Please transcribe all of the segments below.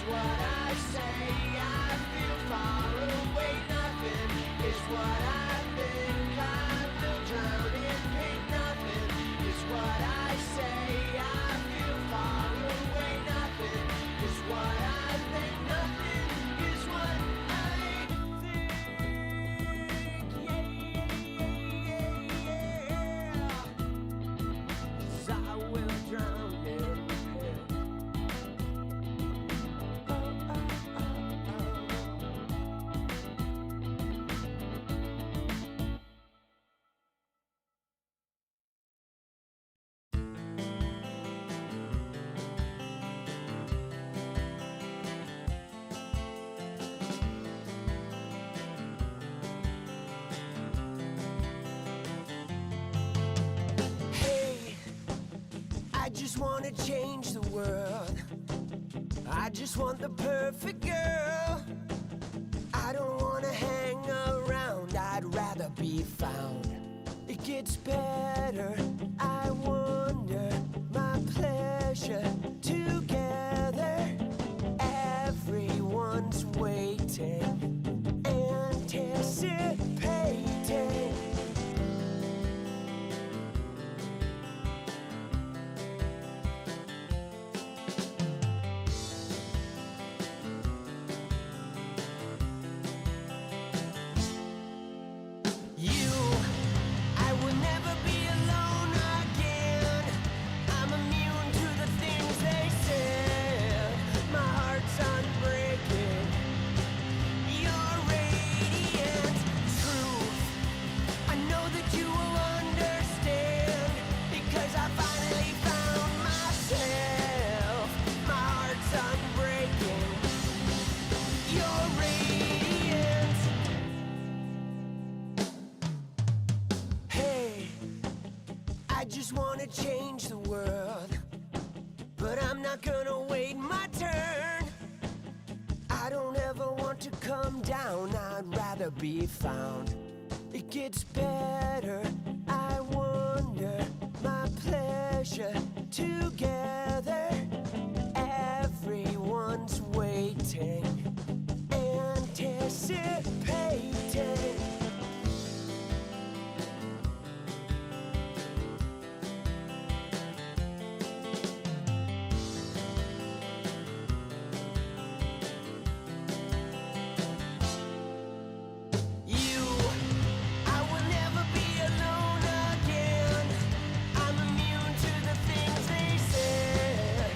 what I say. I feel far away, nothing is what I think. I will drown in pain, nothing is what I say. I feel far away, nothing is what I think. Nothing is what I think. Yeah. 'Cause I will drown in pain. I just wanna change the world. I just want the perfect girl. I don't wanna hang around, I'd rather be found. It gets better, I wonder, my pleasure together. Everyone's waiting, anticipating. I will never be alone again. I'm immune to the things they said. My heart's unbreaking. You're radiant truth. I know that you will understand, because I finally found myself. My heart's unbreaking. You're radiant. Hey, I just wanna change the world, but I'm not gonna wait my turn. I don't ever want to come down, I'd rather be found. It gets better, I wonder, my pleasure together. Everyone's waiting, anticipating. I will never be alone again. I'm immune to the things they said.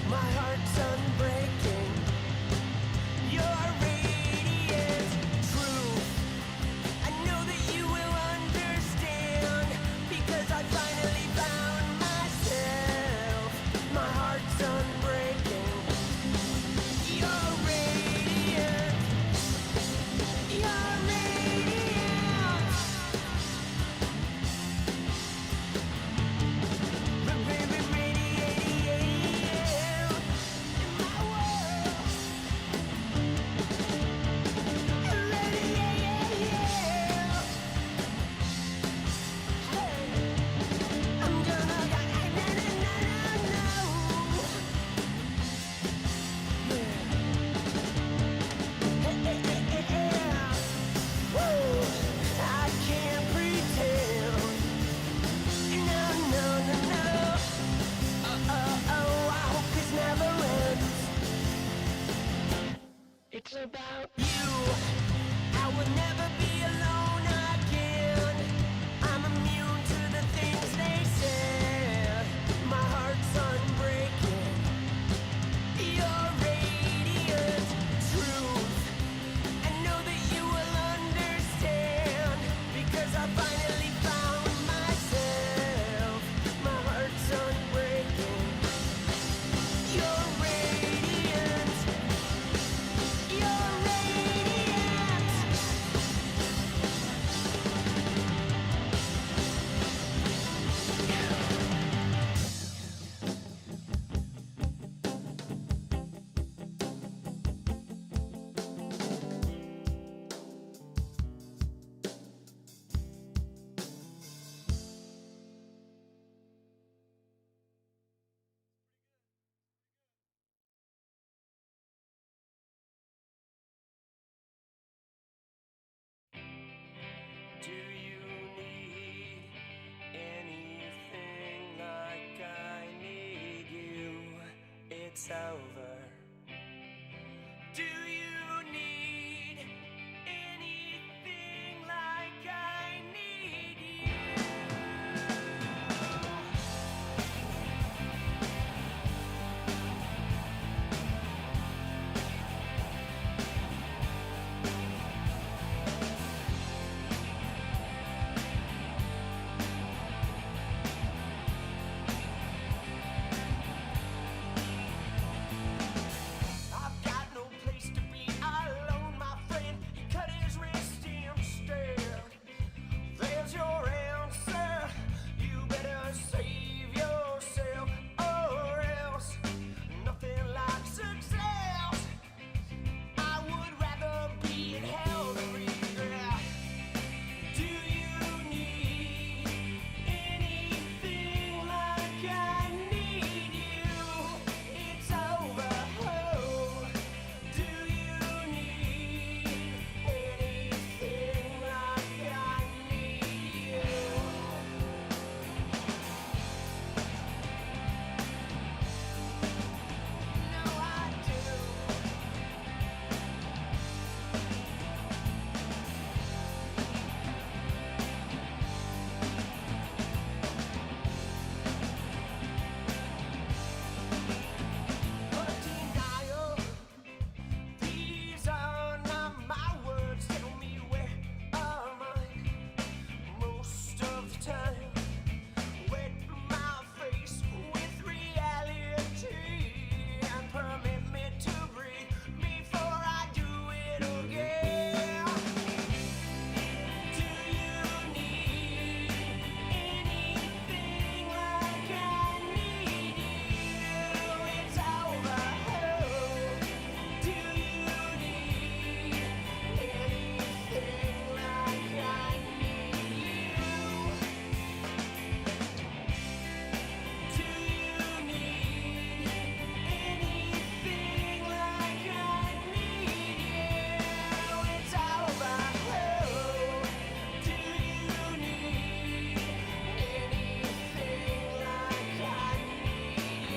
My heart's unbreaking. You're radiant truth. I know that you will understand, because I finally found myself. My heart's unbreaking. You're radiant. You're radiant. Radiant in my world. Radiant. Hey, I'm gonna no. Woo! I can't pretend. No. I hope this never ends. It's about you. I will never be alone again. I'm immune to the things they said. My heart's unbreaking. You're radiant truth. I know that you will understand, because I finally found myself. My heart's unbreaking. You're radiant. You're radiant. it's over. Do you need anything like I need you? I've got no place to be alone, my friend. He cut his wrist instead. There's your answer. You better save yourself, or else nothing like success. I would rather be in hell than regret. Do you need anything like I need you? It's over. Oh, do you need anything like I need you? No, I do. Denial. These are not my words. Tell me where am I most of the time? Wet my face with reality and permit me to breathe before I do it again. Do you need anything like I need you? It's over. Oh, do you need anything like I need you? Do you need anything like I need you? It's over. Oh, do you need anything like I need you?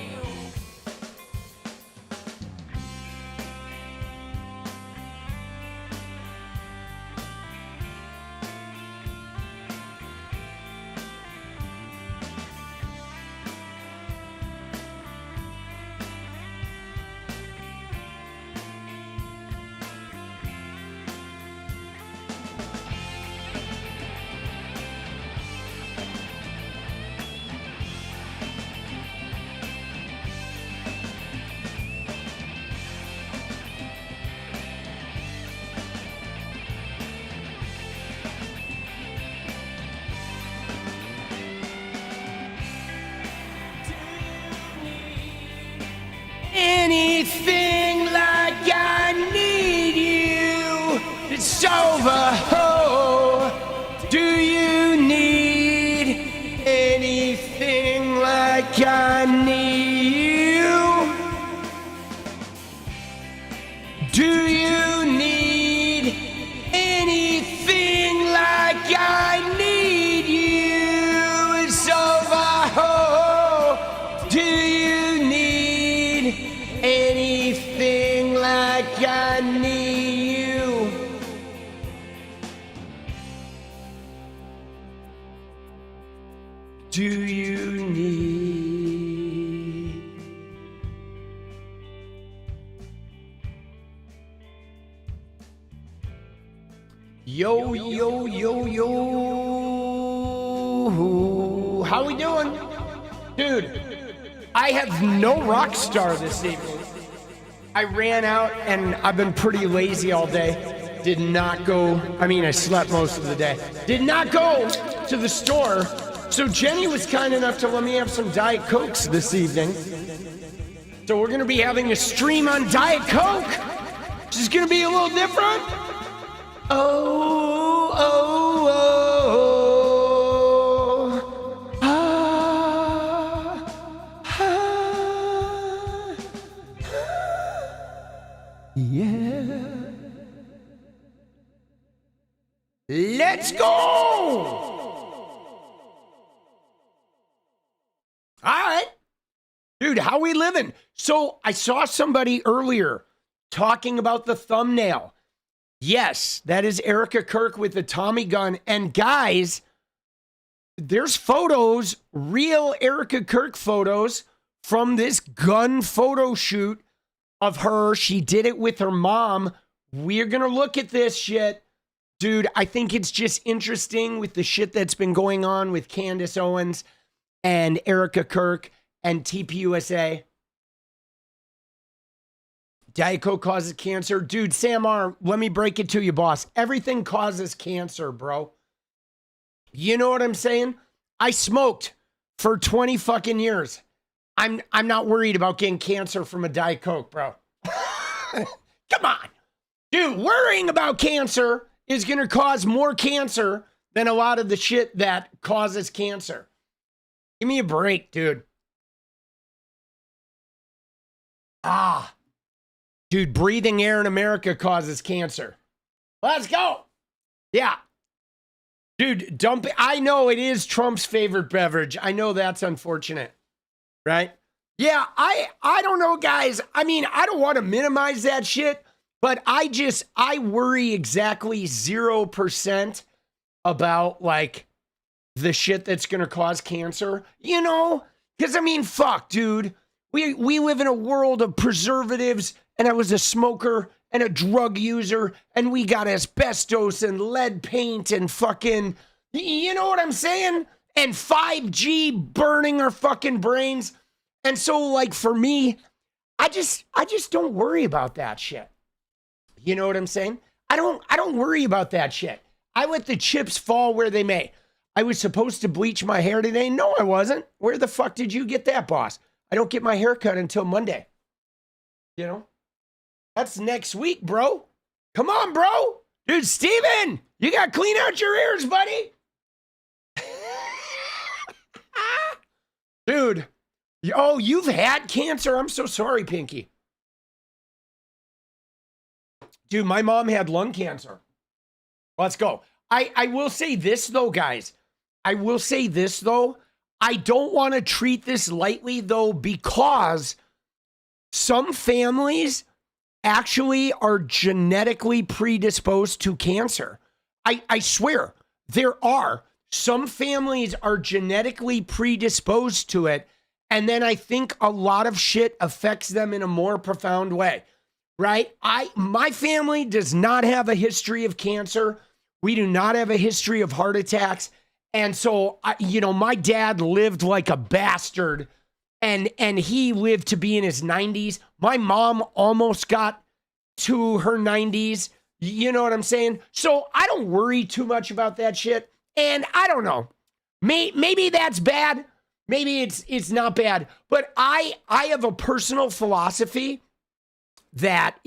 Anything like I need you, it's over. Oh, do you need anything like I need you? Do you need anything like I need you? It's over. Oh, do you need anything like I need you? Do you need? Yo, yo, yo, yo. How we doing? Dude, I have no rock star this evening. I ran out and I've been pretty lazy all day. Did not go, I slept most of the day. Did not go to the store. So Jenny was kind enough to let me have some Diet Cokes this evening. So we're gonna be having a stream on Diet Coke. Which is gonna be a little different. Oh, oh, oh, ah, ah, yeah. Let's go! All right. Dude, how we living? So I saw somebody earlier talking about the thumbnail. Yes, that is Erika Kirk with the Tommy gun. And guys, there's photos, real Erika Kirk photos from this gun photo shoot of her. She did it with her mom. We're going to look at this shit. Dude, I think it's just interesting with the shit that's been going on with Candace Owens and Erika Kirk and TPUSA. Diet Coke causes cancer. Dude, Sam R., let me break it to you, boss. Everything causes cancer, bro. You know what I'm saying? I smoked for 20 fucking years. I'm not worried about getting cancer from a Diet Coke, bro. Come on. Dude, worrying about cancer is going to cause more cancer than a lot of the shit that causes cancer. Give me a break, dude. Dude, breathing air in America causes cancer. Let's go. Yeah. Dude, I know it is Trump's favorite beverage. I know that's unfortunate. Right? Yeah, I don't know, guys. I mean, I don't want to minimize that shit, but I worry exactly 0% about, like, the shit that's going to cause cancer. You know? Because, I mean, fuck, dude. We live in a world of preservatives, and I was a smoker and a drug user, and we got asbestos and lead paint and fucking, you know what I'm saying? And 5G burning our fucking brains. And so, like, for me, I just don't worry about that shit. You know what I'm saying? I don't worry about that shit. I let the chips fall where they may. I was supposed to bleach my hair today. No, I wasn't. Where the fuck did you get that, boss? I don't get my hair cut until Monday. You know? That's next week, bro. Come on, bro. Dude, Steven, you got to clean out your ears, buddy. Dude. Oh, you've had cancer? I'm so sorry, Pinky. Dude, my mom had lung cancer. Let's go. I will say this, though, guys. I will say this, though. I don't want to treat this lightly, though, because some families actually are genetically predisposed to cancer. I swear, there are. Some families are genetically predisposed to it, and then I think a lot of shit affects them in a more profound way, right? My family does not have a history of cancer. We do not have a history of heart attacks. And so, my dad lived like a bastard, and he lived to be in his 90s. My mom almost got to her 90s. You know what I'm saying? So I don't worry too much about that shit. And I don't know. Maybe that's bad. Maybe it's not bad. But I have a personal philosophy that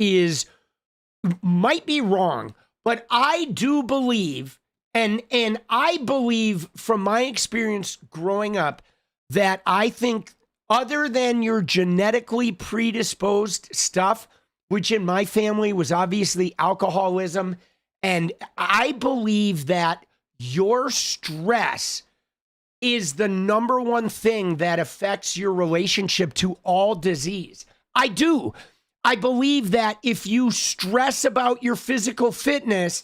might be wrong, but I do believe, and I believe from my experience growing up, that I think other than your genetically predisposed stuff, which in my family was obviously alcoholism, and I believe that your stress is the number one thing that affects your relationship to all disease. I do. I believe that if you stress about your physical fitness,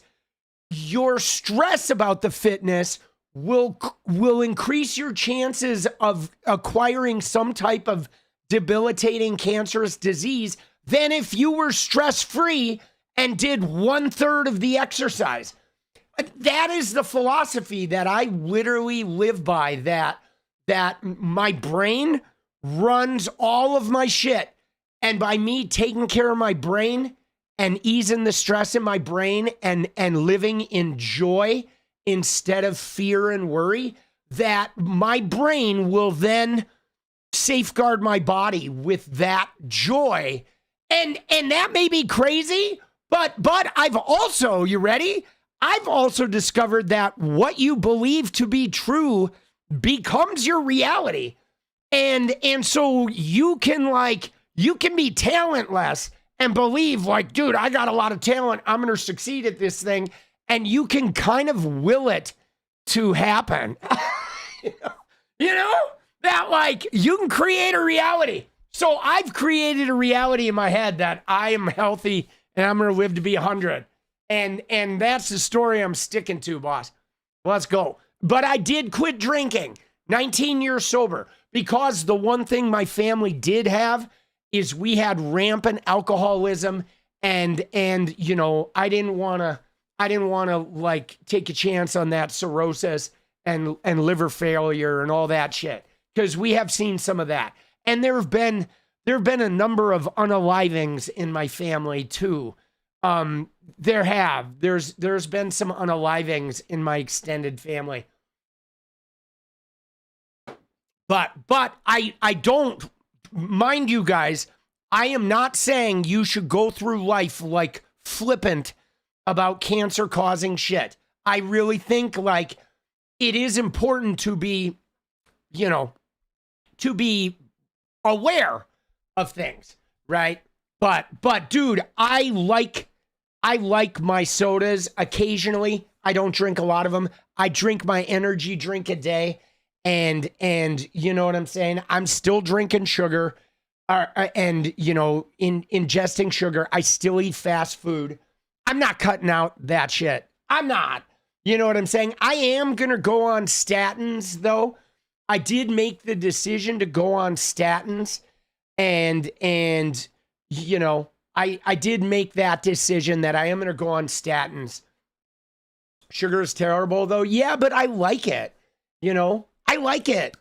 your stress about the fitness will increase your chances of acquiring some type of debilitating cancerous disease than if you were stress-free and did 1/3 of the exercise. That is the philosophy that I literally live by, that my brain runs all of my shit. And by me taking care of my brain and easing the stress in my brain and living in joy instead of fear and worry, that my brain will then safeguard my body with that joy. And that may be crazy, but I've also, you ready? I've also discovered that what you believe to be true becomes your reality. And so you can be talentless and believe like, dude, I got a lot of talent. I'm going to succeed at this thing. And you can kind of will it to happen. you know, that like you can create a reality. So I've created a reality in my head that I am healthy and I'm going to live to be 100. And that's the story I'm sticking to, boss. Let's go. But I did quit drinking, 19 years sober, because the one thing my family did have is we had rampant alcoholism, and you know, I didn't want to like take a chance on that cirrhosis and liver failure and all that shit, because we have seen some of that. And there have been a number of unalivings in my family too. There's been some unalivings in my extended family. But I don't, mind you guys, I am not saying you should go through life like flippant about cancer causing shit. I really think like it is important to be, you know, to be aware of things, right? But dude, I like my sodas occasionally. I don't drink a lot of them. I drink my energy drink a day. And you know what I'm saying? I'm still drinking sugar, and, you know, ingesting sugar. I still eat fast food. I'm not cutting out that shit. I'm not. You know what I'm saying? I am going to go on statins, though. I did make the decision to go on statins. And you know, I did make that decision that I am going to go on statins. Sugar is terrible, though. Yeah, but I like it. You know? I like it,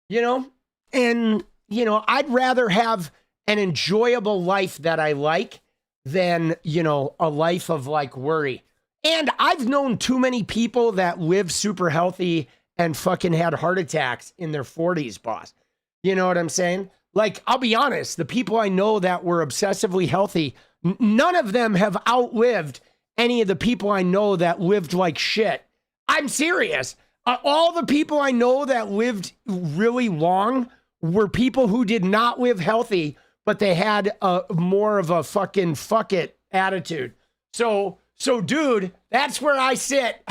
you know, and, you know, I'd rather have an enjoyable life that I like than, you know, a life of like worry. And I've known too many people that live super healthy and fucking had heart attacks in their 40s, boss. You know what I'm saying? Like, I'll be honest, the people I know that were obsessively healthy, none of them have outlived any of the people I know that lived like shit. I'm serious. All the people I know that lived really long were people who did not live healthy, but they had more of a fucking fuck it attitude. So dude, that's where I sit.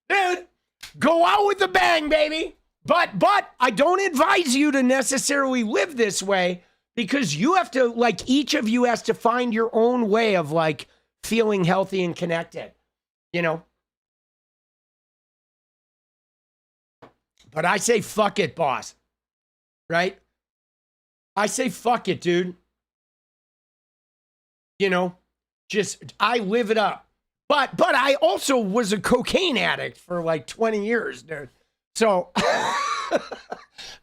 Dude, go out with the bang, baby. But I don't advise you to necessarily live this way, because you have to, like, each of you has to find your own way of like feeling healthy and connected, you know? But I say, fuck it, boss. Right? I say, fuck it, dude. You know, just, I live it up. But I also was a cocaine addict for like 20 years, dude. So,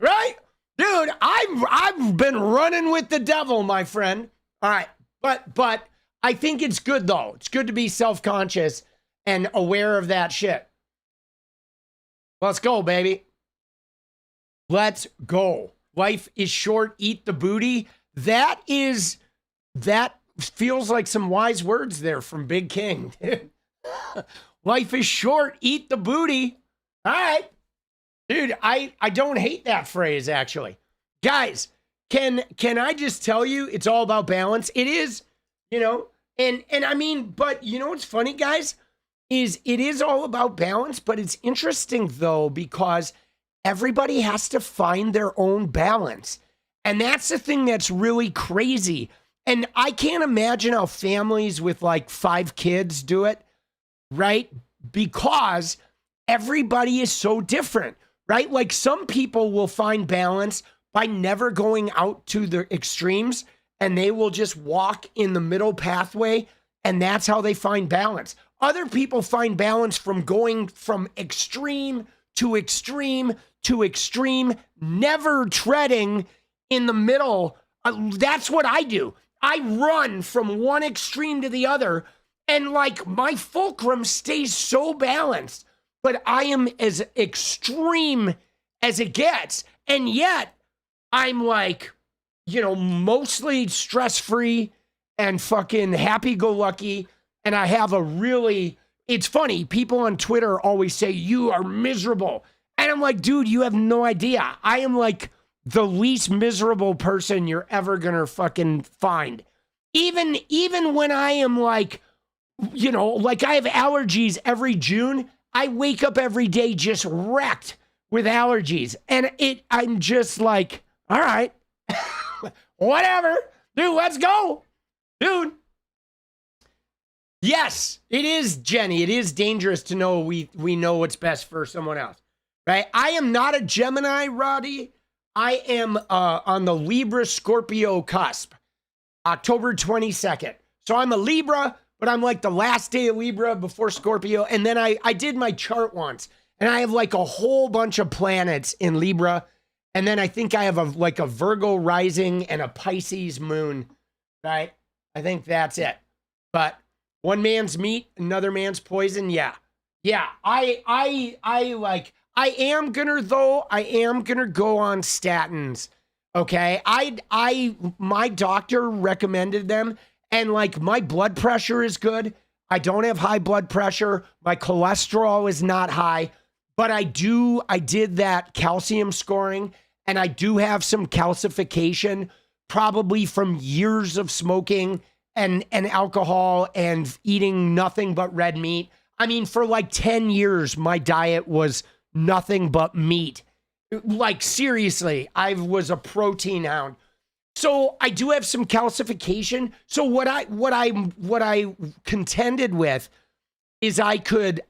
right? Dude, I've been running with the devil, my friend. All right. But I think it's good, though. It's good to be self-conscious and aware of that shit. Let's go, baby. Let's go. Life is short, eat the booty. That feels like some wise words there from Big King. Life is short, eat the booty. All right. Dude, I don't hate that phrase, actually. Guys, can I just tell you, it's all about balance? It is, you know, and I mean, but you know what's funny, guys, is it is all about balance, but it's interesting, though, because everybody has to find their own balance. And that's the thing that's really crazy. And I can't imagine how families with like 5 kids do it, right? Because everybody is so different, right? Like some people will find balance by never going out to the extremes, and they will just walk in the middle pathway, and that's how they find balance. Other people find balance from going from extreme to extreme to extreme, never treading in the middle. That's what I do. I run from one extreme to the other, and like my fulcrum stays so balanced, but I am as extreme as it gets. And yet I'm like, you know, mostly stress-free and fucking happy-go-lucky. And I have a really, it's funny, people on Twitter always say, you are miserable. And I'm like, dude, you have no idea. I am like the least miserable person you're ever gonna fucking find. Even when I am like, you know, like I have allergies every June, I wake up every day just wrecked with allergies. And I'm just like, all right, Whatever. Dude, let's go. Dude. Yes, it is, Jenny. It is dangerous to know we know what's best for someone else. Right? I am not a Gemini, Roddy. I am on the Libra Scorpio cusp. October 22nd. So I'm a Libra, but I'm like the last day of Libra before Scorpio. And then I did my chart once. And I have like a whole bunch of planets in Libra. And then I think I have a Virgo rising and a Pisces moon. Right? I think that's it. But one man's meat, another man's poison. Yeah. Yeah. I am gonna go on statins. Okay. My doctor recommended them, and like my blood pressure is good. I don't have high blood pressure. My cholesterol is not high, but I did that calcium scoring, and I do have some calcification, probably from years of smoking and alcohol and eating nothing but red meat. I mean, for like 10 years, my diet was nothing but meat. Like, seriously, I was a protein hound. So I do have some calcification. So what I contended with is I could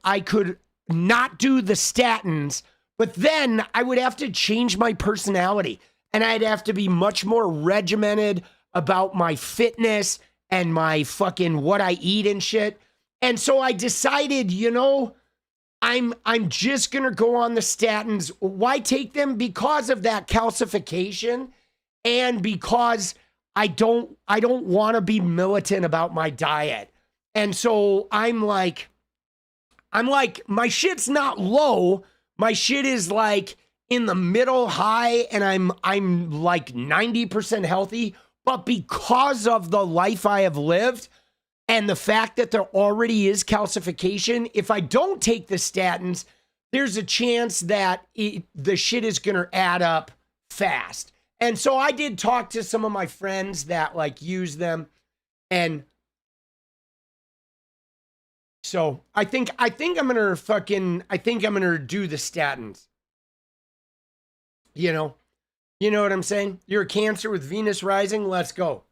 not do the statins, but then I would have to change my personality, and I'd have to be much more regimented about my fitness and my fucking what I eat and shit. And so I decided, I'm just gonna go on the statins. Why take them? Because of that calcification, and because I don't want to be militant about my diet. And so I'm like, my shit's not low. My shit is like in the middle high, and I'm like 90% healthy. But because of the life I have lived and the fact that there already is calcification, if I don't take the statins, there's a chance that the shit is going to add up fast. And so I did talk to some of my friends that like use them. And so I think I'm going to do the statins. You know what I'm saying? You're a Cancer with Venus rising. Let's go.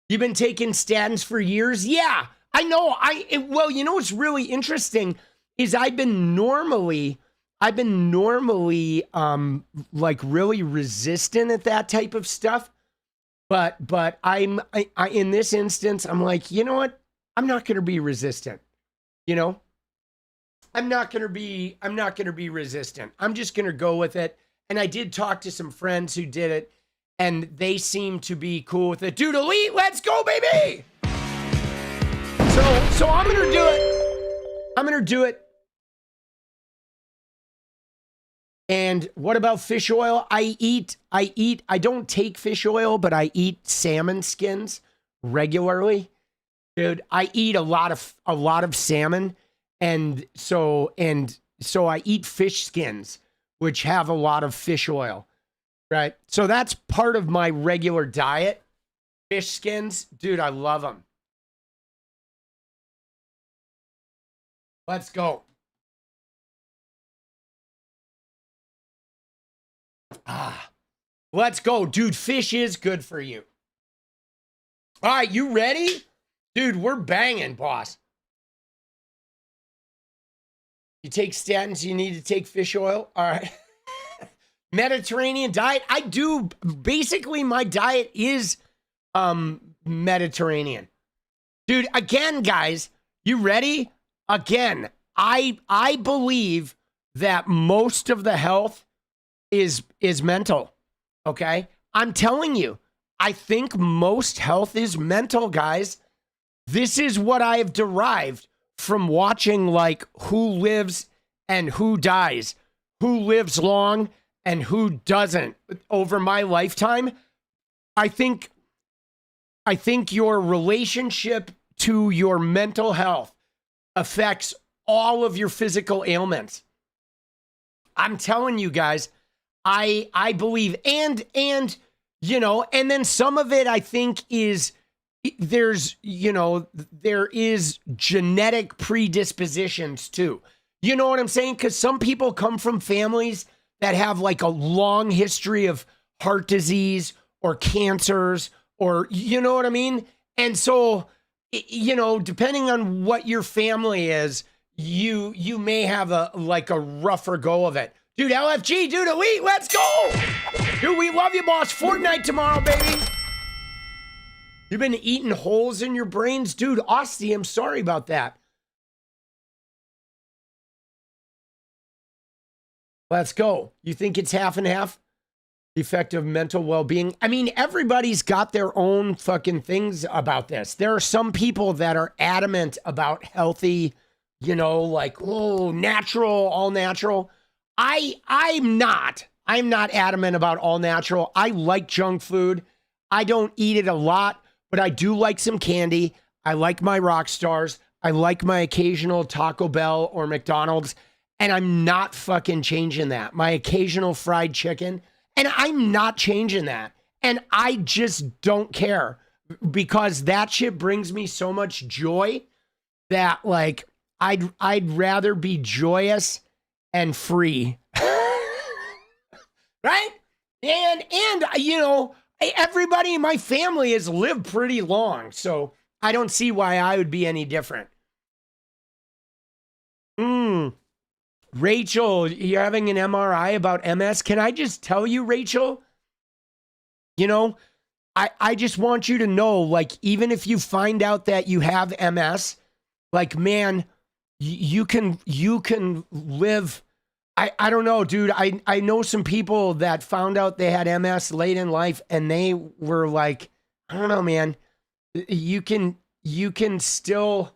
You've been taking statins for years? Yeah, I know. Well, you know what's really interesting is I've been normally like really resistant at that type of stuff. But I in this instance, I'm like, you know what? I'm not going to be resistant. I'm not going to be resistant. I'm just going to go with it. And I did talk to some friends who did it, and they seem to be cool with it. Dude, elite, let's go, baby. So I'm going to do it. I'm going to do it. And what about fish oil? I don't take fish oil, but I eat salmon skins regularly. Dude, I eat a lot of salmon. And so I eat fish skins, which have a lot of fish oil, right? So that's part of my regular diet. Fish skins, dude, I love them. Let's go. Let's go, dude. Fish is good for you. All right, you ready? Dude, we're banging, boss. You take statins, you need to take fish oil. All right. Mediterranean diet. I do. Basically, my diet is Mediterranean. Dude, again, guys, you ready? Again, I believe that most of the health is mental. Okay? I'm telling you, I think most health is mental, guys. This is what I have derived from watching like who lives and who dies, who lives long and who doesn't over my lifetime. I think your relationship to your mental health affects all of your physical ailments. I'm telling you guys, I believe, and then some of it I think is there is genetic predispositions too. You know what I'm saying? Because some people come from families that have like a long history of heart disease or cancers, or you know what I mean? And so, you know, depending on what your family is, you may have a rougher go of it. Dude, LFG, dude, elite, let's go! Dude, we love you, boss. Fortnite tomorrow, baby. You've been eating holes in your brains? Dude, 𝗙cie, I'm sorry about that. Let's go. You think it's half and half? Effective mental well-being. I mean, everybody's got their own fucking things about this. There are some people that are adamant about healthy, you know, like, oh, natural, all natural. I'm not adamant about all natural. I like junk food. I don't eat it a lot, but I do like some candy. I like my rock stars. I like my occasional Taco Bell or McDonald's, and I'm not fucking changing that. My occasional fried chicken, and I'm not changing that. And I just don't care, because that shit brings me so much joy that, like, I'd rather be joyous and free. Right? And you know, everybody in my family has lived pretty long, so I don't see why I would be any different. Rachel, you're having an MRI about MS. Can I just tell you, Rachel? You know, I just want you to know, like, even if you find out that you have MS, like, man, you can live. I don't know, dude. I know some people that found out they had MS late in life, and they were like, I don't know, man. You can still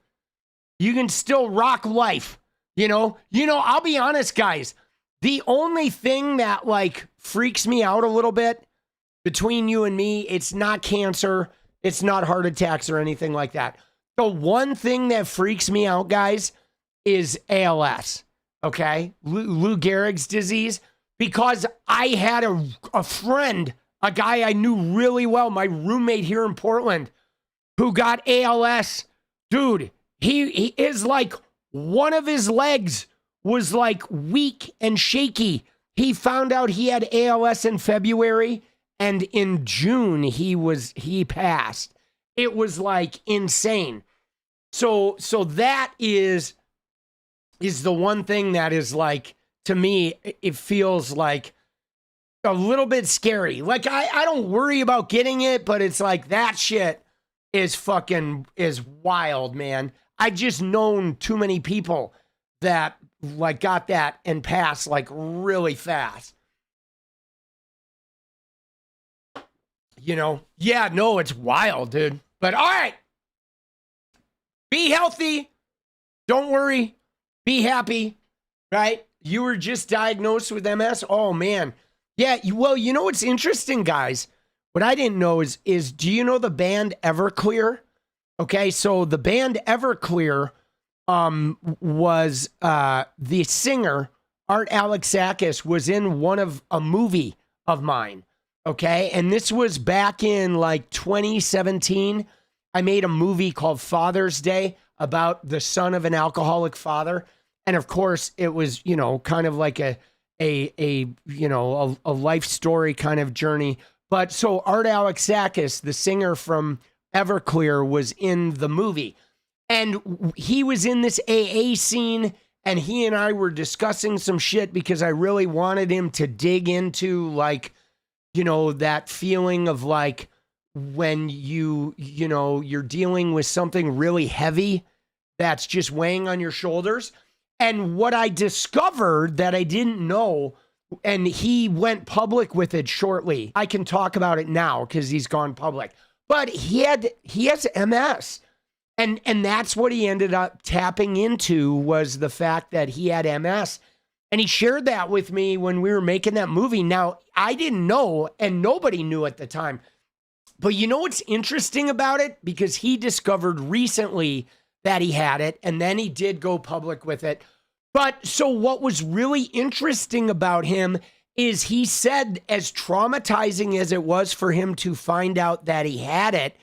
rock life. You know, I'll be honest, guys. The only thing that like freaks me out a little bit between you and me, it's not cancer, it's not heart attacks or anything like that. The one thing that freaks me out, guys, is ALS. Okay, Lou Gehrig's disease, because I had a friend, a guy I knew really well, my roommate here in Portland, who got ALS. Dude, he is like, one of his legs was like weak and shaky. He found out he had ALS in February, and in June he passed. It was like insane. So that is the one thing that is like, to me, it feels like a little bit scary. Like, I don't worry about getting it, but it's like that shit is wild, man. I just known too many people that like got that and passed like really fast. You know? Yeah, no, it's wild, dude. But all right. Be healthy. Don't worry. Be happy, right? You were just diagnosed with MS. Oh, man. Yeah, well, you know what's interesting, guys? What I didn't know is do you know the band Everclear? Okay, so the band Everclear was the singer, Art Alexakis, was in a movie of mine, okay? And this was back in like 2017. I made a movie called Father's Day about the son of an alcoholic father. And of course, it was, you know, kind of like a life story kind of journey. But so Art Alexakis, the singer from Everclear, was in the movie, and he was in this AA scene, and he and I were discussing some shit because I really wanted him to dig into, like, you know, that feeling of like when you're dealing with something really heavy that's just weighing on your shoulders. And what I discovered that I didn't know, and he went public with it shortly. I can talk about it now because he's gone public. But he has MS. And that's what he ended up tapping into, was the fact that he had MS. And he shared that with me when we were making that movie. Now, I didn't know, and nobody knew at the time. But you know what's interesting about it? Because he discovered recently that he had it, and then he did go public with it. But so what was really interesting about him is he said, as traumatizing as it was for him to find out that he had it,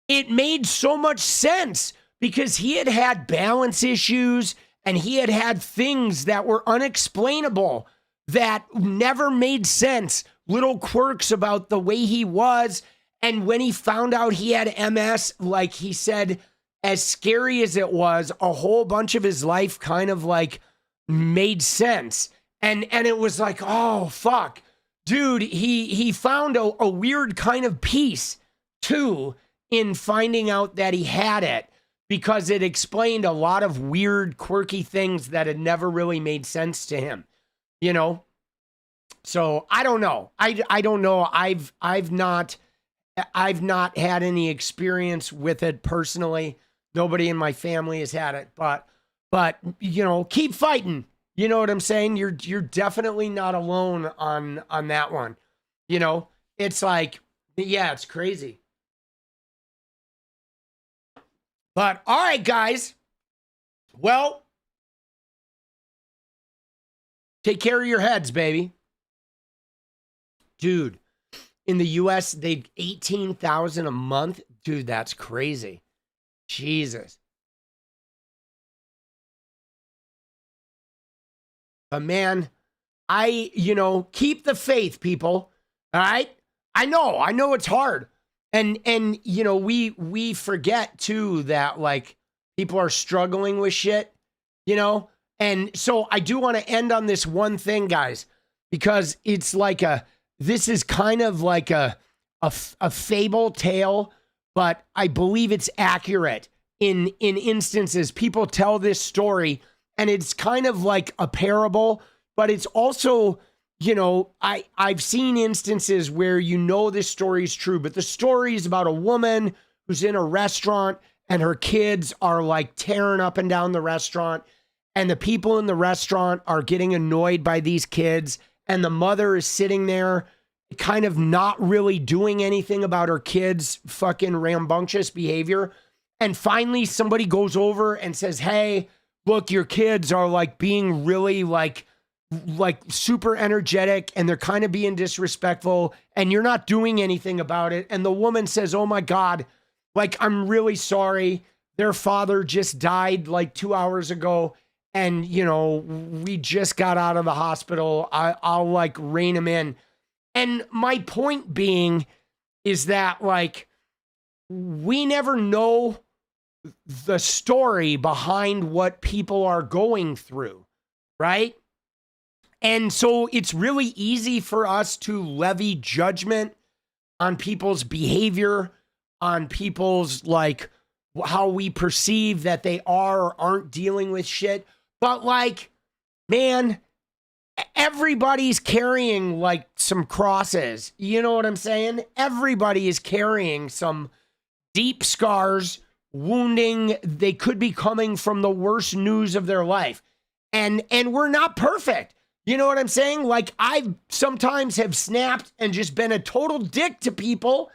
it made so much sense because he had balance issues and he had had things that were unexplainable, that never made sense, little quirks about the way he was. And when he found out he had MS, like he said, as scary as it was, a whole bunch of his life kind of like made sense. And it was like, oh, fuck. Dude, he found a weird kind of peace, too, in finding out that he had it, because it explained a lot of weird, quirky things that had never really made sense to him, you know? So I don't know. I don't know. I've not had any experience with it personally. Nobody in my family has had it, but you know, keep fighting. You know what I'm saying? You're definitely not alone on that one. You know, it's like, yeah, it's crazy. But all right, guys. Well, take care of your heads, baby. Dude, in the US, they $18,000 a month. Dude, that's crazy. Jesus. But man, you know, keep the faith, people. All right? I know it's hard. And you know, we forget too that like people are struggling with shit, you know? And so I do want to end on this one thing, guys, because it's like this is kind of like a fable tale, but I believe it's accurate in instances. People tell this story and it's kind of like a parable, but it's also, you know, I've seen instances where you know this story is true, but the story is about a woman who's in a restaurant and her kids are like tearing up and down the restaurant, and the people in the restaurant are getting annoyed by these kids, and the mother is sitting there kind of not really doing anything about her kids' fucking rambunctious behavior. And finally somebody goes over and says, hey, look, your kids are like being really like super energetic and they're kind of being disrespectful and you're not doing anything about it. And the woman says, oh my God, like, I'm really sorry. Their father just died like 2 hours ago. And, you know, we just got out of the hospital. I'll like rein him in. And my point being is that like, we never know the story behind what people are going through, right? And so it's really easy for us to levy judgment on people's behavior, on people's like how we perceive that they are or aren't dealing with shit. But like, man, everybody's carrying like some crosses. You know what I'm saying? Everybody is carrying some deep scars, wounding. They could be coming from the worst news of their life. And we're not perfect. You know what I'm saying? Like, I sometimes have snapped and just been a total dick to people.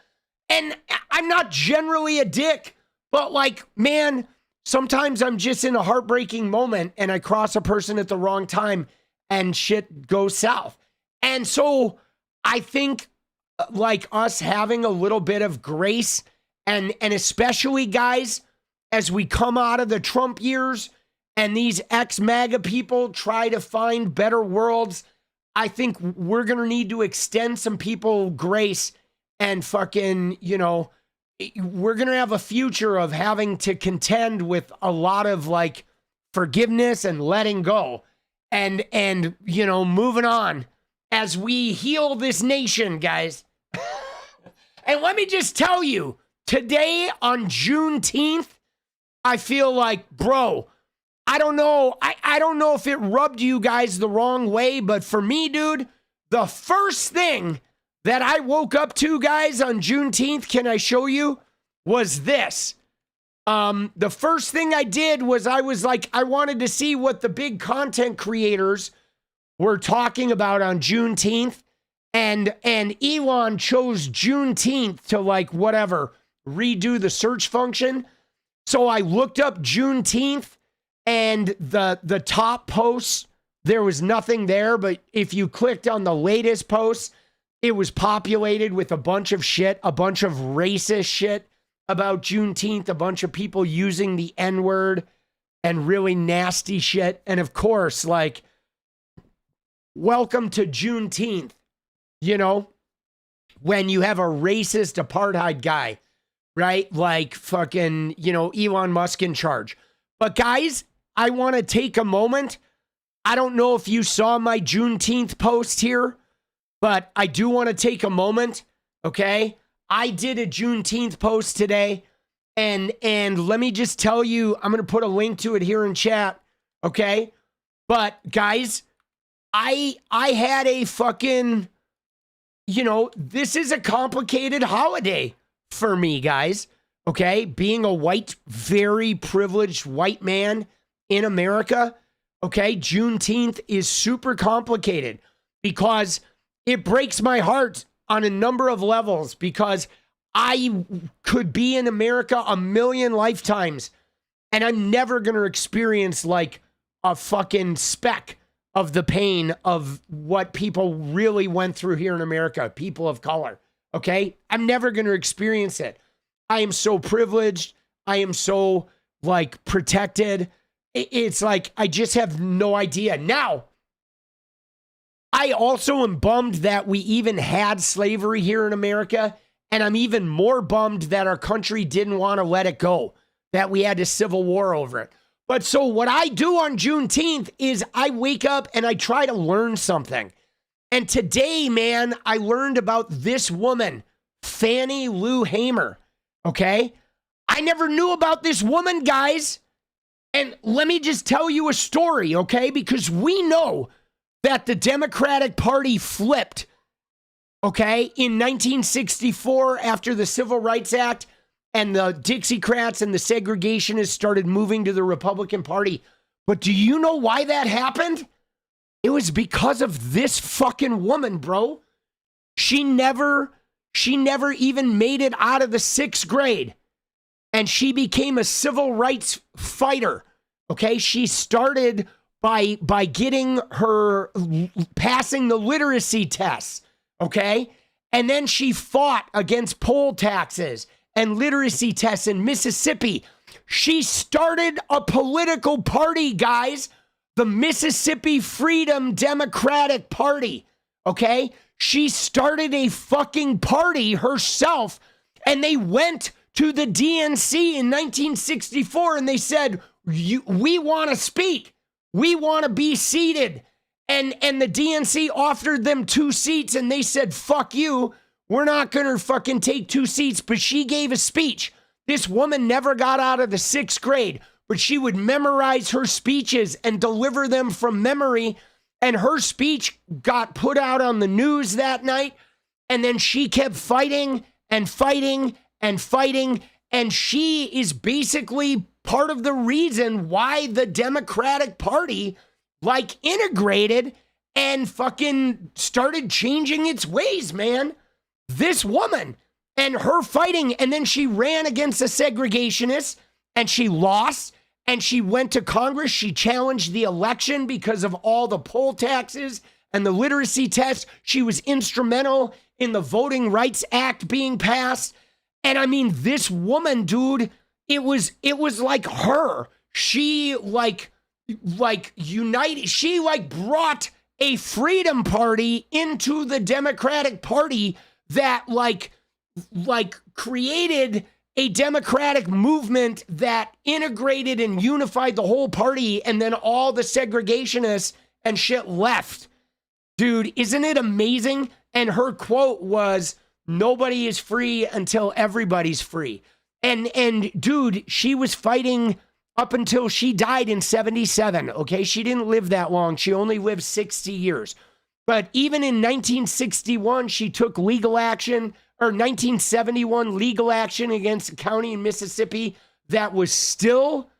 And I'm not generally a dick, but like, man, sometimes I'm just in a heartbreaking moment and I cross a person at the wrong time and shit goes south. And so I think like us having a little bit of grace and especially guys, as we come out of the Trump years and these ex-MAGA people try to find better worlds, I think we're going to need to extend some people grace and fucking, you know, we're going to have a future of having to contend with a lot of like forgiveness and letting go and, you know, moving on as we heal this nation, guys. And let me just tell you, today on Juneteenth, I feel like, bro, I don't know. I don't know if it rubbed you guys the wrong way, but for me, dude, the first thing that I woke up to, guys, on Juneteenth, can I show you, was this. The first thing I did was I was like, I wanted to see what the big content creators were talking about on Juneteenth. And Elon chose Juneteenth to like, whatever, redo the search function. So I looked up Juneteenth. And the top posts, there was nothing there. But if you clicked on the latest posts, it was populated with a bunch of shit, a bunch of racist shit about Juneteenth, a bunch of people using the N-word and really nasty shit. And of course, like, welcome to Juneteenth, you know, when you have a racist apartheid guy, right? Like fucking, you know, Elon Musk in charge. But guys, I want to take a moment. I don't know if you saw my Juneteenth post here, but I do want to take a moment, okay? I did a Juneteenth post today, and let me just tell you, I'm going to put a link to it here in chat, okay? But guys, I had a fucking, you know, this is a complicated holiday for me, guys, okay? Being a white, very privileged white man in America, okay? Juneteenth is super complicated because it breaks my heart on a number of levels because I could be in America a million lifetimes and I'm never going to experience like a fucking speck of the pain of what people really went through here in America, people of color, okay? I'm never going to experience it. I am so privileged. I am so like protected. It's like, I just have no idea. Now, I also am bummed that we even had slavery here in America. And I'm even more bummed that our country didn't want to let it go, that we had a civil war over it. But so what I do on Juneteenth is I wake up and I try to learn something. And today, man, I learned about this woman, Fannie Lou Hamer, okay? I never knew about this woman, guys. And let me just tell you a story, okay? Because we know that the Democratic Party flipped, okay, in 1964 after the Civil Rights Act, and the Dixiecrats and the segregationists started moving to the Republican Party. But do you know why that happened? It was because of this fucking woman, bro. She never even made it out of the 6th grade. And she became a civil rights fighter. Okay, she started by getting her passing the literacy tests. Okay, and then she fought against poll taxes and literacy tests in Mississippi. She started a political party, guys, the Mississippi Freedom Democratic Party. Okay, she started a fucking party herself, and they went to the DNC in 1964 and they said, we want to speak. We want to be seated. And the DNC offered them 2 seats and they said, fuck you. We're not going to fucking take 2 seats. But she gave a speech. This woman never got out of the 6th grade, but she would memorize her speeches and deliver them from memory. And her speech got put out on the news that night. And then she kept fighting and fighting and fighting. And she is basically part of the reason why the Democratic Party like integrated and fucking started changing its ways, man. This woman and her fighting, and then she ran against the segregationists and she lost and she went to Congress. She challenged the election because of all the poll taxes and the literacy test. She was instrumental in the Voting Rights Act being passed. And I mean, this woman, dude, it was like her. She like united, she like brought a freedom party into the Democratic Party that like created a democratic movement that integrated and unified the whole party, and then all the segregationists and shit left. Dude, isn't it amazing? And her quote was, nobody is free until everybody's free. And dude, she was fighting up until she died in 77, okay? She didn't live that long. She only lived 60 years. But even in 1961, she took legal action, or 1971 legal action against a county in Mississippi that was still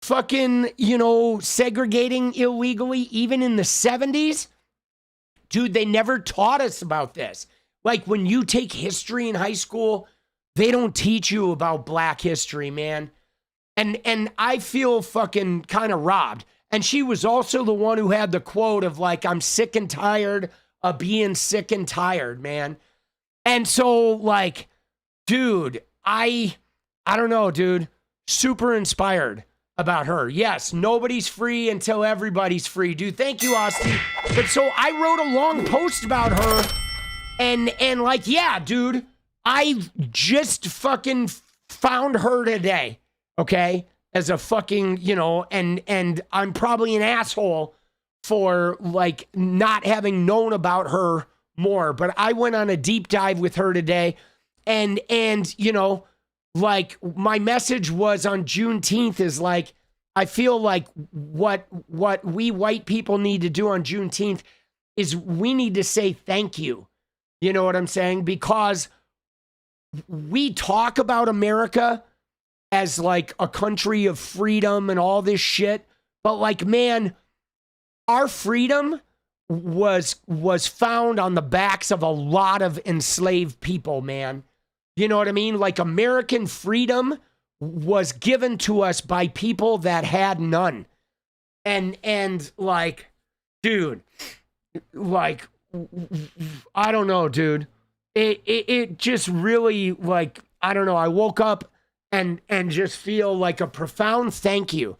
fucking, you know, segregating illegally, even in the 70s. Dude, they never taught us about this. Like when you take history in high school, they don't teach you about Black history, man. And I feel fucking kind of robbed. And she was also the one who had the quote of like, I'm sick and tired of being sick and tired, man. And so like, dude, I don't know, dude, super inspired. about her. Yes, nobody's free until everybody's free. Dude, thank you, Austin. But so I wrote a long post about her, and like, yeah, dude, I just fucking found her today, okay? As a fucking, you know, and I'm probably an asshole for like not having known about her more, but I went on a deep dive with her today, and you know, like my message was on Juneteenth is like, I feel like what we white people need to do on Juneteenth is we need to say thank you. You know what I'm saying? Because we talk about America as like a country of freedom and all this shit, but like, man, our freedom was found on the backs of a lot of enslaved people, man. You know what I mean? Like, American freedom was given to us by people that had none. And like, dude, like, I don't know, dude. It just really, like, I don't know. I woke up and just feel like a profound thank you,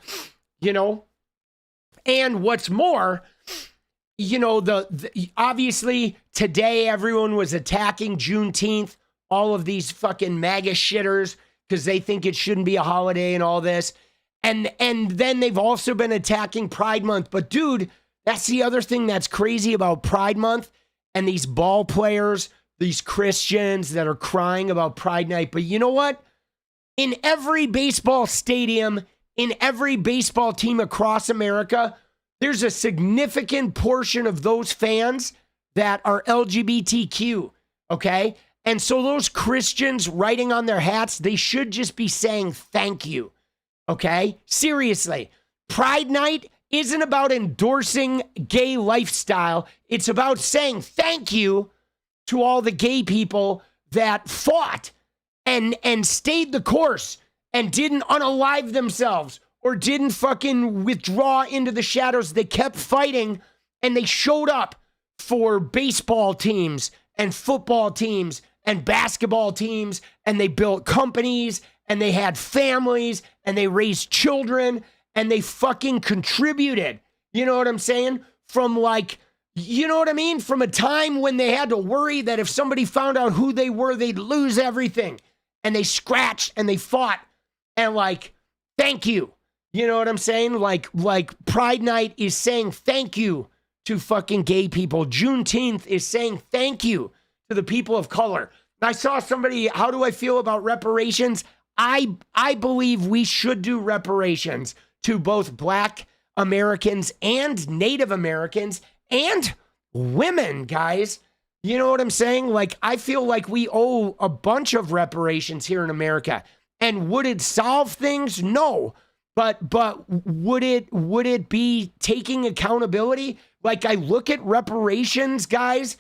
you know? And what's more, you know, the obviously today everyone was attacking Juneteenth, all of these fucking MAGA shitters, because they think it shouldn't be a holiday and all this. And then they've also been attacking Pride Month. But dude, that's the other thing that's crazy about Pride Month and these ball players, these Christians that are crying about Pride Night. But you know what? In every baseball stadium, in every baseball team across America, there's a significant portion of those fans that are LGBTQ, okay? And so those Christians writing on their hats, they should just be saying thank you, okay? Seriously, Pride Night isn't about endorsing gay lifestyle. It's about saying thank you to all the gay people that fought and stayed the course and didn't unalive themselves or didn't fucking withdraw into the shadows. They kept fighting, and they showed up for baseball teams and football teams and basketball teams, and they built companies, and they had families, and they raised children, and they fucking contributed. You know what I'm saying? From like, you know what I mean? From a time when they had to worry that if somebody found out who they were, they'd lose everything. And they scratched and they fought, and like, thank you. You know what I'm saying? Like Pride Night is saying thank you to fucking gay people. Juneteenth is saying thank you to the people of color. I saw somebody, how do I feel about reparations? I believe we should do reparations to both Black Americans and Native Americans and women, guys. You know what I'm saying? Like, I feel like we owe a bunch of reparations here in America. And would it solve things? No. But would it be taking accountability? Like, I look at reparations, guys.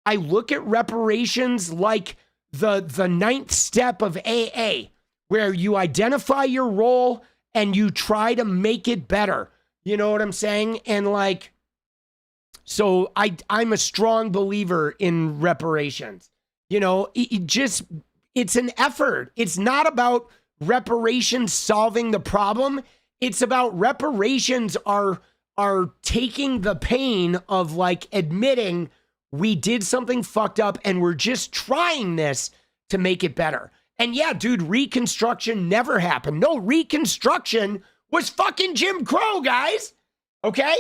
I look at reparations like the ninth step of AA, where you identify your role and you try to make it better. You know what I'm saying? And like, so I'm a strong believer in reparations. You know, it's an effort. It's not about reparations solving the problem. It's about reparations are taking the pain of like admitting we did something fucked up and we're just trying this to make it better. And yeah, dude, Reconstruction never happened. No, Reconstruction was fucking Jim Crow, guys. Okay?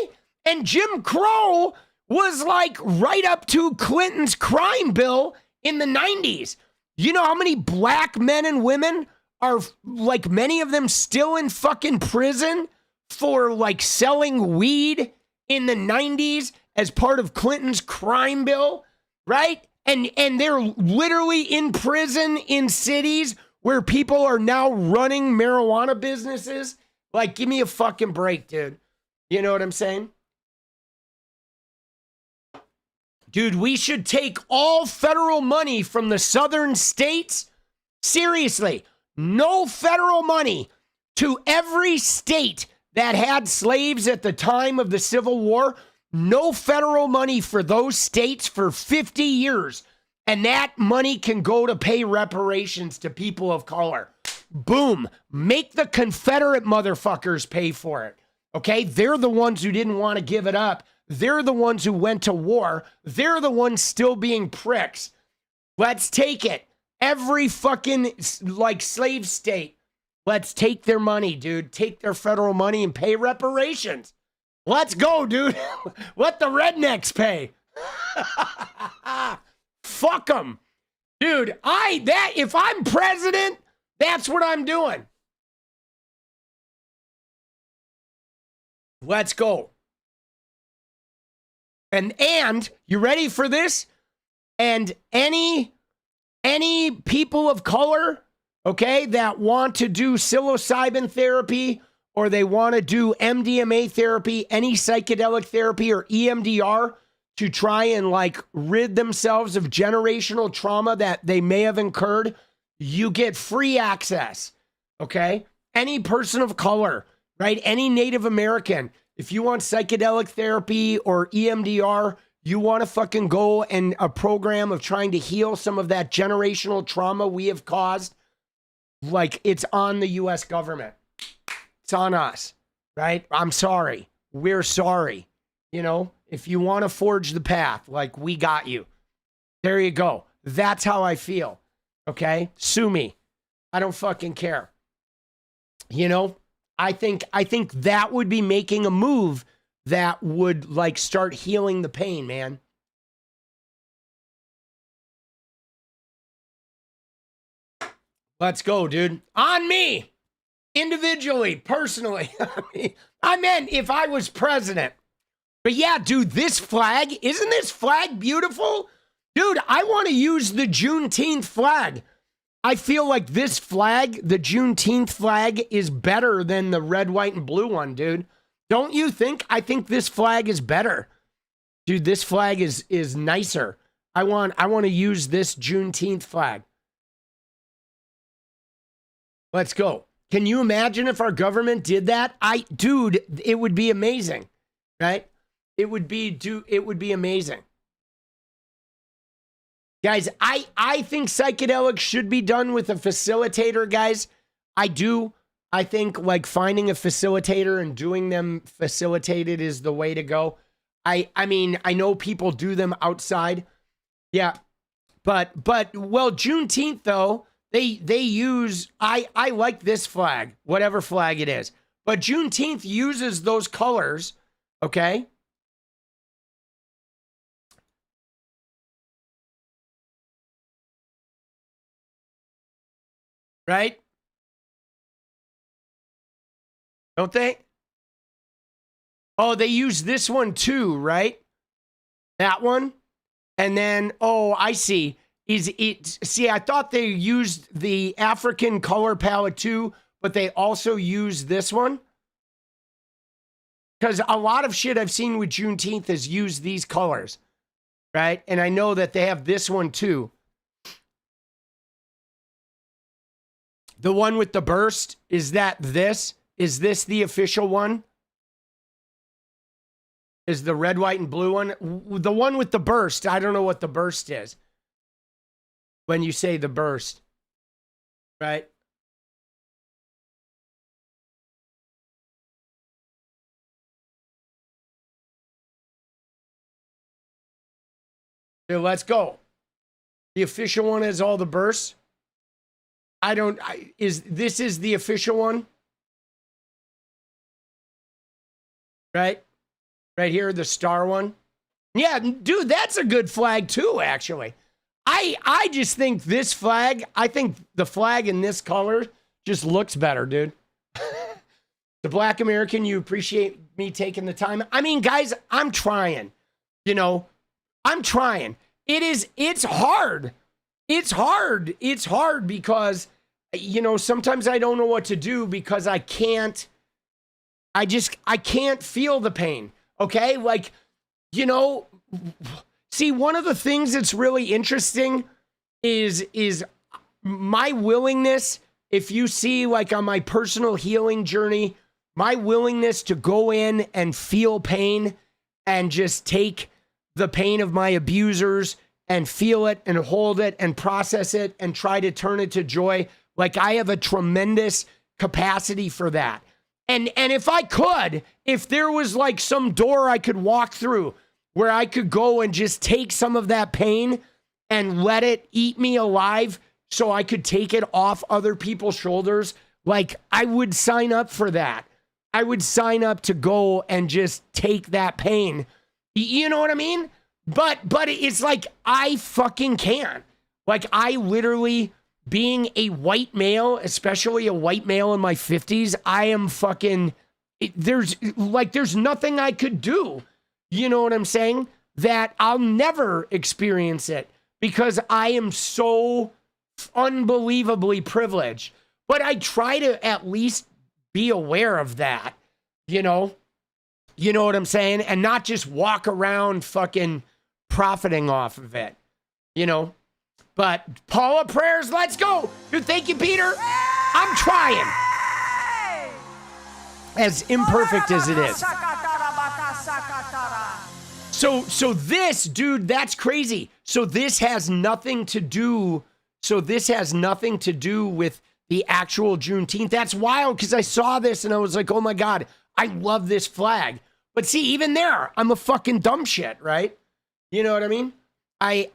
And Jim Crow was like right up to Clinton's crime bill in the 90s. You know how many black men and women are, like, many of them still in fucking prison for like selling weed in the 90s as part of Clinton's crime bill, right? And they're literally in prison in cities where people are now running marijuana businesses. Like, give me a fucking break, dude. You know what I'm saying? Dude, we should take all federal money from the southern states. Seriously, no federal money to every state that had slaves at the time of the Civil War. No federal money for those states for 50 years. And that money can go to pay reparations to people of color. Boom. Make the Confederate motherfuckers pay for it. Okay? They're the ones who didn't want to give it up. They're the ones who went to war. They're the ones still being pricks. Let's take it. Every fucking, like, slave state. Let's take their money, dude. Take their federal money and pay reparations. Let's go, dude. Let the rednecks pay. Fuck them. Dude, if I'm president, that's what I'm doing. Let's go. And you ready for this? And any people of color, okay, that want to do psilocybin therapy or they want to do MDMA therapy, any psychedelic therapy or EMDR to try and like rid themselves of generational trauma that they may have incurred, you get free access, okay? Any person of color, right? Any Native American, if you want psychedelic therapy or EMDR, you want to fucking go and a program of trying to heal some of that generational trauma we have caused, like it's on the U.S. government. It's on us, right? I'm sorry. We're sorry. You know, if you want to forge the path, like we got you. There you go. That's how I feel. Okay? Sue me. I don't fucking care. You know, I think that would be making a move that would like start healing the pain, man. Let's go, dude. On me. Individually, personally. I meant if I was president. But yeah, dude, this flag, isn't this flag beautiful? Dude, I want to use the Juneteenth flag. I feel like this flag, the Juneteenth flag, is better than the red, white, and blue one, dude. Don't you think? I think this flag is better. Dude, this flag is nicer. I want to use this Juneteenth flag. Let's go. Can you imagine if our government did that? Dude, it would be amazing, right? It would be amazing. Guys, I think psychedelics should be done with a facilitator, guys. I do. I think like finding a facilitator and doing them facilitated is the way to go. I mean, I know people do them outside. Yeah. But well, Juneteenth though, they use, I like this flag, whatever flag it is. But Juneteenth uses those colors, okay? Right? Don't they? Oh, they use this one too, right? That one? And then, oh, I see. See, I thought they used the African color palette too, but they also use this one. Because a lot of shit I've seen with Juneteenth is use these colors, right? And I know that they have this one too. The one with the burst, is this? Is this the official one? Is the red, white, and blue one? The one with the burst, I don't know what the burst is. When you say the burst, right? Here, let's go. The official one is all the bursts. This is the official one? Right? Right here, the star one. Yeah, dude, that's a good flag too, actually. I just think this flag, I think the flag in this color just looks better, dude. The Black American, you appreciate me taking the time. I mean, guys, I'm trying. You know, I'm trying. It's hard. It's hard. It's hard because, you know, sometimes I don't know what to do because I can't feel the pain. Okay? Like, you know, see, one of the things that's really interesting is my willingness, if you see like on my personal healing journey, my willingness to go in and feel pain and just take the pain of my abusers and feel it and hold it and process it and try to turn it to joy. Like, I have a tremendous capacity for that. And if I could, if there was like some door I could walk through where I could go and just take some of that pain and let it eat me alive so I could take it off other people's shoulders, like, I would sign up for that. I would sign up to go and just take that pain. You know what I mean? But it's like, I fucking can't. Like, I literally, being a white male, especially a white male in my 50s, I am fucking, there's nothing I could do. You know what I'm saying? That I'll never experience it because I am so unbelievably privileged. But I try to at least be aware of that, you know? You know what I'm saying? And not just walk around fucking profiting off of it, you know? But Paula prayers, let's go. Dude, thank you, Peter. I'm trying. As imperfect as it is. So this, dude, that's crazy. So this has nothing to do with the actual Juneteenth. That's wild because I saw this and I was like, oh my God, I love this flag. But see, even there, I'm a fucking dumb shit, right? You know what I mean? I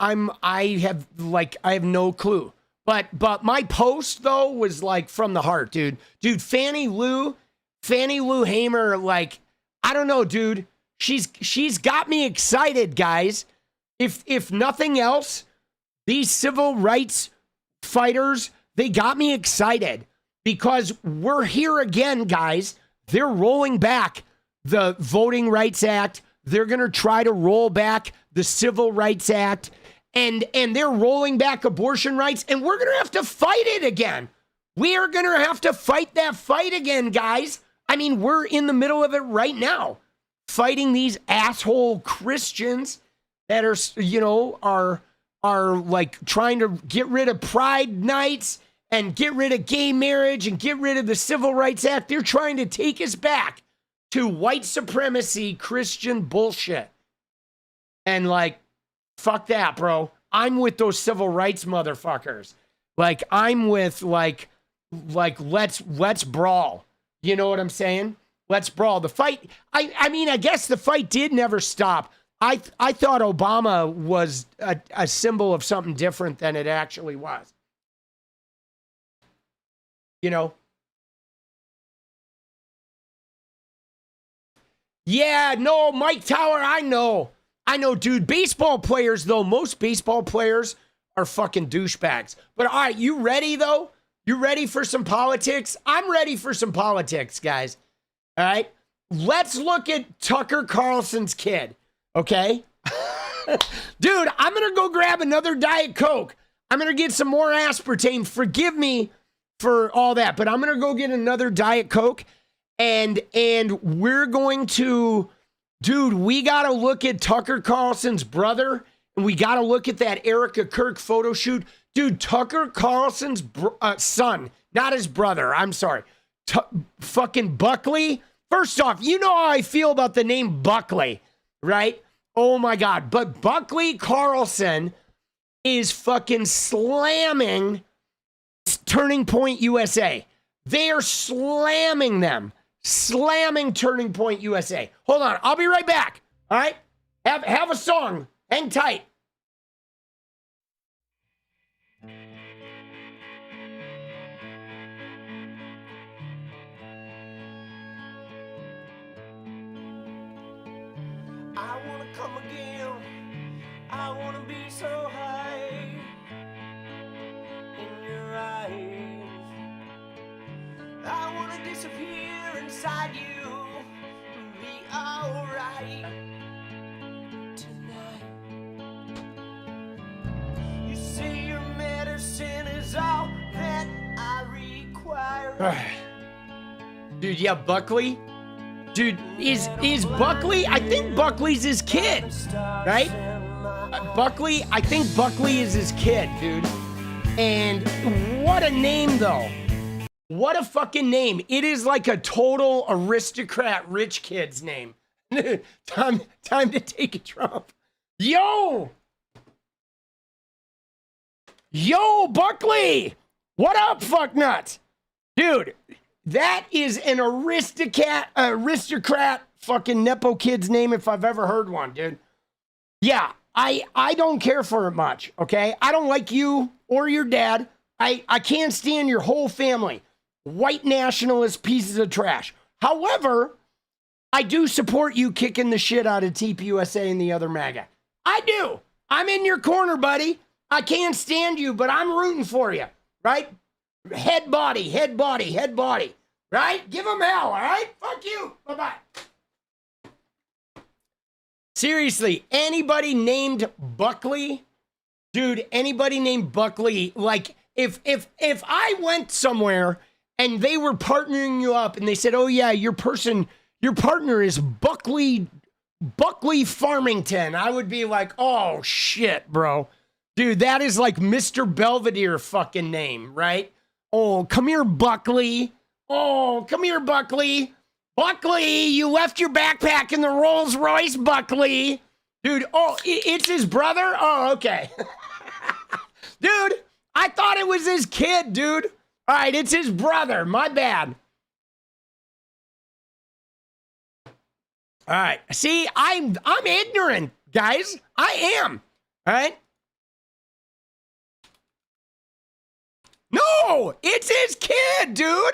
have no clue. But my post though was like from the heart, dude. Dude, Fannie Lou Hamer, like, I don't know, dude. She's got me excited, guys. If nothing else, these civil rights fighters, they got me excited because we're here again, guys. They're rolling back the Voting Rights Act. They're going to try to roll back the Civil Rights Act, and they're rolling back abortion rights, and we're going to have to fight it again. We are going to have to fight that fight again, guys. I mean, we're in the middle of it right now, fighting these asshole Christians that are, you know, are like trying to get rid of pride nights and get rid of gay marriage and get rid of the Civil Rights Act. They're trying to take us back to white supremacy Christian bullshit. And like, fuck that, bro. I'm with those civil rights motherfuckers. Like, I'm with like let's brawl. You know what I'm saying? Let's brawl. The fight, I mean, I guess the fight did never stop. I thought Obama was a symbol of something different than it actually was. You know? Yeah, no, Mike Tower, I know, dude. Baseball players, though, most baseball players are fucking douchebags. But all right, you ready, though? You ready for some politics? I'm ready for some politics, guys. All right? Let's look at Tucker Carlson's kid, okay? Dude, I'm going to go grab another Diet Coke. I'm going to get some more aspartame. Forgive me for all that, but I'm going to go get another Diet Coke. And we're going to, dude, we got to look at Tucker Carlson's brother, and we got to look at that Erika Kirk photo shoot. Dude, Tucker Carlson's son, not his brother, I'm sorry. Fucking Buckley. First off, you know how I feel about the name Buckley, right? Oh my God. But Buckley Carlson is fucking slamming Turning Point USA. They are slamming them. Slamming Turning Point USA. Hold on, I'll be right back. All right? Have a song. Hang tight. I wanna come again. I wanna be so high in your eyes. I wanna disappear inside you and be alright tonight. You say your medicine is all that I require. Dude, yeah, Buckley. Dude, is Buckley? I think Buckley's his kid, right? Buckley, I think Buckley is his kid, dude. And what a name, though. What a fucking name. It is like a total aristocrat rich kid's name. time to take a Trump. Yo, Buckley. What up, fuck nuts? Dude, that is an aristocrat fucking Nepo kid's name if I've ever heard one, dude. Yeah, I don't care for it much, okay? I don't like you or your dad. I can't stand your whole family. White nationalist pieces of trash. However, I do support you kicking the shit out of TPUSA and the other MAGA. I do. I'm in your corner, buddy. I can't stand you, but I'm rooting for you, right? Head body, head body, head body, right? Give them hell, all right? Fuck you. Bye-bye. Seriously, anybody named Buckley? Dude, anybody named Buckley, like, if I went somewhere and they were partnering you up and they said, oh yeah, your partner is Buckley Farmington, I would be like, oh shit, bro. Dude, that is like Mr. Belvedere fucking name, right? Oh, come here, Buckley. Oh, come here, Buckley. Buckley, you left your backpack in the Rolls Royce, Buckley. Dude, oh, it's his brother? Oh, okay. Dude, I thought it was his kid, dude. All right, it's his brother. My bad. All right. See, I'm ignorant, guys. I am. All right. No, it's his kid, dude.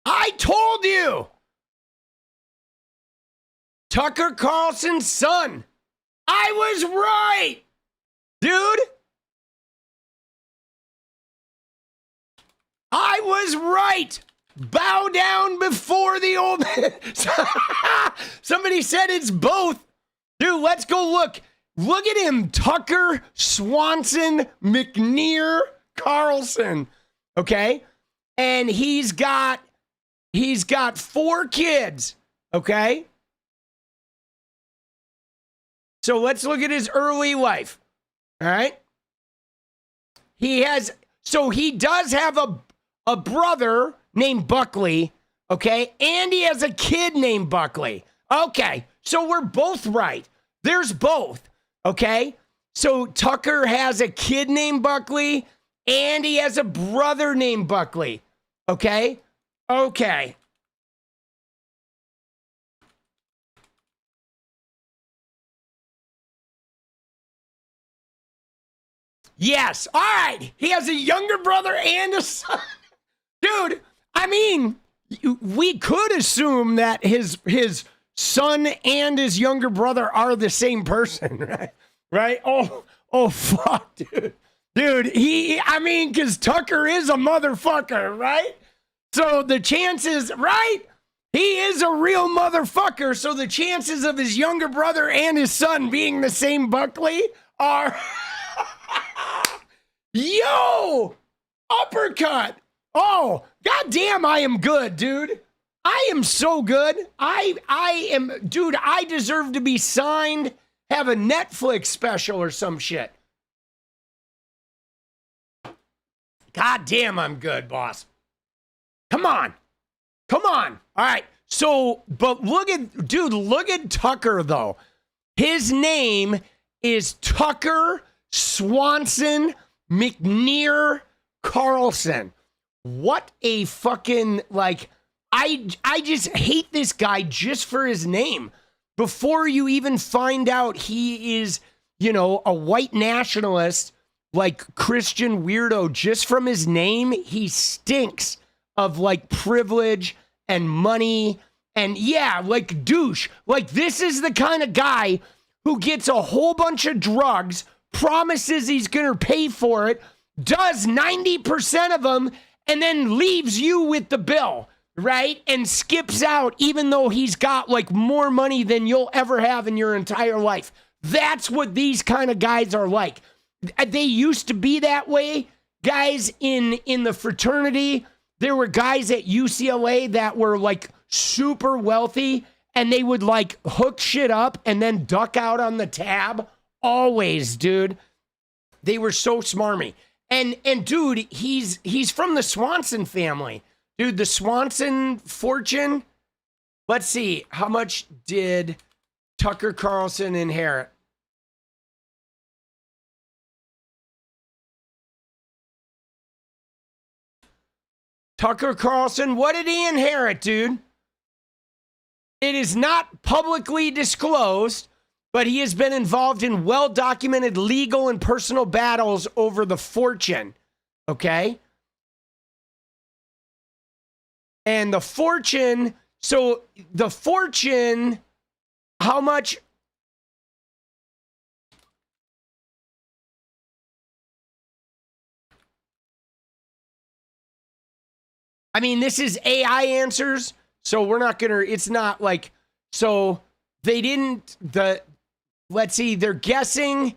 I told you. Tucker Carlson's son. I was right, dude. I was right. Bow down before the old man. Somebody said it's both. Dude, let's go look. Look at him. Tucker Swanson McNear Carlson. Okay? And he's got 4 kids. Okay? So let's look at his early life. All right? He does have a brother named Buckley, okay? And he has a kid named Buckley. Okay, so we're both right. There's both, okay? So Tucker has a kid named Buckley, and he has a brother named Buckley, okay? Okay. Yes, all right. He has a younger brother and a son. Dude, I mean, we could assume that his son and his younger brother are the same person, right? Right? Oh, fuck, dude. Dude, because Tucker is a motherfucker, right? So the chances, right? He is a real motherfucker, so the chances of his younger brother and his son being the same Buckley are... Yo! Uppercut! Oh, goddamn, I am good, dude. I am so good. I am, dude, I deserve to be signed, have a Netflix special or some shit. Goddamn, I'm good, boss. Come on. Come on. All right. So, but look at Tucker, though. His name is Tucker Swanson McNear Carlson. What a fucking, like, I just hate this guy just for his name. Before you even find out he is, a white nationalist, like Christian weirdo, just from his name, he stinks of like privilege and money and like douche. Like, this is the kind of guy who gets a whole bunch of drugs, promises he's going to pay for it, does 90% of them, and then leaves you with the bill, right? And skips out even though he's got like more money than you'll ever have in your entire life. That's what these kind of guys are like. They used to be that way. Guys in the fraternity, there were guys at UCLA that were like super wealthy and they would like hook shit up and then duck out on the tab. Always, dude. They were so smarmy. And dude, he's from the Swanson family. Dude, the Swanson fortune. Let's see. How much did Tucker Carlson inherit? Tucker Carlson, what did he inherit, dude? It is not publicly disclosed, but he has been involved in well-documented legal and personal battles over the fortune, okay? And the fortune, so the fortune, how much? I mean, this is AI answers, so we're not gonna, it's not like, so they didn't, let's see, they're guessing,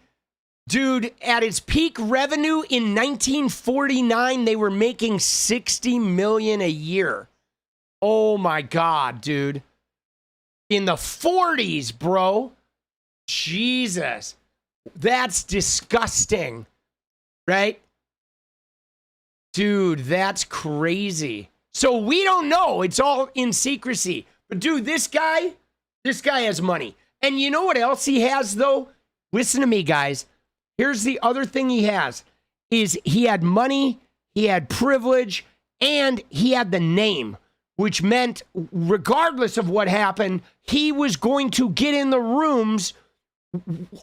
dude, at its peak revenue in 1949, they were making $60 million a year. Oh my God, dude. In the 40s, bro. Jesus. That's disgusting, right? Dude, that's crazy. So we don't know. It's all in secrecy. But dude, this guy has money. And you know what else he has, though? Listen to me, guys. Here's the other thing he has, is he had money, he had privilege, and he had the name, which meant regardless of what happened, he was going to get in the rooms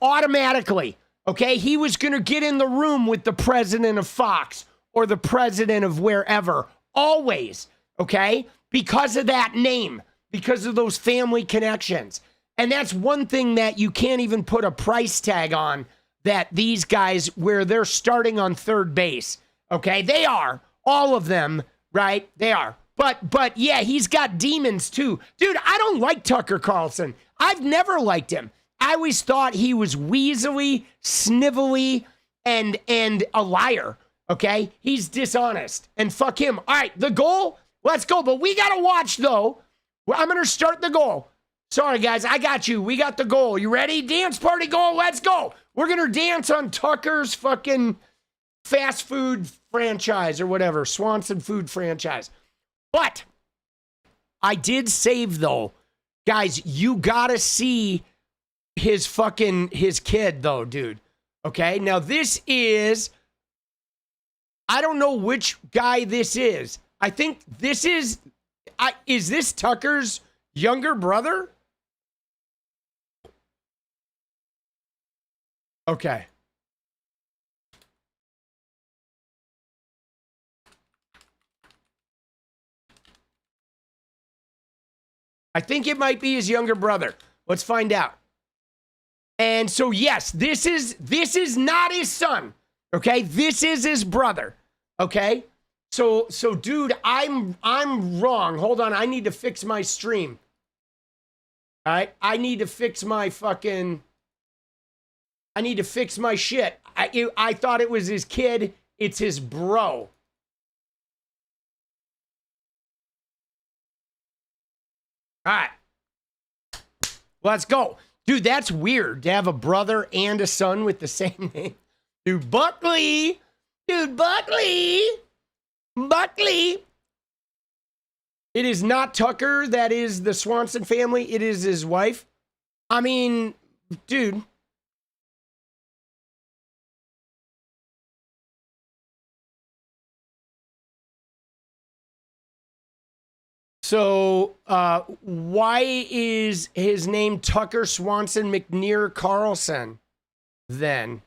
automatically, okay? He was going to get in the room with the president of Fox or the president of wherever, always, okay? Because of that name, because of those family connections. And that's one thing that you can't even put a price tag on, that these guys, where they're starting on third base, okay? They are, all of them, right? They are. But yeah, he's got demons too. Dude, I don't like Tucker Carlson. I've never liked him. I always thought he was weaselly, snivelly, and a liar, okay? He's dishonest, and fuck him. All right, the goal, let's go. But we got to watch, though. I'm going to start the goal. Sorry, guys, I got you. We got the goal. You ready? Dance party goal, let's go. We're going to dance on Tucker's fucking fast food franchise or whatever, Swanson food franchise. But I did save, though. Guys, you got to see his kid, though, dude. Okay? Now, this is, I don't know which guy this is. I think this is this Tucker's younger brother? Okay. I think it might be his younger brother. Let's find out. And so, yes, this is not his son. Okay, this is his brother. Okay, so dude, I'm wrong. Hold on, I need to fix my stream. All right, I need to fix my shit. I thought it was his kid. It's his bro. All right. Let's go. Dude, that's weird to have a brother and a son with the same name. Dude, Buckley. Dude, Buckley. Buckley. It is not Tucker. That is the Swanson family. It is his wife. I mean, dude. So, why is his name Tucker Swanson McNear Carlson then?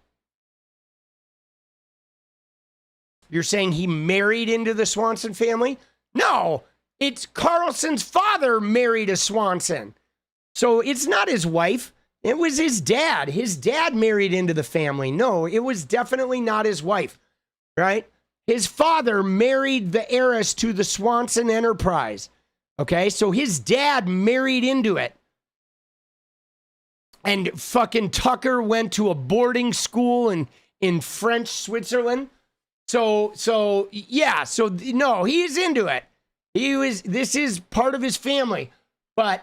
You're saying he married into the Swanson family? No, it's Carlson's father married a Swanson. So it's not his wife. It was his dad. His dad married into the family. No, it was definitely not his wife, right? His father married the heiress to the Swanson enterprise. Okay, so his dad married into it. And fucking Tucker went to a boarding school in French Switzerland. So yeah, so no, he's into it. This is part of his family. But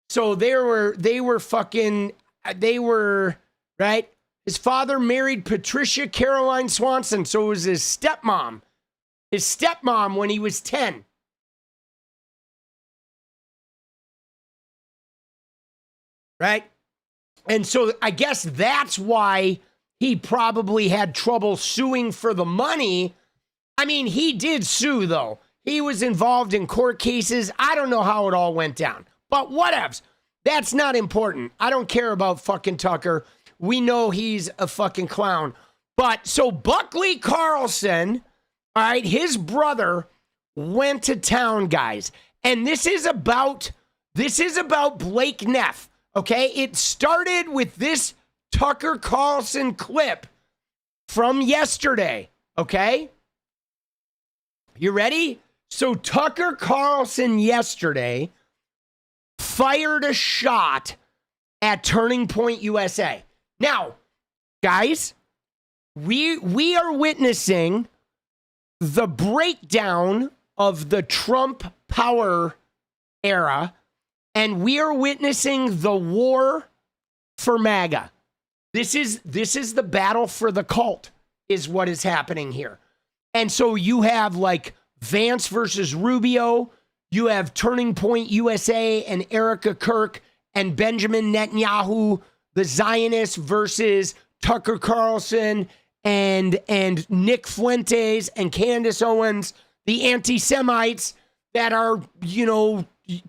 so they were right. His father married Patricia Caroline Swanson. So it was his stepmom when he was 10. Right? And so I guess that's why he probably had trouble suing for the money. I mean, he did sue, though. He was involved in court cases. I don't know how it all went down, but whatevs. That's not important. I don't care about fucking Tucker. We know he's a fucking clown. But so Buckley Carlson, all right, his brother went to town, guys. And this is about Blake Neff, okay? It started with this Tucker Carlson clip from yesterday, okay? You ready? So Tucker Carlson yesterday fired a shot at Turning Point USA. Now, guys, we are witnessing the breakdown of the Trump power era, and we are witnessing the war for MAGA. This is the battle for the cult is what is happening here. And so you have like Vance versus Rubio, you have Turning Point USA and Erika Kirk and Benjamin Netanyahu, the Zionists versus Tucker Carlson and Nick Fuentes and Candace Owens, the anti-Semites that are,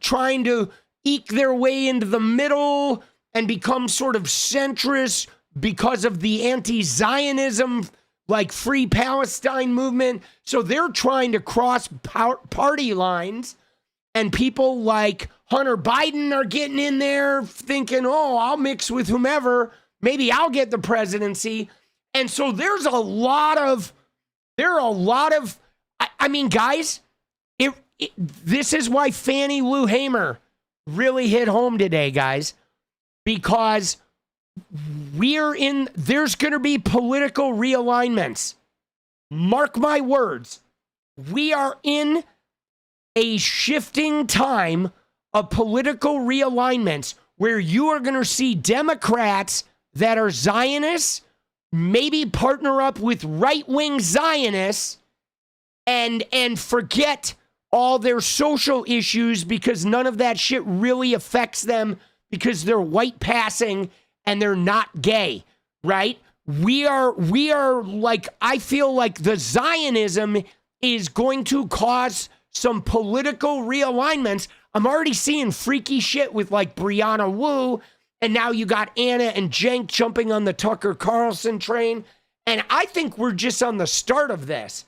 trying to eke their way into the middle and become sort of centrist because of the anti-Zionism, like Free Palestine movement. So they're trying to cross party lines, and people like Hunter Biden are getting in there thinking, oh, I'll mix with whomever. Maybe I'll get the presidency. And so there are a lot of, I mean, guys, this is why Fannie Lou Hamer really hit home today, guys, because there's going to be political realignments. Mark my words. We are in a shifting time of political realignments where you are going to see Democrats that are Zionists maybe partner up with right-wing Zionists and forget all their social issues because none of that shit really affects them because they're white passing and they're not gay, right? We are like, I feel like the Zionism is going to cause some political realignments. I'm already seeing freaky shit with like Brianna Wu, and now you got Anna and Cenk jumping on the Tucker Carlson train. And I think we're just on the start of this.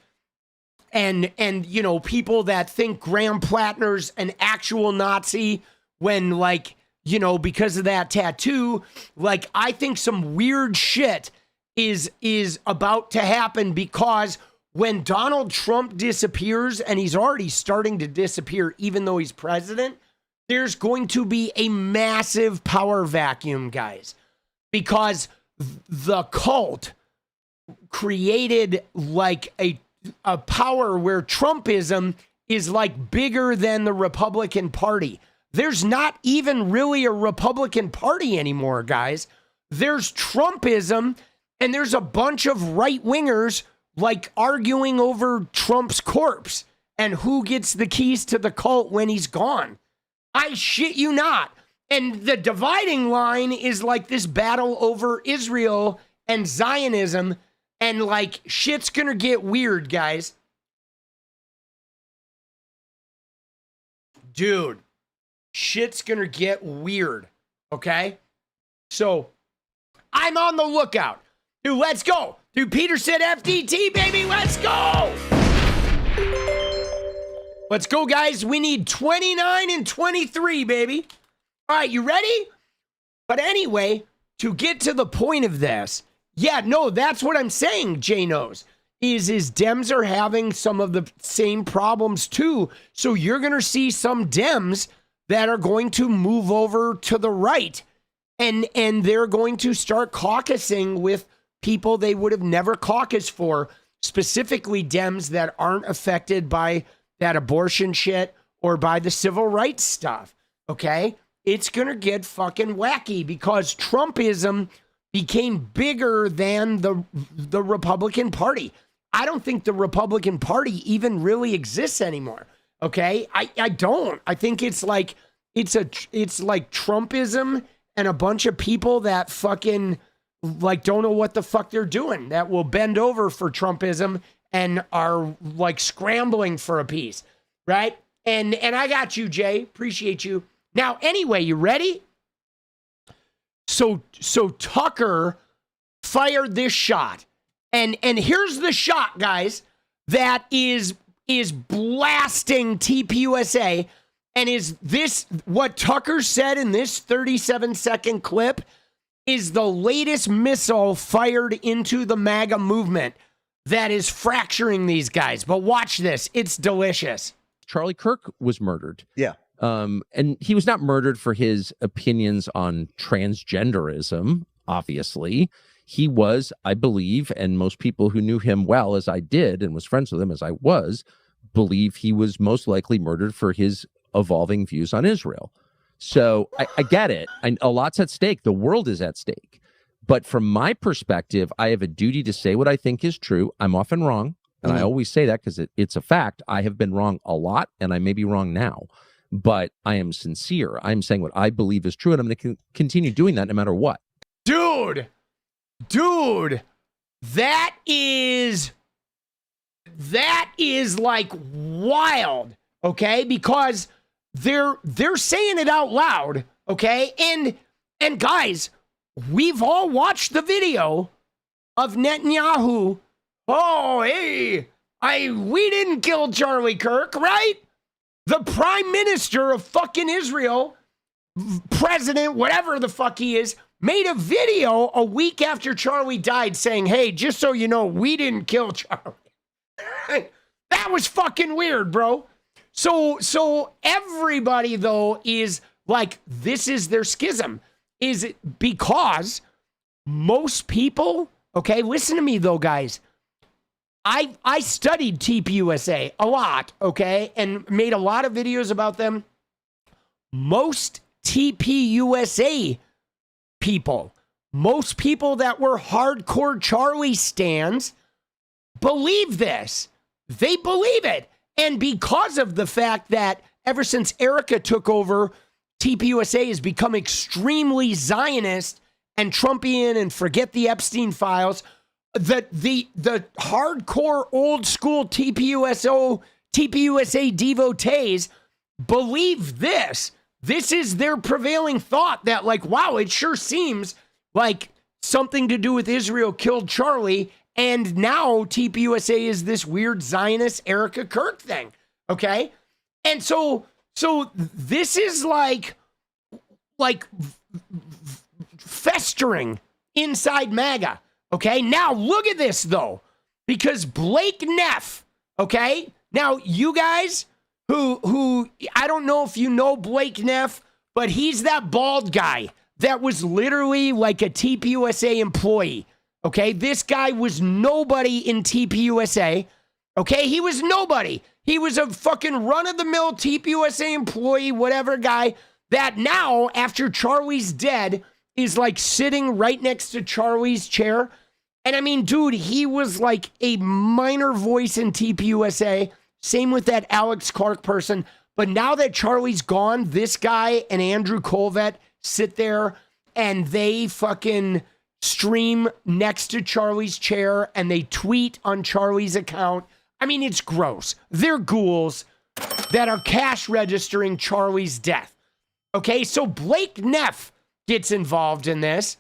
And people that think Graham Plattner's an actual Nazi when, like, because of that tattoo, like, I think some weird shit is about to happen, because when Donald Trump disappears, and he's already starting to disappear even though he's president, there's going to be a massive power vacuum, guys, because the cult created like a power where Trumpism is like bigger than the Republican Party. There's not even really a Republican Party anymore, guys. There's Trumpism, and there's a bunch of right-wingers like arguing over Trump's corpse and who gets the keys to the cult when he's gone. I shit you not. And the dividing line is like this battle over Israel and Zionism, and like shit's gonna get weird, guys. Dude, shit's gonna get weird, okay? So, I'm on the lookout. Dude, let's go. Dude, Peter said FDT, baby, let's go. Let's go, guys. We need 29 and 23, baby. All right, you ready? But anyway, to get to the point of this, yeah, no, that's what I'm saying, Jay knows, is Dems are having some of the same problems too. So you're going to see some Dems that are going to move over to the right, and they're going to start caucusing with people they would have never caucused for, specifically Dems that aren't affected by that abortion shit or by the civil rights stuff, okay? It's going to get fucking wacky because Trumpism became bigger than the Republican Party. I don't think the Republican Party even really exists anymore, okay? I don't. I think it's like Trumpism and a bunch of people that fucking like don't know what the fuck they're doing, that will bend over for Trumpism and are like scrambling for a piece. right? And I got you, Jay. Appreciate you. Now, anyway, you ready? So Tucker fired this shot. And here's the shot, guys, that is blasting TPUSA. And is this what Tucker said in this 37-second clip is the latest missile fired into the MAGA movement that is fracturing these guys. But watch this. It's delicious. Charlie Kirk was murdered. Yeah. And he was not murdered for his opinions on transgenderism, obviously. He was, I believe, and most people who knew him well as I did and was friends with him as I was, believe he was most likely murdered for his evolving views on Israel. So I get it. A lot's at stake. The world is at stake. But from my perspective, I have a duty to say what I think is true. I'm often wrong. And I always say that because it's a fact. I have been wrong a lot, and I may be wrong now. But I am sincere. I'm saying what I believe is true, and I'm going to continue doing that no matter what. Dude, that is like wild, okay? Because they're saying it out loud, okay? And guys, we've all watched the video of Netanyahu. Oh, hey, we didn't kill Charlie Kirk, right? The prime minister of fucking Israel, president, whatever the fuck he is, made a video a week after Charlie died saying, hey, just so you know, we didn't kill Charlie. That was fucking weird, bro. So everybody, though, is like, this is their schism. Is it because most people, okay, listen to me, though, guys. I studied TPUSA a lot, okay, and made a lot of videos about them. Most TPUSA people, most people that were hardcore Charlie stans believe this. They believe it. And because of the fact that ever since Erika took over, TPUSA has become extremely Zionist and Trumpian and forget the Epstein files, the hardcore old school TPUSA devotees believe this. This is their prevailing thought that, like, wow, it sure seems like something to do with Israel killed Charlie. And now TPUSA is this weird Zionist Erika Kirk thing. Okay. And so this is like festering inside MAGA. Okay. Now look at this though, because Blake Neff. Okay. Now you guys who I don't know if you know Blake Neff, but he's that bald guy that was literally like a TPUSA employee. Okay, this guy was nobody in TPUSA. Okay, he was nobody. He was a fucking run-of-the-mill TPUSA employee, whatever guy, that now, after Charlie's dead, is like sitting right next to Charlie's chair. And I mean, dude, he was like a minor voice in TPUSA. Same with that Alex Clark person. But now that Charlie's gone, this guy and Andrew Colvett sit there and they fucking stream next to Charlie's chair and they tweet on Charlie's account. I mean, it's gross. They're ghouls that are cash registering Charlie's death. Okay, so Blake Neff gets involved in this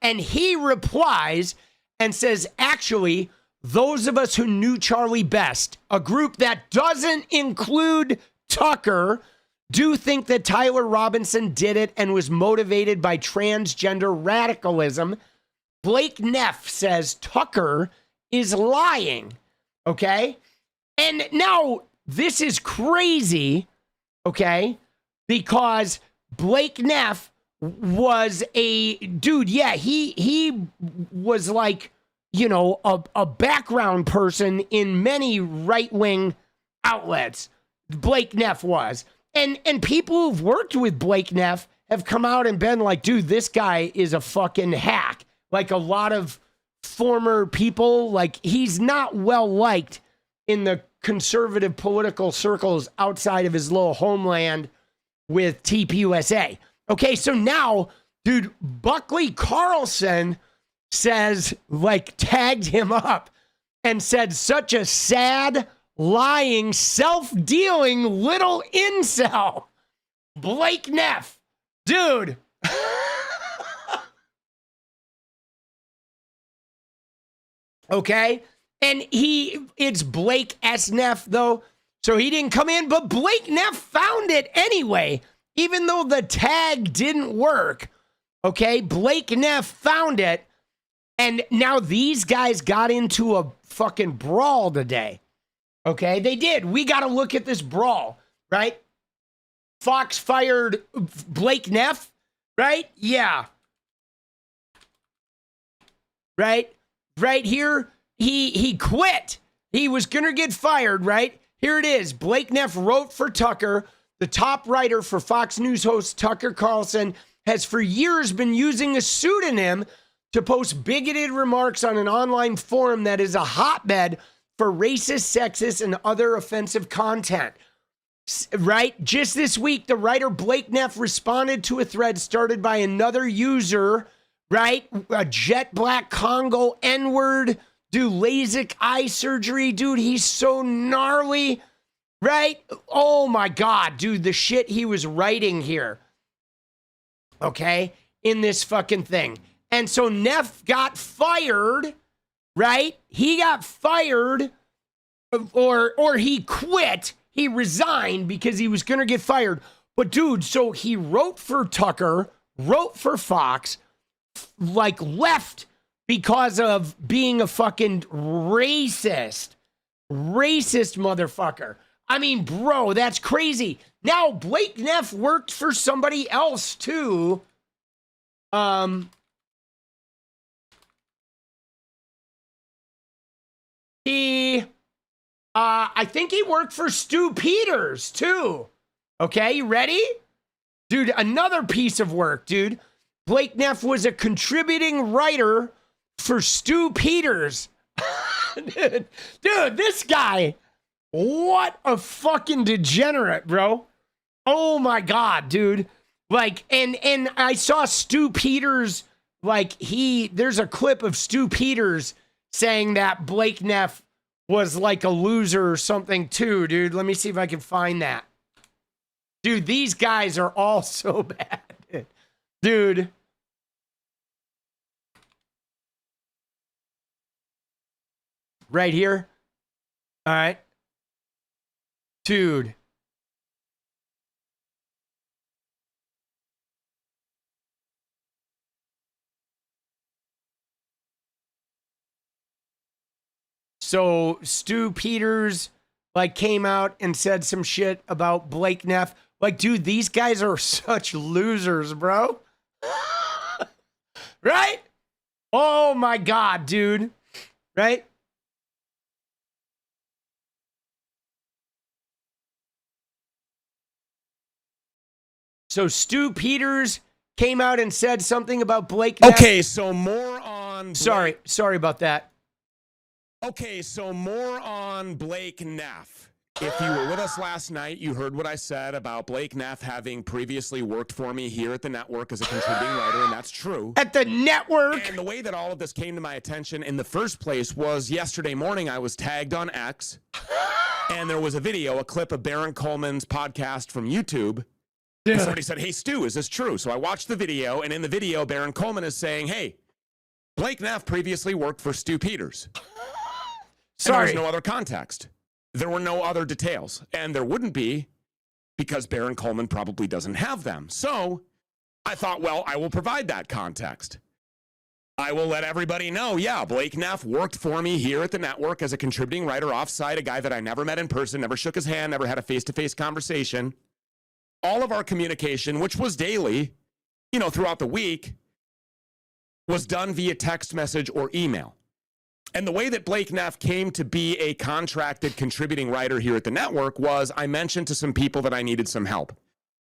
and he replies and says, actually, those of us who knew Charlie best, a group that doesn't include Tucker, do think that Tyler Robinson did it and was motivated by transgender radicalism. Blake Neff says Tucker is lying, okay? And now this is crazy, okay? Because Blake Neff was a dude, yeah, he was like, you know, a background person in many right-wing outlets. Blake Neff was. And people who've worked with Blake Neff have come out and been like, dude, this guy is a fucking hack. Like a lot of former people, like he's not well liked in the conservative political circles outside of his little homeland with TPUSA. Okay, so now, dude, Buckley Carlson says, like, tagged him up and said, such a sad, lying, self-dealing little incel, Blake Neff. Dude. Okay? And it's Blake S. Neff, though, so he didn't come in, but Blake Neff found it anyway, even though the tag didn't work. Okay? Blake Neff found it, and now these guys got into a fucking brawl today. Okay? They did. We got to look at this brawl, right? Fox fired Blake Neff, right? Yeah. Right? Right here, he quit. He was going to get fired, right? Here it is. Blake Neff wrote for Tucker. The top writer for Fox News host Tucker Carlson has for years been using a pseudonym to post bigoted remarks on an online forum that is a hotbed for racist, sexist, and other offensive content. Right? Just this week, the writer Blake Neff responded to a thread started by another user, right? A jet black Congo N-word, do LASIK eye surgery. Dude, he's so gnarly, right? Oh my God, dude, the shit he was writing here, okay, in this fucking thing. And so Neff got fired, right? He got fired, or he quit. He resigned because he was going to get fired. But dude, so he wrote for Tucker, wrote for Fox, like left because of being a fucking racist motherfucker. I mean, bro, that's crazy. Now, Blake Neff worked for somebody else too. I think he worked for Stu Peters too. Okay, you ready? Dude, another piece of work, dude. Blake Neff was a contributing writer for Stu Peters. Dude, this guy, what a fucking degenerate, bro. Oh my God, dude. Like, and I saw Stu Peters, like there's a clip of Stu Peters saying that Blake Neff was like a loser or something too, dude. Let me see if I can find that. Dude, these guys are all so bad. Dude. Right here. All right. Dude. So Stu Peters like came out and said some shit about Blake Neff. Like, dude, these guys are such losers, bro. Right? Oh my God, dude. Right? So Stu Peters came out and said something about Blake Neff. Okay, so more on... Sorry about that. Okay, so more on Blake Neff. If you were with us last night, you heard what I said about Blake Neff having previously worked for me here at the network as a contributing writer, and that's true. At the network? And the way that all of this came to my attention in the first place was yesterday morning I was tagged on X, and there was a video, a clip of Baron Coleman's podcast from YouTube. And somebody said, hey, Stu, is this true? So I watched the video, and in the video, Baron Coleman is saying, hey, Blake Neff previously worked for Stu Peters. Sorry. There was no other context. There were no other details. And there wouldn't be because Baron Coleman probably doesn't have them. So I thought, well, I will provide that context. I will let everybody know, yeah, Blake Neff worked for me here at the network as a contributing writer offsite, a guy that I never met in person, never shook his hand, never had a face-to-face conversation. All of our communication, which was daily, you know, throughout the week, was done via text message or email. And the way that Blake Neff came to be a contracted contributing writer here at the network was I mentioned to some people that I needed some help.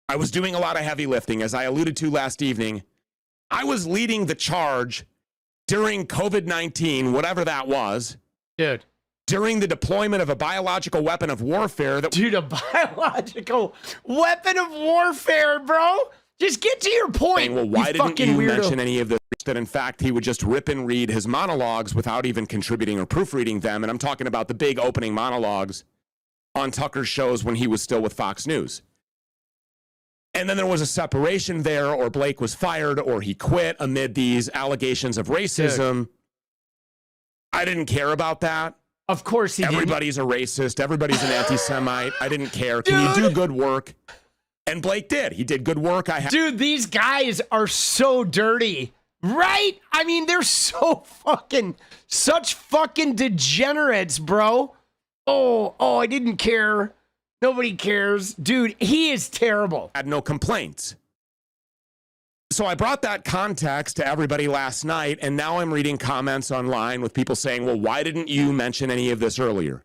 I was doing a lot of heavy lifting. As I alluded to last evening, I was leading the charge during COVID-19, whatever that was. Dude. During the deployment of a biological weapon of warfare that... Dude, a biological weapon of warfare, bro? Just get to your point. Saying, well, why didn't you weirdo. mention any of this? That in fact he would just rip and read his monologues without even contributing or proofreading them. And I'm talking about the big opening monologues on Tucker's shows when he was still with Fox News. And then there was a separation there, or Blake was fired, or he quit amid these allegations of racism. Dude. I didn't care about that. Of course he didn't. Everybody's a racist. Everybody's an anti-Semite. I didn't care. Can you do good work? And Blake did. He did good work. Dude, these guys are so dirty. Right? I mean, they're so such fucking degenerates, bro. Oh, I didn't care. Nobody cares. Dude, he is terrible. Had no complaints. So I brought that context to everybody last night, and now I'm reading comments online with people saying, well, why didn't you mention any of this earlier?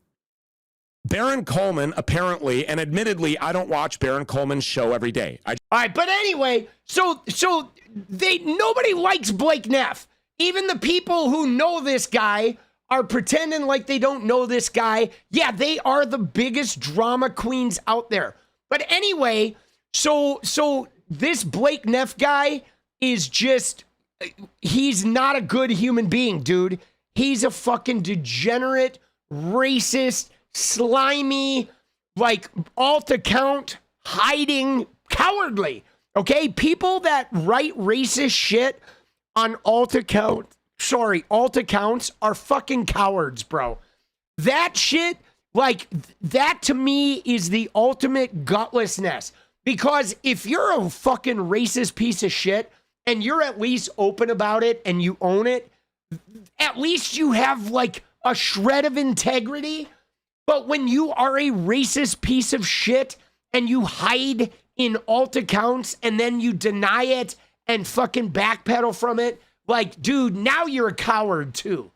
Baron Coleman, apparently, and admittedly, I don't watch Baron Coleman's show every day. All right, but anyway, so nobody likes Blake Neff. Even the people who know this guy are pretending like they don't know this guy. Yeah, they are the biggest drama queens out there. But anyway, so this Blake Neff guy is he's not a good human being, dude. He's a fucking degenerate, racist, slimy, like alt account, hiding, cowardly. Okay? People that write racist shit on alt accounts are fucking cowards, bro. That shit, like, that to me is the ultimate gutlessness. Because if you're a fucking racist piece of shit and you're at least open about it and you own it, at least you have like a shred of integrity. But when you are a racist piece of shit and you hide in alt accounts and then you deny it and fucking backpedal from it, like, dude, now you're a coward too,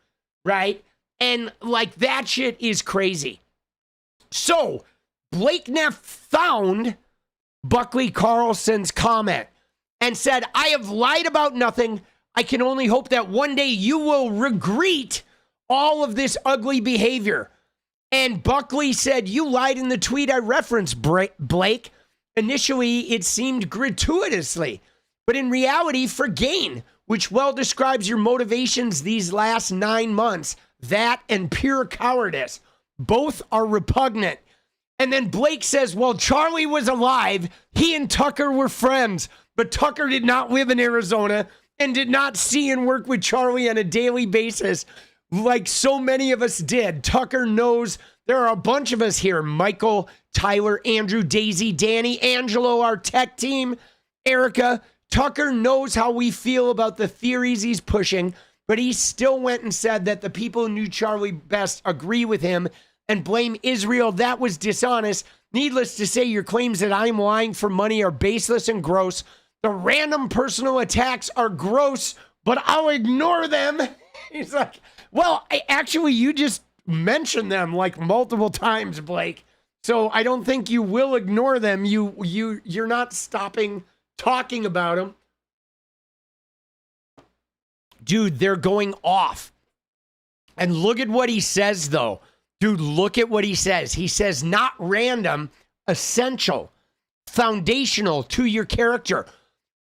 right? And like that shit is crazy. So Blake Neff found Buckley Carlson's comment and said, I have lied about nothing. I can only hope that one day you will regret all of this ugly behavior. And Buckley said, you lied in the tweet I referenced, Blake. Initially, it seemed gratuitously, but in reality for gain, which well describes your motivations these last 9 months. That and pure cowardice. Both are repugnant. And then Blake says, well, Charlie was alive. He and Tucker were friends, but Tucker did not live in Arizona and did not see and work with Charlie on a daily basis like so many of us did. Tucker knows there are a bunch of us here. Michael, Tyler, Andrew, Daisy, Danny, Angelo, our tech team, Erika. Tucker knows how we feel about the theories he's pushing, but he still went and said that the people who knew Charlie best agree with him and blame Israel. That was dishonest. Needless to say, your claims that I'm lying for money are baseless and gross. The random personal attacks are gross, but I'll ignore them. He's like, well, actually, you just mentioned them like multiple times, Blake. So I don't think you will ignore them. You're not stopping talking about them. Dude, they're going off. And look at what he says, though. Dude, look at what he says. He says, not random, essential, foundational to your character.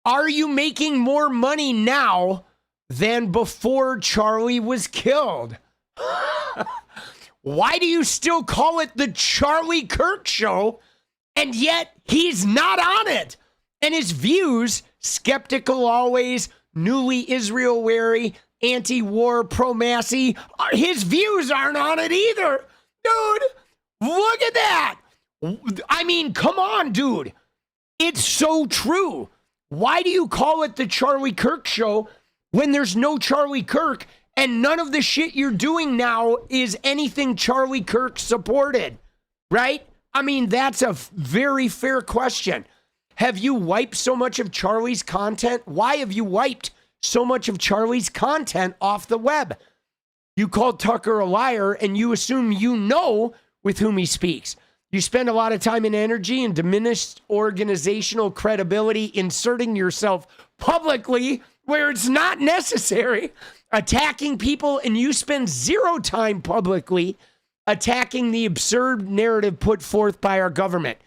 Are you making more money now than before Charlie was killed? Why do you still call it the Charlie Kirk Show? And yet he's not on it. And his views, skeptical always, newly Israel wary, anti-war, pro-Massey, his views aren't on it either. Dude, look at that. I mean, come on, dude. It's so true. Why do you call it the Charlie Kirk Show when there's no Charlie Kirk and none of the shit you're doing now is anything Charlie Kirk supported, right? I mean, that's a very fair question. Have you wiped so much of Charlie's content? Why have you wiped so much of Charlie's content off the web? You called Tucker a liar and you assume you know with whom he speaks. You spend a lot of time and energy and diminished organizational credibility inserting yourself publicly where it's not necessary, attacking people, and you spend zero time publicly attacking the absurd narrative put forth by our government.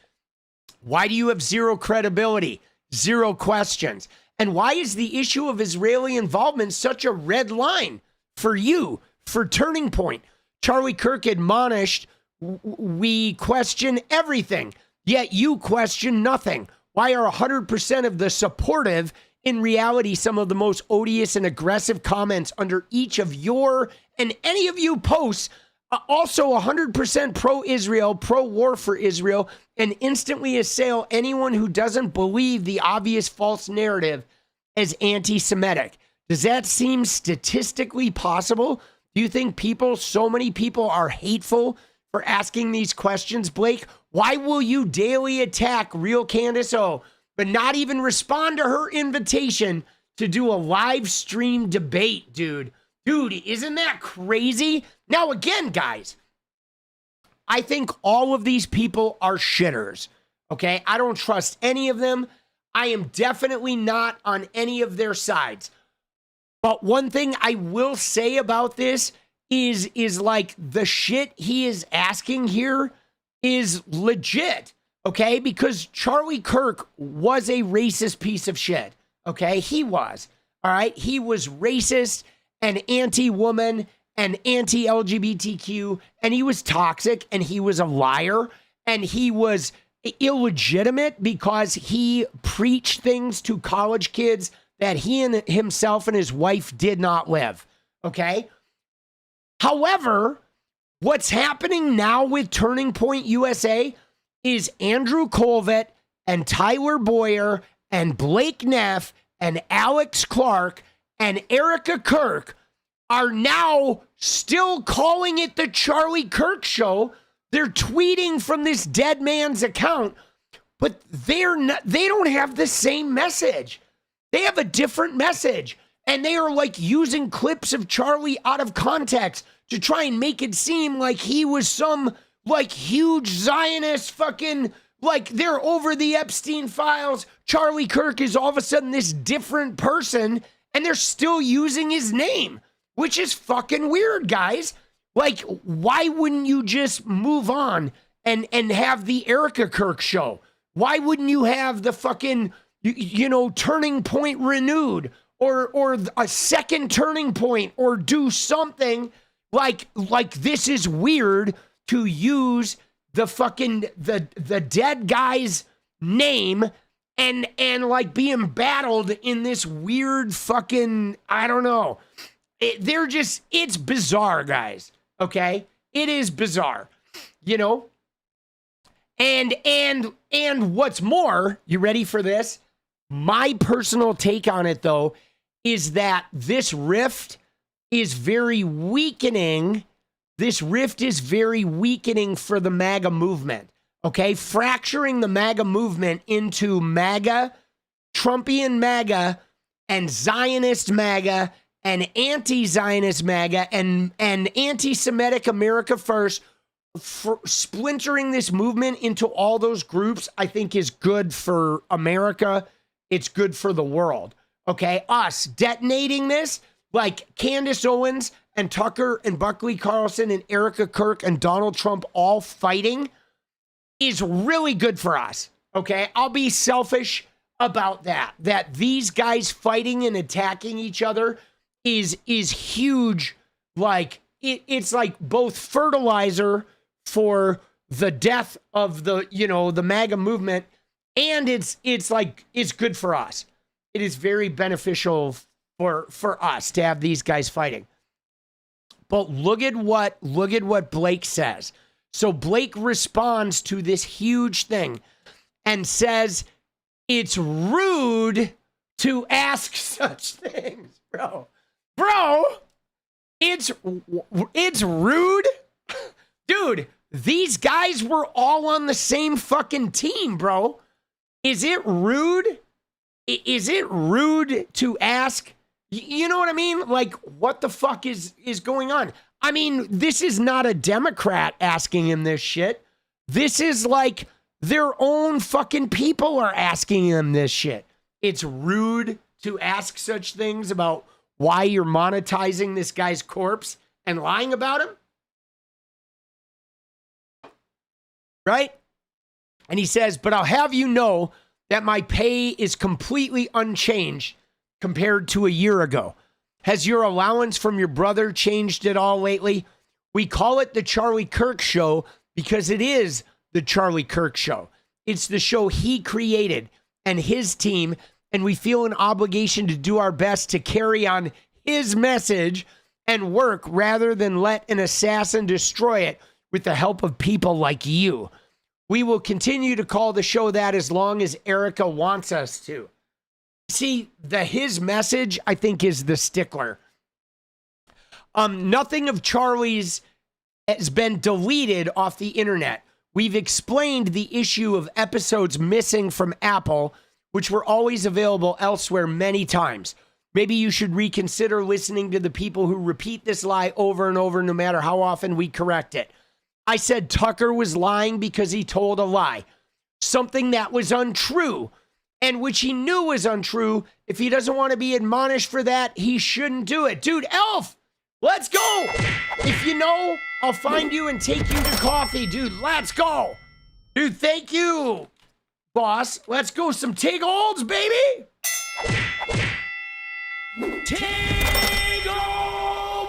Why do you have zero credibility, zero questions. And why is the issue of Israeli involvement such a red line for you, for Turning Point? Charlie Kirk admonished, we question everything, yet you question nothing. Why are 100% of the supportive in reality some of the most odious and aggressive comments under each of your and any of you posts? Also 100% pro-Israel, pro-war for Israel, and instantly assail anyone who doesn't believe the obvious false narrative as anti-Semitic. Does that seem statistically possible? Do you think so many people are hateful for asking these questions, Blake? Why will you daily attack real Candace O, but not even respond to her invitation to do a live stream debate, dude? Dude, isn't that crazy? Now, again, guys, I think all of these people are shitters, okay? I don't trust any of them. I am definitely not on any of their sides. But one thing I will say about this is like the shit he is asking here is legit, okay? Because Charlie Kirk was a racist piece of shit, okay? He was, all right? He was racist and anti-woman and anti-LGBTQ, and he was toxic, and he was a liar, and he was illegitimate because he preached things to college kids that he and himself and his wife did not live, okay? However, what's happening now with Turning Point USA is Andrew Colvett and Tyler Boyer and Blake Neff and Alex Clark and Erika Kirk are now still calling it the Charlie Kirk Show. They're tweeting from this dead man's account, but they don't have the same message. They have a different message, and they are like using clips of Charlie out of context to try and make it seem like he was some like huge Zionist fucking, like they're over the Epstein files. Charlie Kirk is all of a sudden this different person, and they're still using his name, which is fucking weird, guys. Like, why wouldn't you just move on and have the Erika Kirk Show? Why wouldn't you have the fucking, Turning Point Renewed or a second Turning Point, or do something like this is weird to use the fucking the dead guy's name and like be embattled in this weird fucking, I don't know. It's bizarre, guys. Okay? It is bizarre. And what's more, you ready for this? My personal take on it, though, is that this rift is very weakening. This rift is very weakening for the MAGA movement. Okay? Fracturing the MAGA movement into MAGA, Trumpian MAGA, and Zionist MAGA, and anti-Zionist MAGA, and anti-Semitic America First, splintering this movement into all those groups, I think is good for America. It's good for the world. Okay? Us detonating this, like Candace Owens and Tucker and Buckley, Carlson and Erika Kirk and Donald Trump all fighting, is really good for us. Okay? I'll be selfish about that. That these guys fighting and attacking each other is huge. Like it's like both fertilizer for the death of the MAGA movement, and it's good for us. It is very beneficial for us to have these guys fighting. But look at what Blake says. So Blake responds to this huge thing and says it's rude to ask such things, bro. Bro, it's rude. Dude, these guys were all on the same fucking team, bro. Is it rude? Is it rude to ask? You know what I mean? Like, what the fuck is going on? I mean, this is not a Democrat asking him this shit. This is like their own fucking people are asking him this shit. It's rude to ask such things about why you're monetizing this guy's corpse and lying about him. Right? And he says, but I'll have you know that my pay is completely unchanged compared to a year ago. Has your allowance from your brother changed at all lately? We call it the 𝗙lie Kirk Show because it is the 𝗙lie Kirk Show. It's the show he created and his team, and we feel an obligation to do our best to carry on his message and work rather than let an assassin destroy it with the help of people like you. We will continue to call the show that as long as Erika wants us to. See, his message, I think, is the stickler. Nothing of 𝗙lie's has been deleted off the internet. We've explained the issue of episodes missing from Apple, which were always available elsewhere many times. Maybe you should reconsider listening to the people who repeat this lie over and over, no matter how often we correct it. I said Tucker was lying because he told a lie, something that was untrue, and which he knew was untrue. If he doesn't want to be admonished for that, he shouldn't do it. Dude, Elf, let's go. If you know, I'll find you and take you to coffee. Dude, let's go. Dude, thank you, boss. Let's go some Tig-Olds, baby. Tig-Old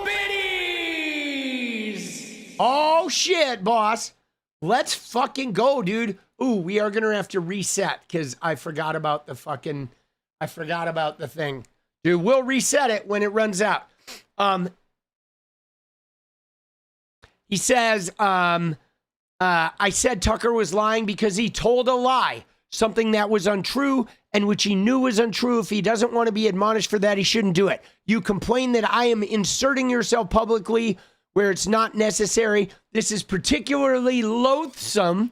Biddies. Oh, shit, boss. Let's fucking go, dude. Ooh, we are going to have to reset because I forgot about the thing. Dude, we'll reset it when it runs out. He says, I said Tucker was lying because he told a lie, something that was untrue and which he knew was untrue. If he doesn't want to be admonished for that, he shouldn't do it. You complain that I am inserting yourself publicly where it's not necessary. This is particularly loathsome.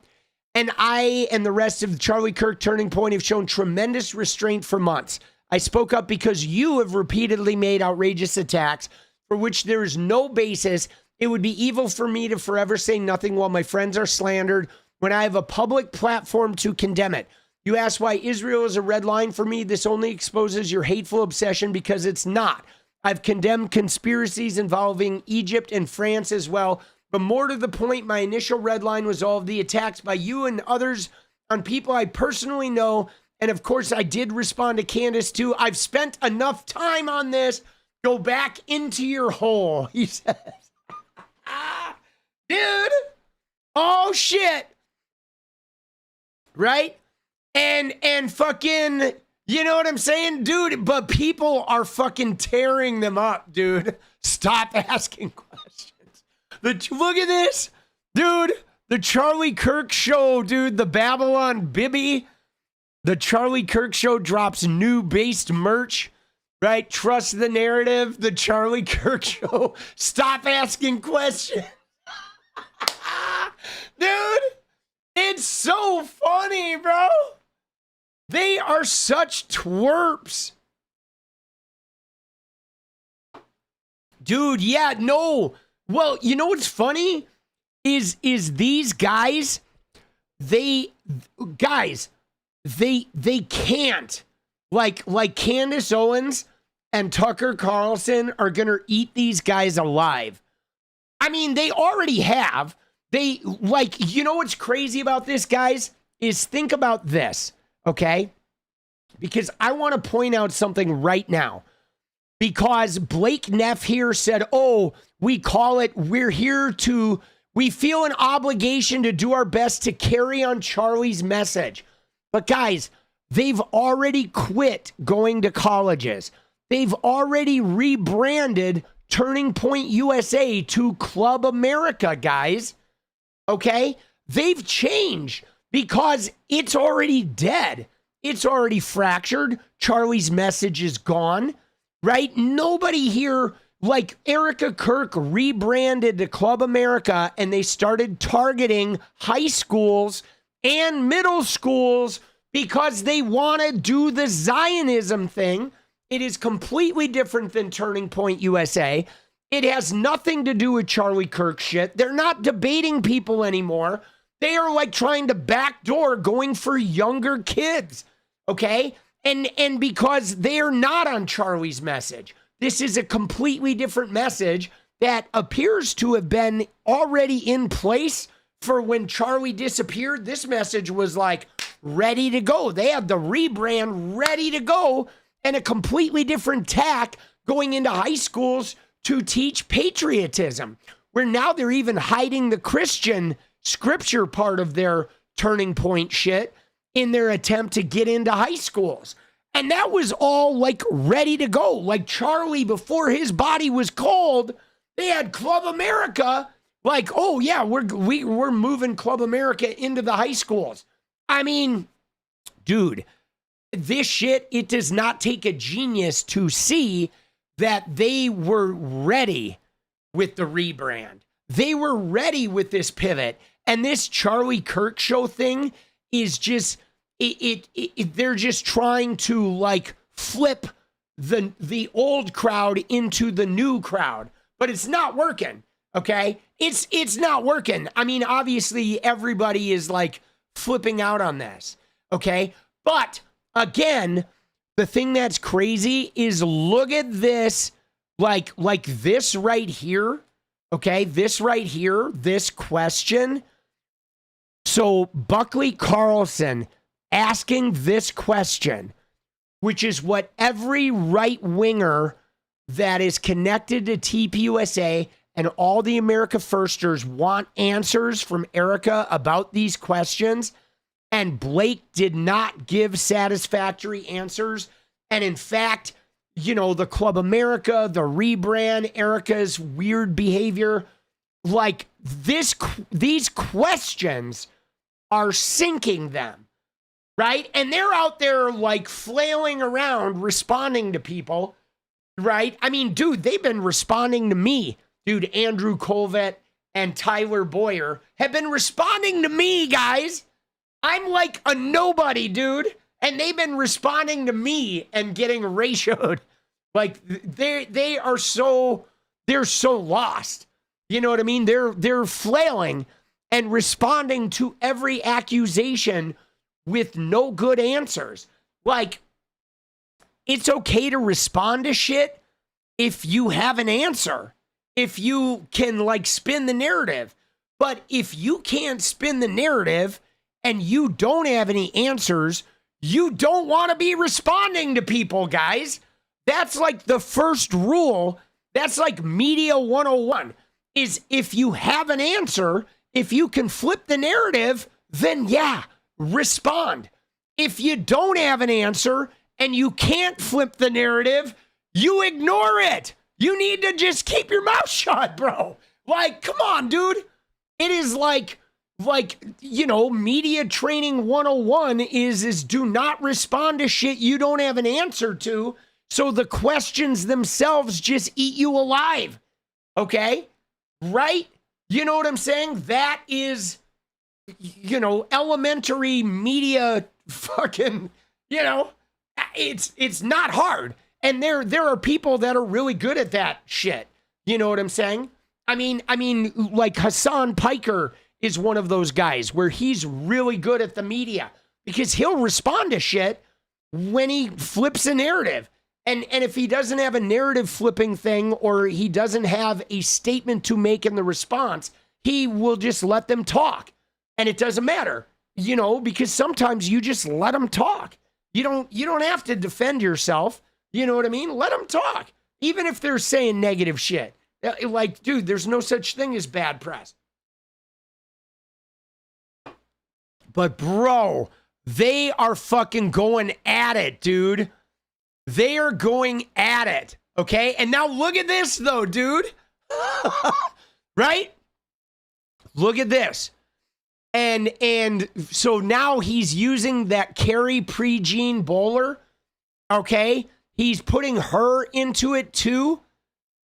And I and the rest of the 𝗙lie Kirk Turning Point have shown tremendous restraint for months. I spoke up because you have repeatedly made outrageous attacks for which there is no basis. It would be evil for me to forever say nothing while my friends are slandered when I have a public platform to condemn it. You ask why Israel is a red line for me. This only exposes your hateful obsession because it's not. I've condemned conspiracies involving Egypt and France as well. But more to the point, my initial red line was all of the attacks by you and others on people I personally know. And of course, I did respond to Candace too. I've spent enough time on this. Go back into your hole, he says. Dude. Oh, shit. Right? And fucking, you know what I'm saying? Dude, but people are fucking tearing them up, dude. Stop asking questions. Look at this, dude. The 𝗙lie Kirk Show, dude. The 𝗣𝗢𝗡𝗞. The 𝗙lie Kirk Show drops new based merch, right? Trust the narrative. The 𝗙lie Kirk Show. Stop asking questions. Dude, it's so funny, bro. They are such twerps. Dude, yeah, no. Well, you know what's funny is these guys, they can't, like Candace Owens and Tucker Carlson are gonna eat these guys alive. I mean, they already have. You know what's crazy about this, guys, is think about this, okay? Because I want to point out something right now. Because Blake Neff here said, oh, we feel an obligation to do our best to carry on 𝗙lie's message. But guys, they've already quit going to colleges. They've already rebranded Turning Point USA to Club America, guys. Okay? They've changed because it's already dead. It's already fractured. 𝗙lie's message is gone. Right? Nobody here, like Erika Kirk rebranded to Club America and they started targeting high schools and middle schools because they want to do the Zionism thing. It is completely different than Turning Point USA. It has nothing to do with 𝗙lie Kirk shit. They're not debating people anymore. They are like trying to backdoor going for younger kids. Okay? And because they are not on 𝗙lie's message. This is a completely different message that appears to have been already in place for when 𝗙lie disappeared. This message was like, ready to go. They had the rebrand ready to go and a completely different tack going into high schools to teach patriotism, where now they're even hiding the Christian scripture part of their turning point shit in their attempt to get into high schools. And that was all like ready to go. Like Charlie, before his body was cold, they had Club America. Like, oh yeah, we're moving Club America into the high schools. I mean, dude, this shit, it does not take a genius to see that they were ready with the rebrand. They were ready with this pivot. And this Charlie Kirk show thing is just, they're just trying to like flip the old crowd into the new crowd, but it's not working. Okay. It's not working. I mean, obviously everybody is like flipping out on this. Okay. But again, the thing that's crazy is look at this, like this right here. Okay. This right here, this question. So Buckley Carlson asking this question, which is what every right winger that is connected to TPUSA and all the America Firsters want answers from Erika about these questions. And Blake did not give satisfactory answers. And in fact, you know, the Club America, the rebrand, Erika's weird behavior, like these questions are sinking them, right? And they're out there like flailing around responding to people, right? I mean, dude, they've been responding to me. Dude, Andrew Colvett and Tyler Boyer have been responding to me, guys. I'm like a nobody, dude. And they've been responding to me and getting ratioed. Like they're so lost. You know what I mean? They're flailing and responding to every accusation with no good answers. Like, it's okay to respond to shit if you have an answer, if you can like spin the narrative. But if you can't spin the narrative and you don't have any answers, you don't want to be responding to people, guys. That's like the first rule. That's like media 101 is if you have an answer, if you can flip the narrative, then yeah, respond. If you don't have an answer and you can't flip the narrative, you ignore it. You need to just keep your mouth shut, bro. Like, come on, dude. It is like, you know, media training 101 is do not respond to shit you don't have an answer to. So the questions themselves just eat you alive. Okay? Right? You know what I'm saying? That is, you know, elementary media fucking, you know, it's not hard. And there are people that are really good at that shit. You know what I'm saying? I mean, like Hassan Piker is one of those guys where he's really good at the media because he'll respond to shit when he flips a narrative. And if he doesn't have a narrative flipping thing or he doesn't have a statement to make in the response, he will just let them talk. And it doesn't matter, you know, because sometimes you just let them talk. You don't have to defend yourself. You know what I mean? Let them talk. Even if they're saying negative shit. Like, dude, there's no such thing as bad press. But bro, they are fucking going at it, dude. They are going at it. Okay. And now look at this though, dude. Right? Look at this. And so now he's using that 𝗙rie bowler. Okay. He's putting her into it too.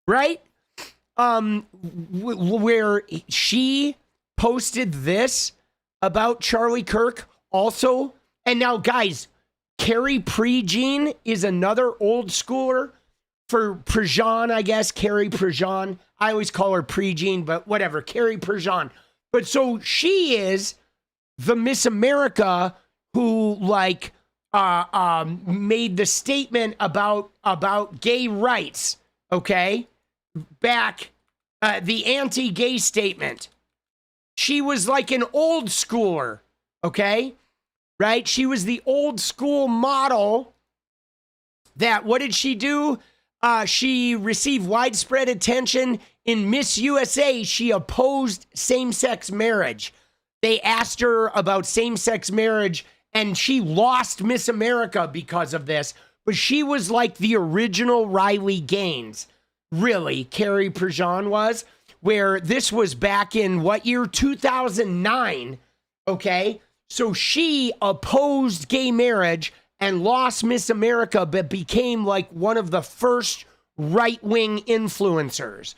Right? Where she posted this about Charlie Kirk also. And now guys, 𝗙rie is another old schooler for Prejean, I guess. 𝗙rie. I always call her Prejean, but whatever. 𝗙rie. But so she is the Miss America who like made the statement about gay rights. Okay, back the anti-gay statement. She was like an old schooler. Okay. right? She was the old school model that, what did she do? She received widespread attention in Miss USA. She opposed same-sex marriage. They asked her about same-sex marriage, and she lost Miss America because of this. But she was like the original Riley Gaines, really, 𝗙rie𝗵𝗃 was, where this was back in what year? 2009, okay? So she opposed gay marriage and lost Miss America, but became like one of the first right-wing influencers.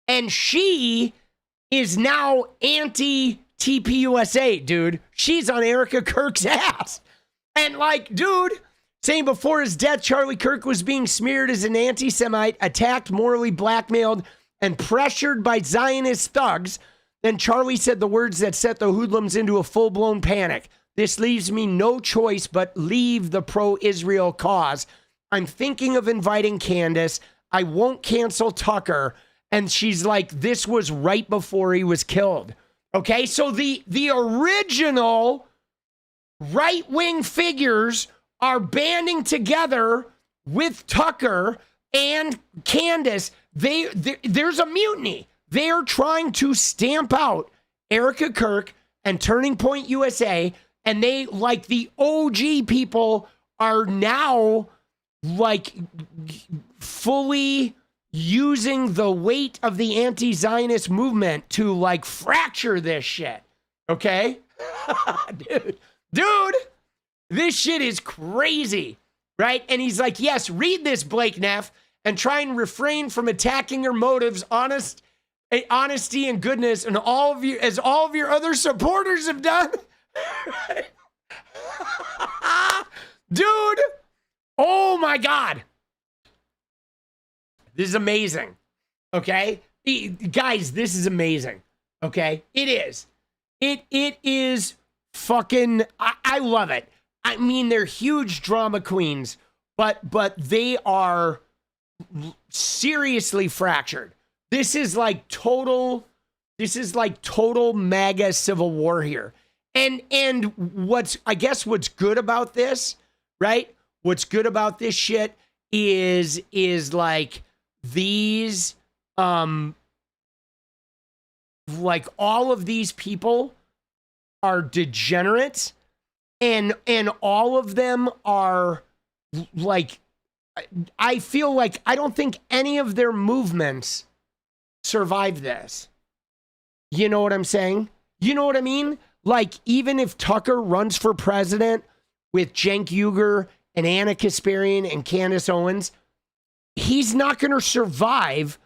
And she is now anti-TPUSA, dude. She's on Erika Kirk's ass. And like, dude, saying before his death, Charlie Kirk was being smeared as an anti-Semite, attacked, morally blackmailed, and pressured by Zionist thugs. Then Charlie said the words that set the hoodlums into a full-blown panic. This leaves me no choice but leave the pro-Israel cause. I'm thinking of inviting Candace. I won't cancel Tucker. And she's like, this was right before he was killed. Okay, so the original right-wing figures are banding together with Tucker and Candace. There's a mutiny. They are trying to stamp out Erika Kirk and Turning Point USA, and they, like the OG people, are now like fully using the weight of the anti-Zionist movement to like fracture this shit. Okay? Dude, this shit is crazy, right? And he's like, yes, read this, Blake Neff, and try and refrain from attacking her motives, honesty and goodness, and all of your other supporters have done. Dude, oh my God. This is amazing. Okay? Guys, this is amazing. Okay? It is. It is fucking, I love it. I mean, they're huge drama queens, but they are seriously fractured. This is like total MAGA civil war here. And what's good about this, right? What's good about this shit is like these, like all of these people are degenerates, and all of them are like, I feel like I don't think any of their movements survive this. You know what I'm saying? You know what I mean? Like, even if Tucker runs for president with Cenk Uygur and Anna Kasparian and Candace Owens, he's not going to survive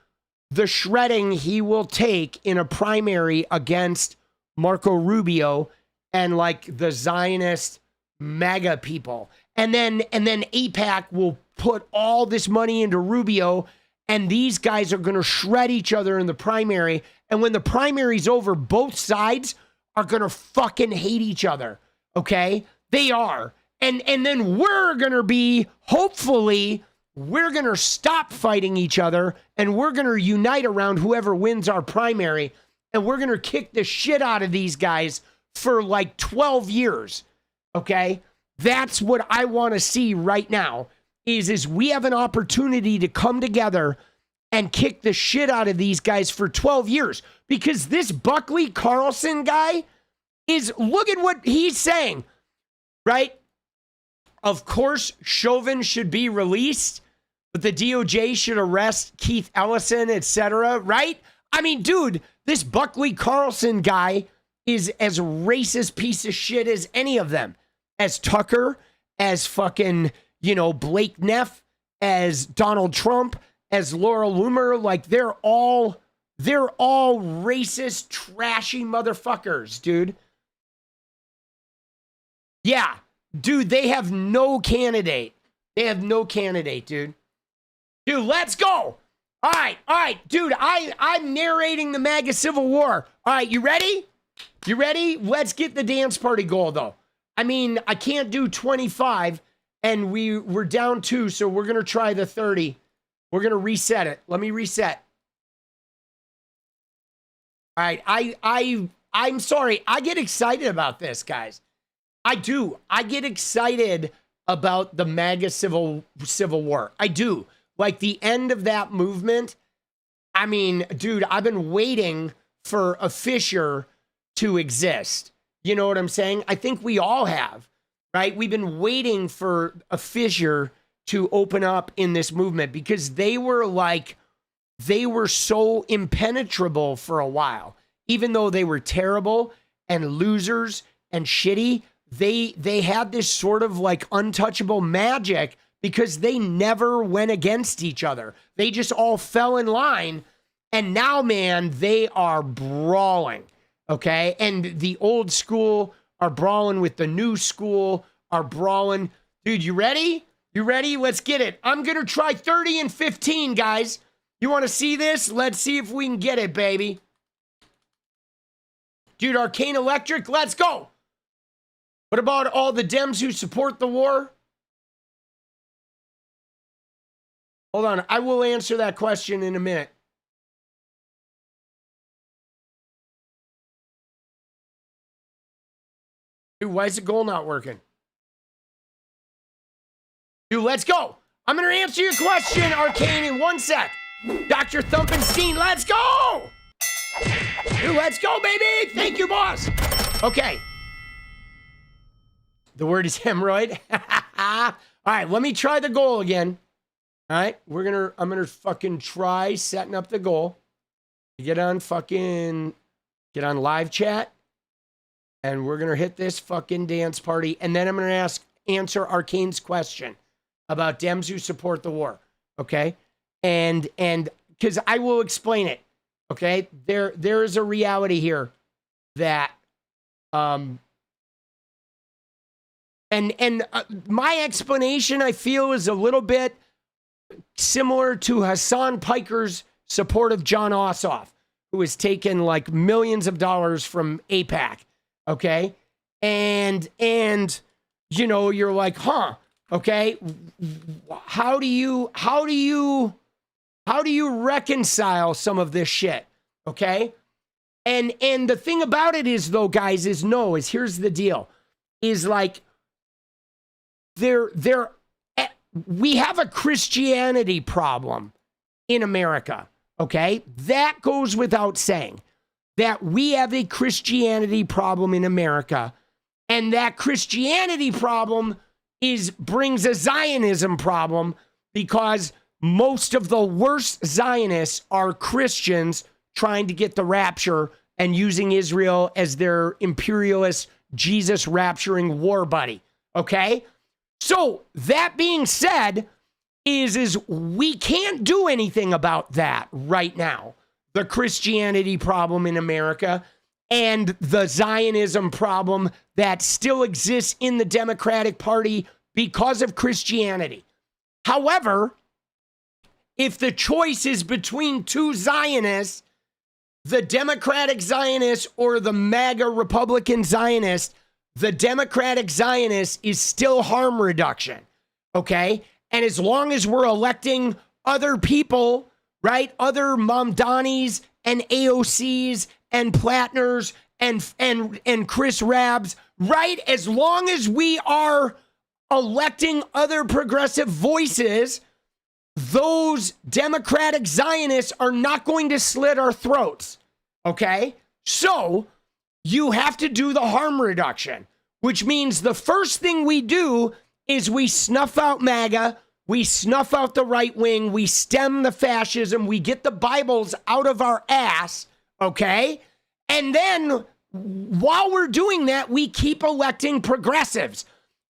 the shredding he will take in a primary against Marco Rubio and like the Zionist MAGA people. And then AIPAC will put all this money into Rubio, and these guys are going to shred each other in the primary. And when the primary's over, both sides are going to fucking hate each other. Okay? They are. And then we're going to be, hopefully, we're going to stop fighting each other, and we're going to unite around whoever wins our primary, and we're going to kick the shit out of these guys for like 12 years. Okay? That's what I want to see right now is we have an opportunity to come together and kick the shit out of these guys for 12 years. Because this Buckley Carlson guy look at what he's saying, right? Of course, Chauvin should be released, but the DOJ should arrest Keith Ellison, etc., right? I mean, dude, this Buckley Carlson guy is as racist piece of shit as any of them. As Tucker, as fucking, Blake Neff, as Donald Trump, as Laura Loomer. Like, they're all racist, trashy motherfuckers, dude. Yeah, dude, they have no candidate. They have no candidate, dude. Dude, let's go. All right, dude, I'm narrating the MAGA Civil War. All right, you ready? You ready? Let's get the dance party goal, though. I mean, I can't do 25, and we're down 2, so we're going to try the 30. We're going to reset it. Let me reset. All right, I'm sorry. I get excited about this, guys. I do. I get excited about the MAGA civil war. I do. Like the end of that movement. I mean, dude, I've been waiting for a fissure to exist. You know what I'm saying? I think we all have, right? We've been waiting for a fissure to open up in this movement because they were so impenetrable for a while. Even though they were terrible and losers and shitty, they had this sort of like untouchable magic because they never went against each other. They just all fell in line. And now, man, they are brawling, okay? And the old school are brawling with the new school, are brawling. Dude, you ready? You ready? Let's get it. I'm going to try 30 and 15, guys. You want to see this? Let's see if we can get it, baby. Dude, Arcane Electric, let's go. What about all the Dems who support the war? Hold on. I will answer that question in a minute. Dude, why is the goal not working? Dude, let's go. I'm going to answer your question, Arcane, in 1 sec. Dr. Thumpenstein, let's go. Dude, let's go, baby. Thank you, boss. Okay. The word is hemorrhoid. All right, let me try the goal again. All right, I'm going to fucking try setting up the goal. Get on live chat. And we're going to hit this fucking dance party. And then I'm going to answer Arcane's question about Dems who support the war. Okay? And because I will explain it. Okay? There is a reality here that my explanation, I feel, is a little bit similar to Hassan Piker's support of John Ossoff, who has taken like millions of dollars from AIPAC. Okay. And, you know, you're like, huh, okay. How do you reconcile some of this shit? Okay. And the thing about it is though, guys, here's the deal is like, we have a Christianity problem in America. Okay. That goes without saying. That we have a Christianity problem in America, and that Christianity problem brings a Zionism problem because most of the worst Zionists are Christians trying to get the rapture and using Israel as their imperialist, Jesus rapturing war buddy. Okay? So that being said, is we can't do anything about that right now. The Christianity problem in America and the Zionism problem that still exists in the Democratic Party because of Christianity. However, if the choice is between two Zionists, the Democratic Zionist or the MAGA Republican Zionist, the Democratic Zionist is still harm reduction, okay? And as long as we're electing other people, right? Other Mamdanis and AOCs and Plattners and Chris Rabs, right? As long as we are electing other progressive voices, those Democratic Zionists are not going to slit our throats, okay? So you have to do the harm reduction, which means the first thing we do is we snuff out MAGA, we snuff out the right wing, we stem the fascism, we get the Bibles out of our ass, okay? And then while we're doing that, we keep electing progressives.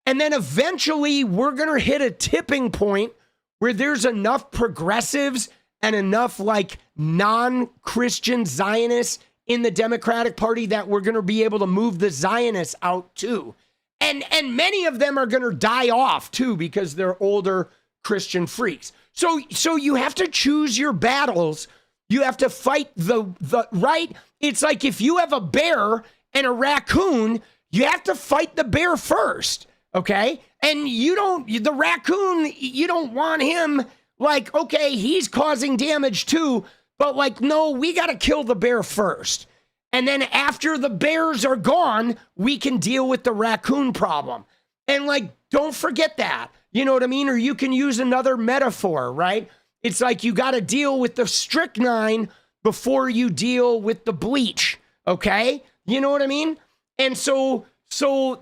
And then eventually we're going to hit a tipping point where there's enough progressives and enough like non-Christian Zionists in the Democratic Party that we're going to be able to move the Zionists out too. And many of them are going to die off too because they're older Christian freaks. So you have to choose your battles. You have to fight the right. It's like if you have a bear and a raccoon, you have to fight the bear first. Okay. And the raccoon, you don't want him like, okay, he's causing damage too, but like, no, we got to kill the bear first. And then after the bears are gone, we can deal with the raccoon problem. And like, don't forget that. You know what I mean? Or you can use another metaphor, right? It's like you got to deal with the strychnine before you deal with the bleach, okay? You know what I mean? And so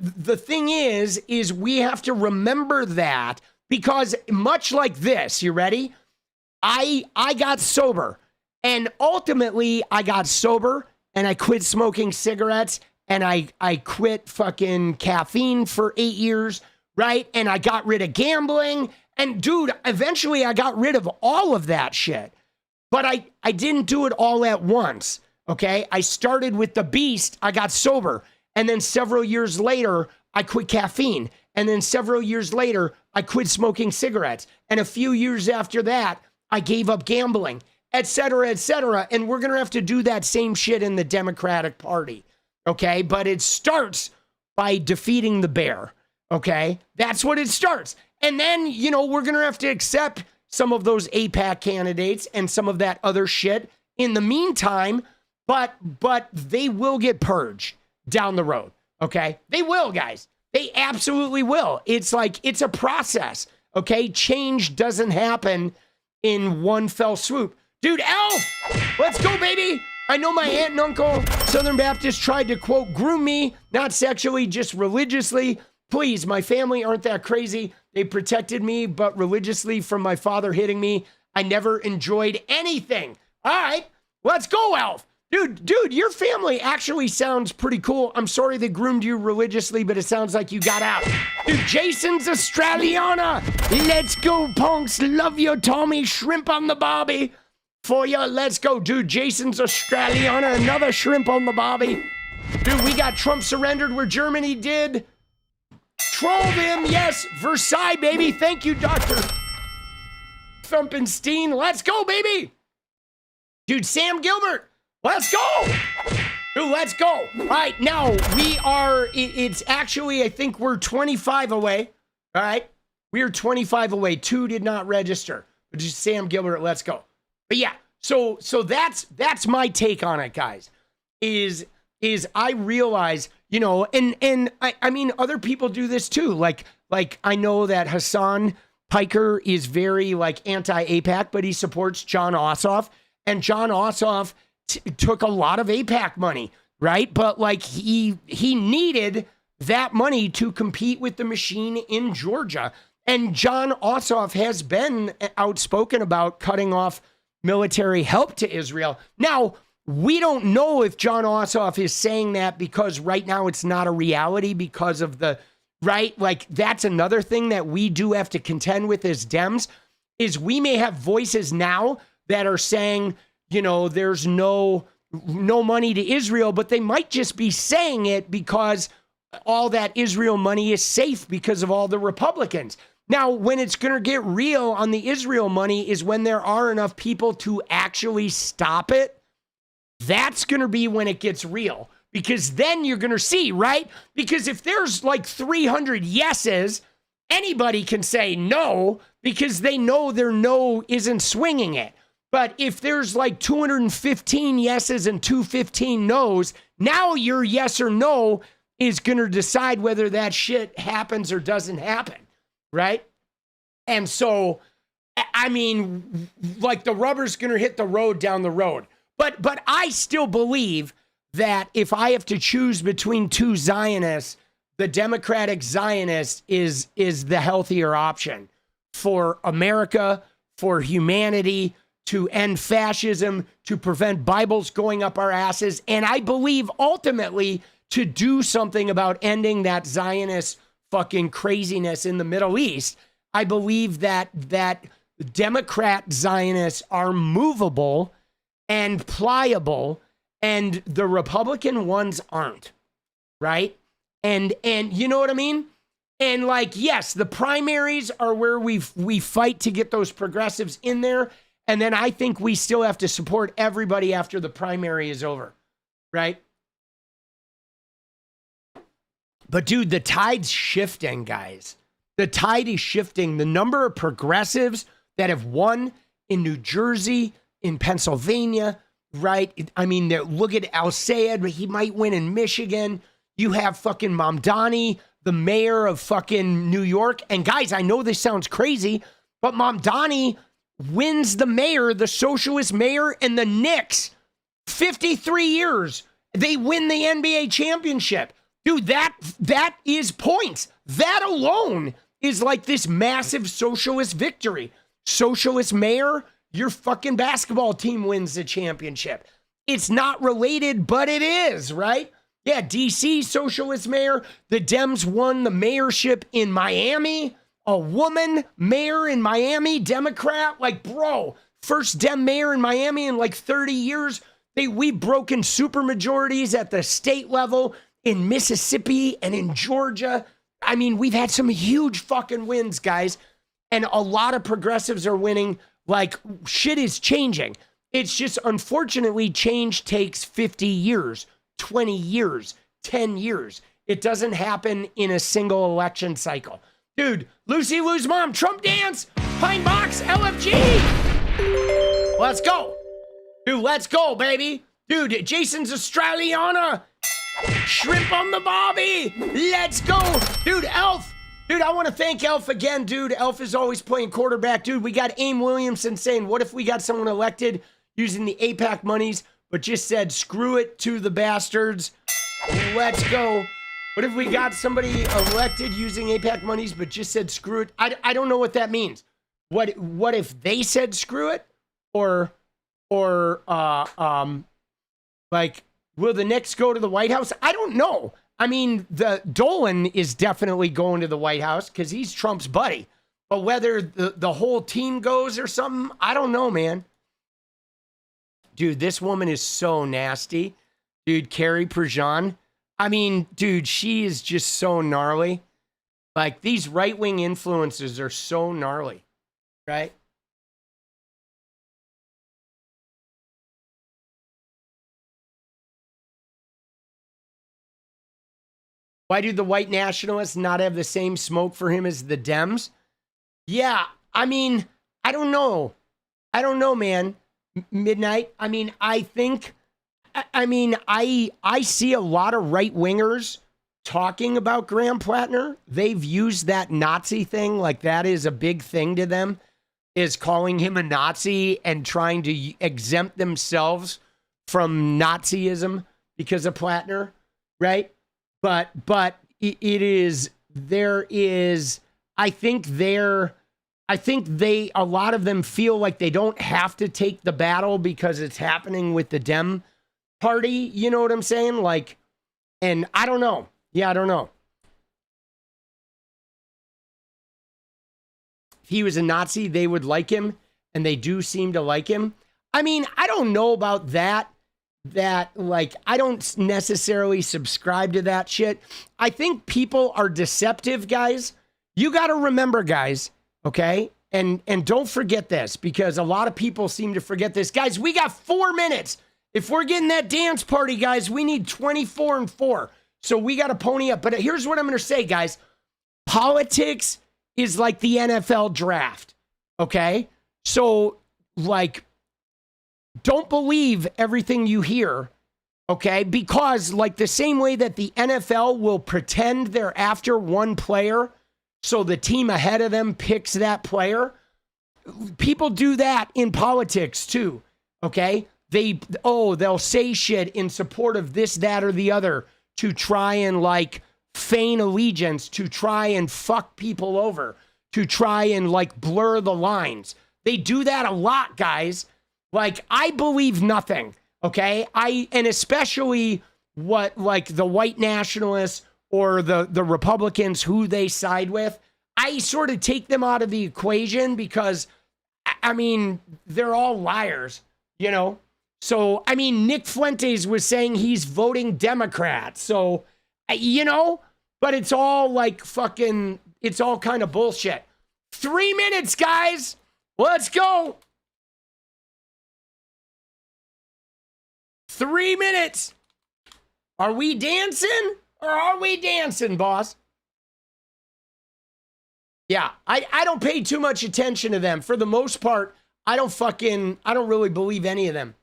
the thing is we have to remember that, because much like this, you ready? I got sober, and ultimately I got sober and I quit smoking cigarettes, and I quit fucking caffeine for 8 years, right? And I got rid of gambling. And dude, eventually I got rid of all of that shit. But I didn't do it all at once, okay? I started with the beast, I got sober. And then several years later, I quit caffeine. And then several years later, I quit smoking cigarettes. And a few years after that, I gave up gambling, et cetera, et cetera. And we're going to have to do that same shit in the Democratic Party, okay? But it starts by defeating the bear, okay? That's what it starts. And then, you know, we're going to have to accept some of those AIPAC candidates and some of that other shit in the meantime, but they will get purged down the road, okay? They will, guys. They absolutely will. It's like, it's a process, okay? Change doesn't happen in one fell swoop. Dude, Elf, let's go, baby. I know my aunt and uncle, Southern Baptist, tried to, quote, groom me, not sexually, just religiously. Please, my family aren't that crazy. They protected me, but religiously, from my father hitting me. I never enjoyed anything. All right, let's go, Elf. Dude, your family actually sounds pretty cool. I'm sorry they groomed you religiously, but it sounds like you got out. Dude, Jason's Australiana. Let's go, punks. Love your Tommy. Shrimp on the barbie. For you, let's go. Dude, Jason's Australiana. Another shrimp on the barbie. Dude, we got Trump surrendered where Germany did. Troll them, yes. Versailles, baby. Thank you, Dr. Thumpenstein. Let's go, baby. Dude, Sam Gilbert. Let's go. Dude, let's go. All right, now we are, it's actually, I think we're 25 away. All right. We are 25 away. 2 did not register. But just Sam Gilbert, let's go. But yeah, so that's my take on it, guys. Is I realize, you know, and I mean, other people do this too. Like I know that Hassan Piker is very like anti-AIPAC, but he supports John Ossoff, and John Ossoff took a lot of AIPAC money, right? But like he needed that money to compete with the machine in Georgia. And John Ossoff has been outspoken about cutting off military help to Israel. Now, we don't know if John Ossoff is saying that because right now it's not a reality because of the, right? Like that's another thing that we do have to contend with as Dems, is we may have voices now that are saying, you know, there's no money to Israel, but they might just be saying it because all that Israel money is safe because of all the Republicans. Now, when it's going to get real on the Israel money is when there are enough people to actually stop it. That's going to be when it gets real, because then you're going to see, right? Because if there's like 300 yeses, anybody can say no because they know their no isn't swinging it. But if there's like 215 yeses and 215 no's, now your yes or no is going to decide whether that shit happens or doesn't happen, right? And so, I mean, like the rubber's going to hit the road down the road. But I still believe that if I have to choose between two Zionists, the Democratic Zionist is the healthier option for America, for humanity, to end fascism, to prevent Bibles going up our asses, and I believe ultimately to do something about ending that Zionist fucking craziness in the Middle East. I believe that Democrat Zionists are movable and pliable, and the Republican ones aren't, right? And you know what I mean? And like, yes, the primaries are where we fight to get those progressives in there. And then I think we still have to support everybody after the primary is over, right? But dude, the tide's shifting, guys. The tide is shifting. The number of progressives that have won in New Jersey, in Pennsylvania, right? I mean, look at 𝗙𝗟𝗍𝗪. He might win in Michigan. You have fucking Mamdani, the mayor of fucking New York. And guys, I know this sounds crazy, but Mamdani wins the mayor, the socialist mayor, and the Knicks. 53 years. They win the NBA championship. Dude, that is points. That alone is like this massive socialist victory. Socialist mayor, your fucking basketball team wins the championship. It's not related, but it is, right? Yeah, DC socialist mayor. The Dems won the mayorship in Miami. A woman mayor in Miami, Democrat. Like, bro, first Dem mayor in Miami in like 30 years. We've broken supermajorities at the state level in Mississippi and in Georgia. I mean, we've had some huge fucking wins, guys. And a lot of progressives are winning. Like, shit is changing. It's just, unfortunately, change takes 50 years, 20 years, 10 years. It doesn't happen in a single election cycle. Dude, Lucy Lou's mom, Trump dance, Pine Box, LFG. Let's go. Dude, let's go, baby. Dude, Jason's Australiana. Shrimp on the bobby. Let's go. Dude, Elf. Dude, I want to thank Elf again, dude. Elf is always playing quarterback. Dude, we got Aim Williamson saying, what if we got someone elected using the AIPAC monies, but just said, screw it to the bastards. Let's go. What if we got somebody elected using AIPAC monies, but just said, screw it? I don't know what that means. What if they said, screw it? Or like, will the Knicks go to the White House? I don't know. I mean, the Dolan is definitely going to the White House because he's Trump's buddy. But whether the whole team goes or something, I don't know, man. Dude, this woman is so nasty. Dude, 𝗙𝗍𝗃𝗃. I mean, dude, she is just so gnarly. Like, these right-wing influencers are so gnarly, right? Why do the white nationalists not have the same smoke for him as the Dems? Yeah, I mean, I don't know. I don't know, man. Midnight. I mean, I think, I see a lot of right-wingers talking about Graham Plattner. They've used that Nazi thing, like that is a big thing to them, is calling him a Nazi and trying to exempt themselves from Nazism because of Plattner, right? But it is, there is, I think a lot of them feel like they don't have to take the battle because it's happening with the Dem party. You know what I'm saying? Like, and I don't know. Yeah, I don't know. If he was a Nazi, they would like him, and they do seem to like him. I mean, I don't know about that. Like, I don't necessarily subscribe to that shit. I think people are deceptive, guys. You got to remember, guys, okay? And don't forget this, because a lot of people seem to forget this. Guys, we got 4 minutes. If we're getting that dance party, guys, we need 24 and 4. So we got to pony up. But here's what I'm going to say, guys. Politics is like the NFL draft, okay? So, like, don't believe everything you hear, okay? Because, like, the same way that the NFL will pretend they're after one player so the team ahead of them picks that player, people do that in politics too, okay? They'll say shit in support of this, that, or the other to try and, like, feign allegiance, to try and fuck people over, to try and, like, blur the lines. They do that a lot, guys. Like, I believe nothing, okay? And especially what, like, the white nationalists or the Republicans who they side with, I sort of take them out of the equation because, I mean, they're all liars, you know? So, I mean, Nick Fuentes was saying he's voting Democrat. So, you know, but it's all like fucking, it's all kind of bullshit. 3 minutes, guys. Let's go. 3 minutes. Are we dancing or are we dancing, boss? Yeah, I don't pay too much attention to them. For the most part, I don't really believe any of them.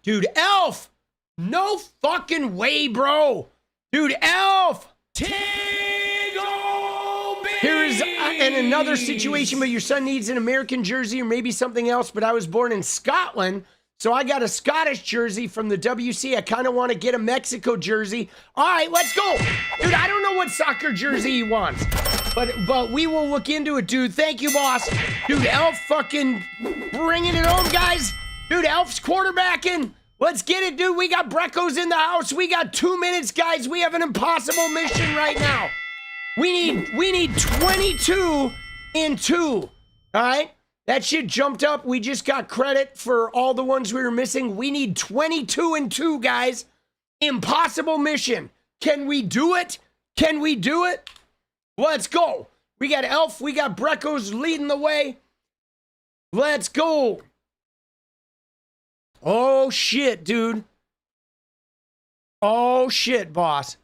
Dude, Elf! No fucking way, bro! Dude, Elf! Here's in another situation, but your son needs an American jersey or maybe something else, but I was born in Scotland, so I got a Scottish jersey from the WC. I kind of want to get a Mexico jersey. All right, let's go. Dude, I don't know what soccer jersey he wants, but we will look into it, dude. Thank you, boss. Dude, Elf fucking bringing it home, guys. Dude, Elf's quarterbacking. Let's get it, dude. We got Brecco's in the house. We got 2 minutes, guys. We have an impossible mission right now. We need 22 in 2. All right? That shit jumped up. We just got credit for all the ones we were missing. We need 22 in 2, guys. Impossible mission. Can we do it? Can we do it? Let's go. We got Elf. We got Brecco's leading the way. Let's go. Oh, shit, dude. Oh, shit, boss.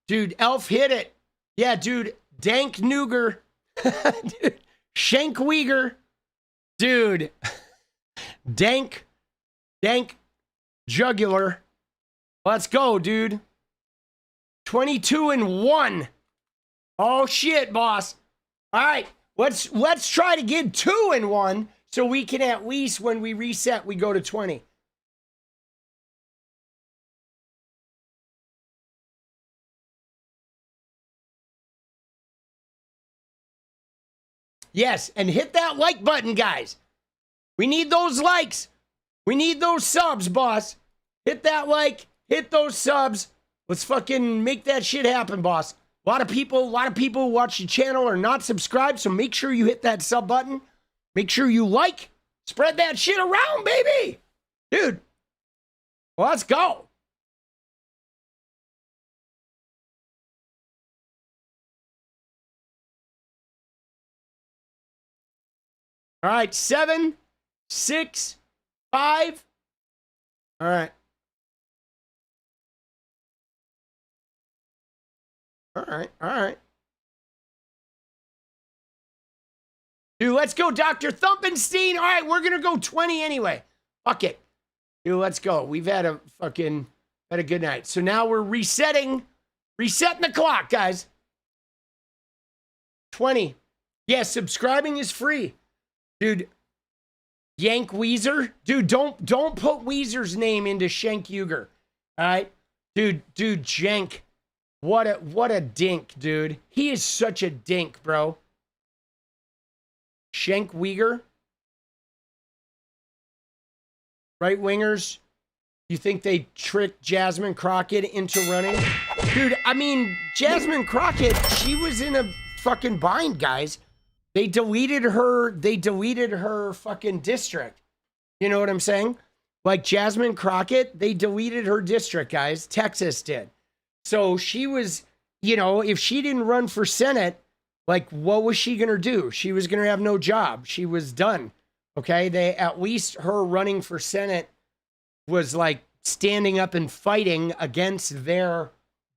Dude, Elf hit it. Yeah, dude. Dank Nuger. Dude. Shank Uyghur. Dude. Dank Jugular. Let's go, dude. 22 and 1. Oh, shit, boss. All right. Let's try to get 2 and 1 so we can at least, when we reset, we go to 20. Yes, and hit that like button, guys. We need those likes. We need those subs, boss. Hit that like, hit those subs. Let's fucking make that shit happen, boss. A lot of people who watch the channel are not subscribed, so make sure you hit that sub button. Make sure you like. Spread that shit around, baby. Dude, let's go. All right, 7, 6, 5. All right. All right. Dude, let's go, Dr. Thumpenstein. All right, we're going to go 20 anyway. Fuck it. Dude, let's go. We've had a good night. So now we're resetting the clock, guys. 20. Yeah, subscribing is free. Dude, Yank Weezer. Dude, don't put Weezer's name into Shank Uyghur. All right? Dude, Jank. What a dink, dude. He is such a dink, bro. Shank Uyghur. Right wingers. You think they tricked Jasmine Crockett into running? Dude, I mean, Jasmine Crockett, she was in a fucking bind, guys. They deleted her fucking district. You know what I'm saying? Like Jasmine Crockett, they deleted her district, guys. Texas did. So she was, you know, if she didn't run for Senate, like, what was she going to do? She was going to have no job. She was done. Okay. At least her running for Senate was like standing up and fighting against their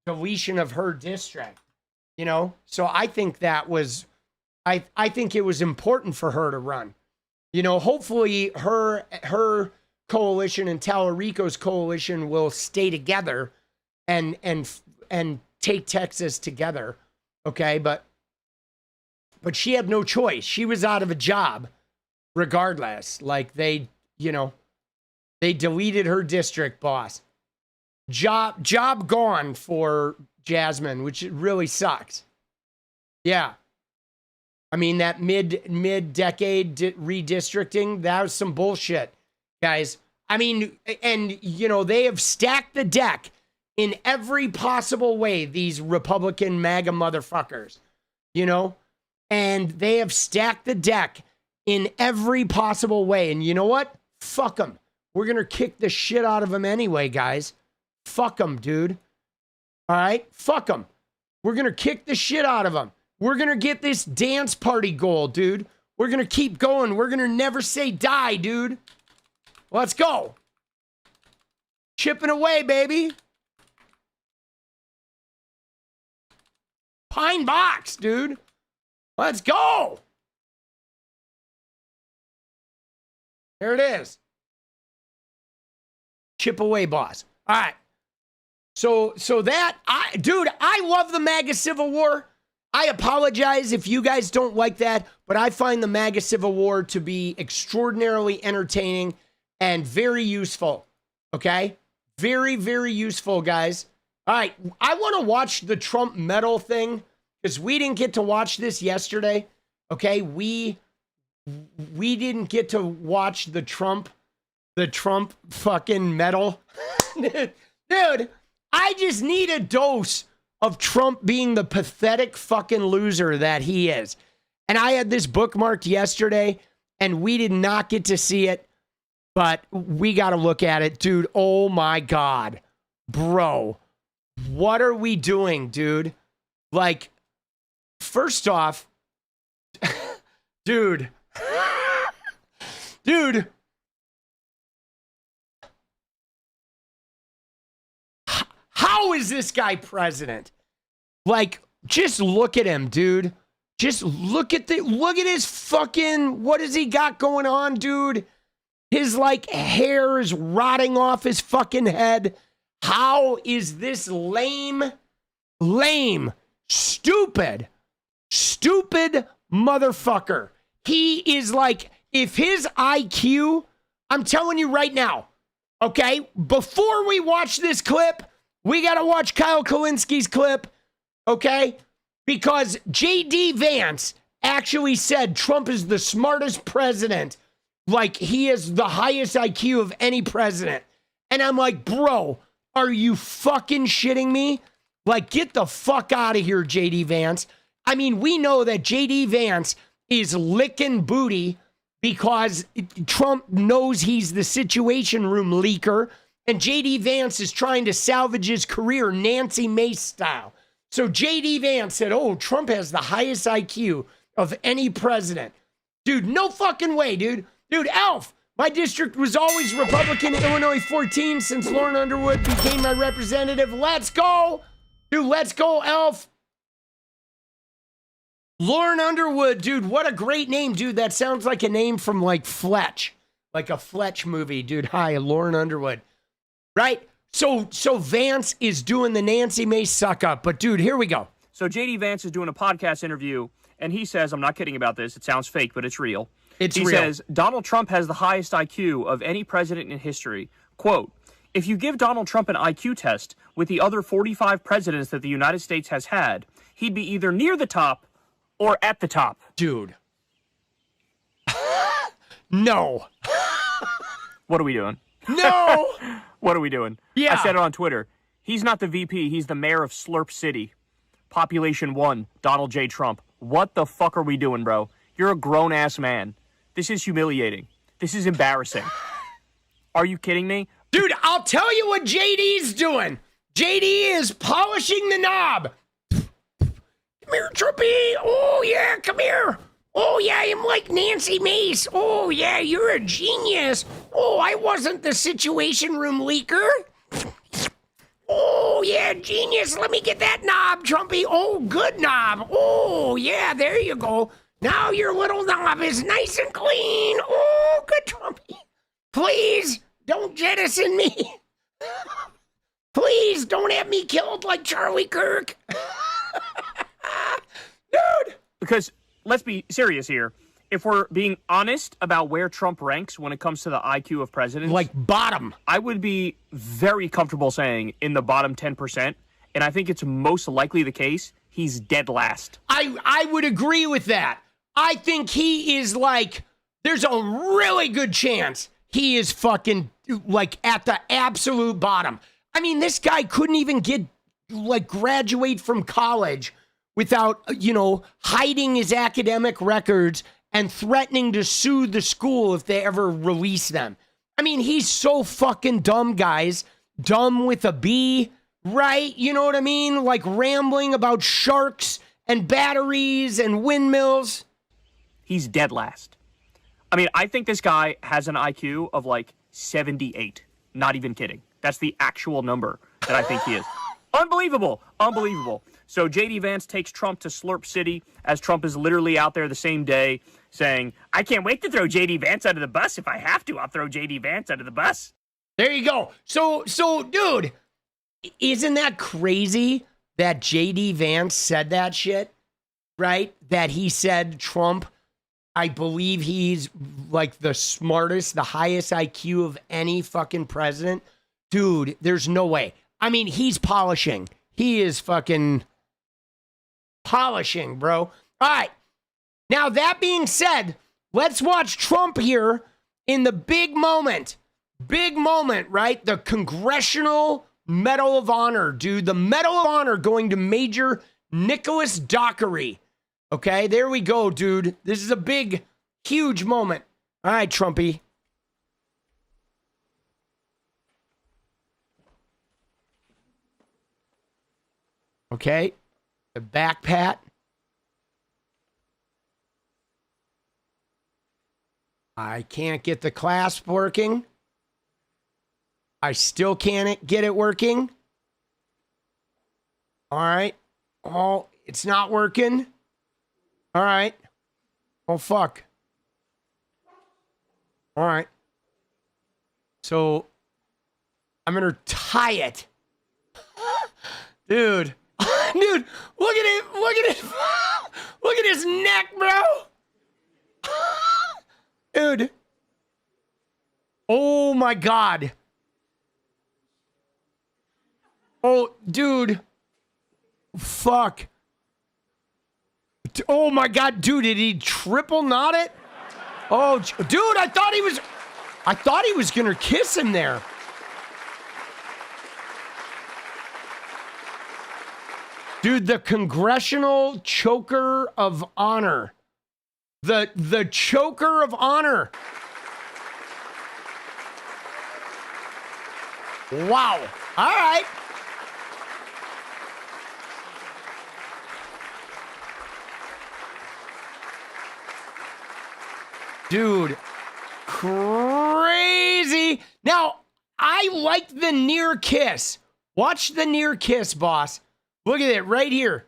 deletion of her district, you know? So I think that was, I think it was important for her to run. You know, hopefully her coalition and Tallarico's coalition will stay together and take Texas together. Okay, but she had no choice. She was out of a job regardless. Like they deleted her district, boss. Job gone for Jasmine, which really sucks. Yeah. I mean, that mid-decade redistricting, that was some bullshit, guys. I mean, and, you know, they have stacked the deck in every possible way, these Republican MAGA motherfuckers, you know? And they have stacked the deck in every possible way. And you know what? Fuck them. We're going to kick the shit out of them anyway, guys. Fuck them, dude. All right? Fuck them. We're going to kick the shit out of them. We're going to get this dance party goal, dude. We're going to keep going. We're going to never say die, dude. Let's go. Chipping away, baby. Pine Box, dude. Let's go. There it is. Chip away, boss. All right. So that, dude, I love the MAGA Civil War. I apologize if you guys don't like that, but I find the MAGA Civil War to be extraordinarily entertaining and very useful. Okay? Very, very useful, guys. All right. I want to watch the Trump medal thing because we didn't get to watch this yesterday. Okay? We didn't get to watch the Trump fucking medal. Dude, I just need a dose of Trump being the pathetic fucking loser that he is. And I had this bookmarked yesterday, and we did not get to see it, but we got to look at it. Dude, oh my God. Bro, what are we doing, dude? Like, first off, dude, how is this guy president? Like, just look at him, dude. Just look at his fucking, what has he got going on, dude? His, like, hair is rotting off his fucking head. How is this lame, stupid motherfucker? He is like, if his IQ, I'm telling you right now, okay, before we watch this clip, we got to watch Kyle Kulinski's clip, okay? Because J.D. Vance actually said Trump is the smartest president. Like, he has the highest IQ of any president. And I'm like, bro, are you fucking shitting me? Like, get the fuck out of here, J.D. Vance. I mean, we know that J.D. Vance is licking booty because Trump knows he's the Situation Room leaker. And J.D. Vance is trying to salvage his career Nancy Mace style. So J.D. Vance said, oh, Trump has the highest IQ of any president. Dude, no fucking way, dude. Dude, Elf, my district was always Republican, Illinois 14, since Lauren Underwood became my representative. Let's go. Dude, let's go, Elf. Lauren Underwood, dude, what a great name, dude. That sounds like a name from, like, Fletch. Like a Fletch movie, dude. Hi, Lauren Underwood. Right? So Vance is doing the Nancy Mace suck up. But, dude, here we go. So J.D. Vance is doing a podcast interview, and he says, I'm not kidding about this. It sounds fake, but it's real. He says, Donald Trump has the highest IQ of any president in history. Quote, if you give Donald Trump an IQ test with the other 45 presidents that the United States has had, he'd be either near the top or at the top. Dude. No. What are we doing? No. What are we doing? Yeah. I said it on Twitter. He's not the VP. He's the mayor of Slurp City. Population 1, Donald J. Trump. What the fuck are we doing, bro? You're a grown-ass man. This is humiliating. This is embarrassing. Are you kidding me? Dude, I'll tell you what JD's doing. JD is polishing the knob. Come here, Trumpy. Oh, yeah, come here. Oh, yeah, I'm like Nancy Mace. Oh, yeah, you're a genius. Oh, I wasn't the Situation Room leaker. Oh, yeah, genius. Let me get that knob, Trumpy. Oh, good knob. Oh, yeah, there you go. Now your little knob is nice and clean. Oh, good, Trumpy. Please don't jettison me. Please don't have me killed like Charlie Kirk. Dude. Because let's be serious here. If we're being honest about where Trump ranks when it comes to the IQ of presidents, like bottom, I would be very comfortable saying in the bottom 10%, and I think it's most likely the case, he's dead last. I would agree with that. I think he is like, there's a really good chance he is fucking like at the absolute bottom. I mean, this guy couldn't even graduate from college without, hiding his academic records and threatening to sue the school if they ever release them. I mean, he's so fucking dumb, guys. Dumb with a B, right? You know what I mean? Like rambling about sharks and batteries and windmills. He's dead last. I mean, I think this guy has an IQ of like 78. Not even kidding. That's the actual number that I think he is. Unbelievable. Unbelievable. So J.D. Vance takes Trump to Slurp City as Trump is literally out there the same day saying, I can't wait to throw J.D. Vance under the bus. If I have to, I'll throw J.D. Vance under the bus. There you go. So, dude, isn't that crazy that J.D. Vance said that shit, right? That he said Trump, I believe he's like the smartest, the highest IQ of any fucking president. Dude, there's no way. I mean, he's polishing. He is fucking polishing, bro. All right. Now, that being said, let's watch Trump here in the big moment. Big moment, right? The Congressional Medal of Honor, dude. The Medal of Honor going to Major Nicholas Dockery. Okay, there we go, dude. This is a big, huge moment. All right, Trumpy. Okay, the back pat. I can't get the clasp working. I still can't get it working. All right. Oh, it's not working. All right. Oh, fuck. All right. So I'm going to tie it. Dude. Dude, look at it. Look at it. Look at his neck, bro. Dude. Oh, my God. Oh, dude. Fuck. Oh, my God. Dude, did he triple knot it? Oh, dude, I thought he was going to kiss him there. Dude, the Congressional Choker of Honor. The Choker of Honor. Wow. All right. Dude, crazy. Now, I like the near kiss. Watch the near kiss, boss. Look at it right here.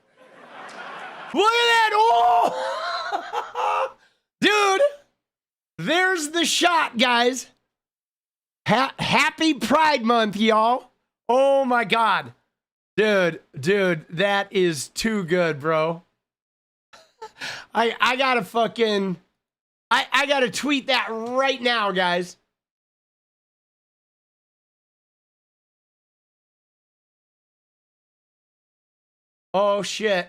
Look at that. Oh, dude, there's the shot, guys. Happy Pride Month, y'all. Oh, my God. Dude, that is too good, bro. I gotta fucking... I gotta tweet that right now, guys. Oh, shit.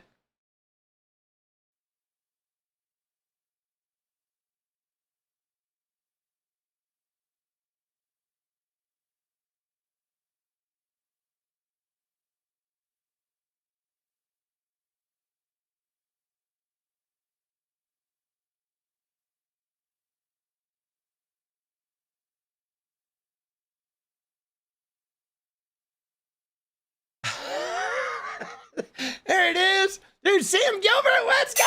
There it is. Dude, Sam Gilbert, let's go.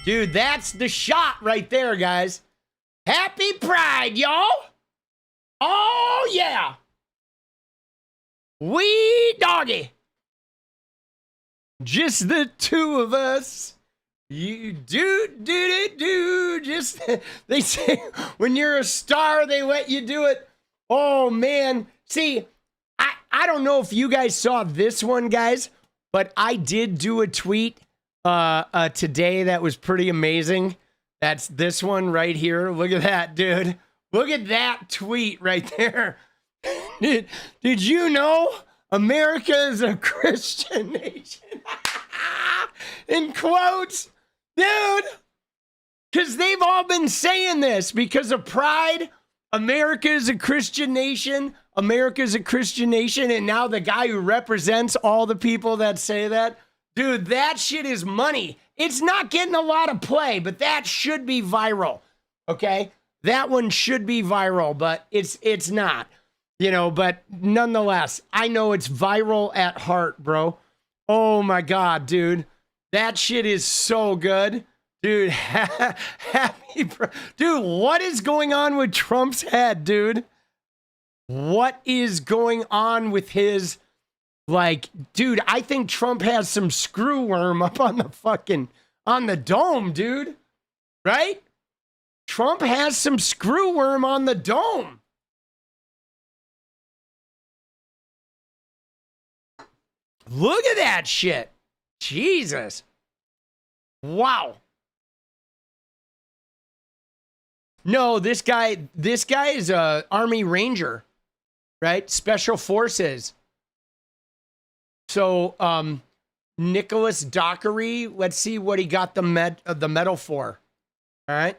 Dude, that's the shot right there, guys. Happy Pride, y'all. Oh, yeah. Wee doggy. Just the two of us. You do. Just, they say when you're a star, they let you do it. Oh, man. See, I don't know if you guys saw this one, guys, but I did do a tweet today that was pretty amazing. That's this one right here. Look at that, dude. Look at that tweet right there. Did you know America is a Christian nation? In quotes, dude. Because they've all been saying this because of pride. America is a Christian nation. America is a Christian nation. And now the guy who represents all the people that say that, dude, that shit is money. It's not getting a lot of play, but that should be viral. Okay? That one should be viral, but it's not. You know, but nonetheless, I know it's viral at heart, bro. Oh my God, dude. That shit is so good. Dude, happy, dude, what is going on with Trump's head, dude? What is going on with his Like, dude, I think Trump has some screw worm up on the dome, dude. Right? Trump has some screw worm on the dome. Look at that shit. Jesus. Wow. No, this guy is a Army Ranger, right? Special Forces. So, Nicholas Dockery, let's see what he got the medal for. All right.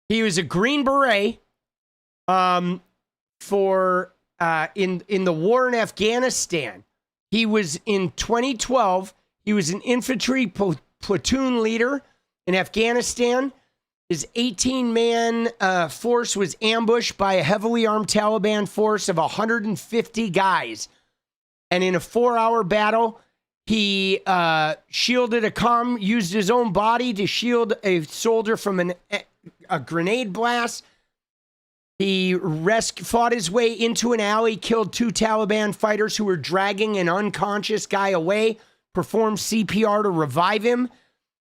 He was a Green Beret for in the war in Afghanistan. He was in 2012. He was an infantry platoon leader in Afghanistan. His 18-man force was ambushed by a heavily armed Taliban force of 150 guys. And in a 4-hour battle, he shielded used his own body to shield a soldier from a grenade blast. He fought his way into an alley, killed 2 Taliban fighters who were dragging an unconscious guy away, performed CPR to revive him,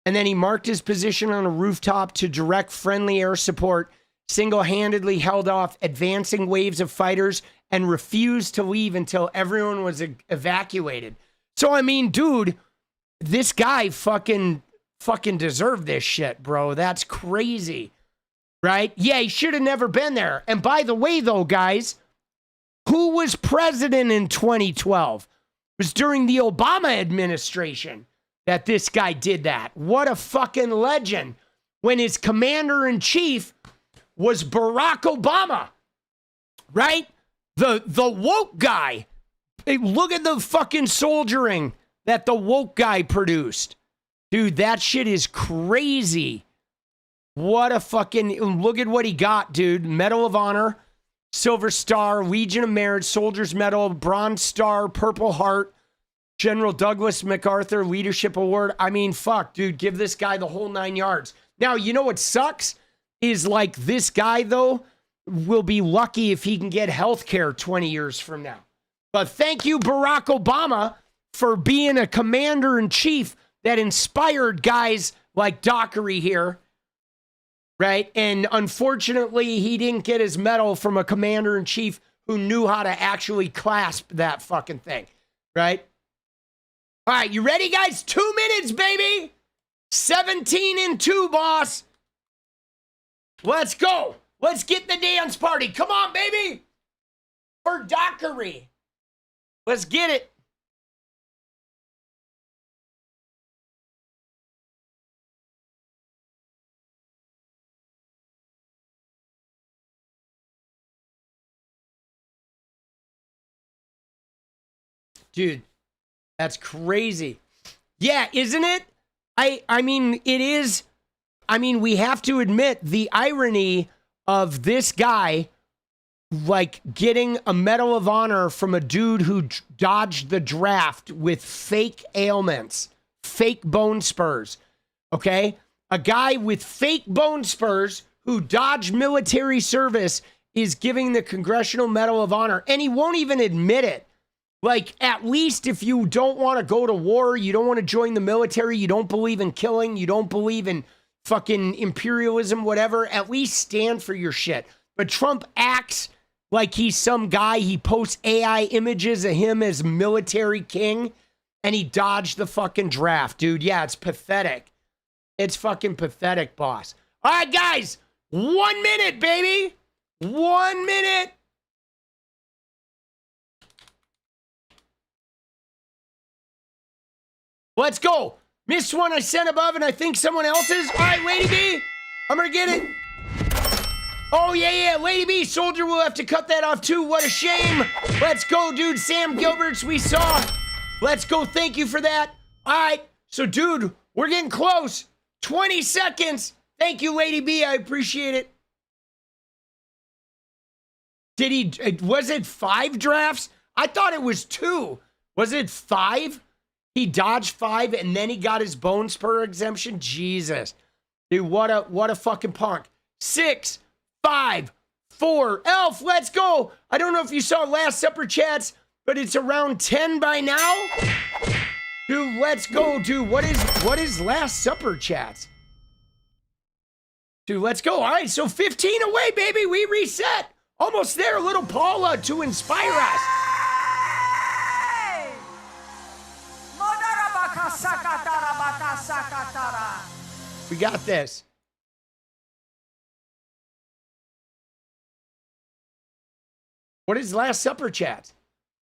and then he marked his position on a rooftop to direct friendly air support, single-handedly held off advancing waves of fighters, and refused to leave until everyone was evacuated. So, I mean, dude, this guy fucking deserved this shit, bro. That's crazy. Right? Yeah, he should have never been there. And by the way, though, guys, who was president in 2012? It was during the Obama administration that this guy did that. What a fucking legend. When his commander-in-chief was Barack Obama. Right? The woke guy. Hey, look at the fucking soldiering that the woke guy produced. Dude, that shit is crazy. What a fucking, look at what he got, dude. Medal of Honor, Silver Star, Legion of Merit, Soldier's Medal, Bronze Star, Purple Heart, General Douglas MacArthur Leadership Award. I mean, fuck, dude, give this guy the whole 9 yards. Now, you know what sucks? Is like this guy, though, will be lucky if he can get health care 20 years from now. But thank you, Barack Obama, for being a commander-in-chief that inspired guys like Dockery here. Right? And unfortunately, he didn't get his medal from a commander-in-chief who knew how to actually clasp that fucking thing. Right? All right, you ready, guys? 2 minutes, baby! 17-2, boss! Let's go! Let's get the dance party! Come on, baby! For Dockery! Let's get it! Dude, that's crazy. Yeah, isn't it? I mean, it is. I mean, we have to admit the irony of this guy, like, getting a Medal of Honor from a dude who dodged the draft with fake ailments, fake bone spurs, okay? A guy with fake bone spurs who dodged military service is giving the Congressional Medal of Honor, and he won't even admit it. Like, at least if you don't want to go to war, you don't want to join the military, you don't believe in killing, you don't believe in fucking imperialism, whatever, at least stand for your shit. But Trump acts like he's some guy. He posts AI images of him as military king, and he dodged the fucking draft, dude. Yeah, it's pathetic. It's fucking pathetic, boss. All right, guys, 1 minute, baby. 1 minute. Let's go. Missed one I sent above, and I think someone else's. All right, Lady B. I'm going to get it. Oh, yeah. Lady B. Soldier will have to cut that off, too. What a shame. Let's go, dude. Sam Gilbert's we saw. Let's go. Thank you for that. All right. So, dude, we're getting close. 20 seconds. Thank you, Lady B. I appreciate it. Was it 5 drafts? I thought it was 2. Was it 5? He dodged 5 and then he got his bone spur exemption. Jesus. Dude, what a fucking punk. 6, 5, 4. Elf, let's go. I don't know if you saw Last Supper chats, but it's around 10 by now. Dude, let's go, dude. What is Last Supper chats? Dude, let's go. All right, so 15 away, baby. We reset. Almost there, little Paula to inspire us. We got this. What is Last Supper chat?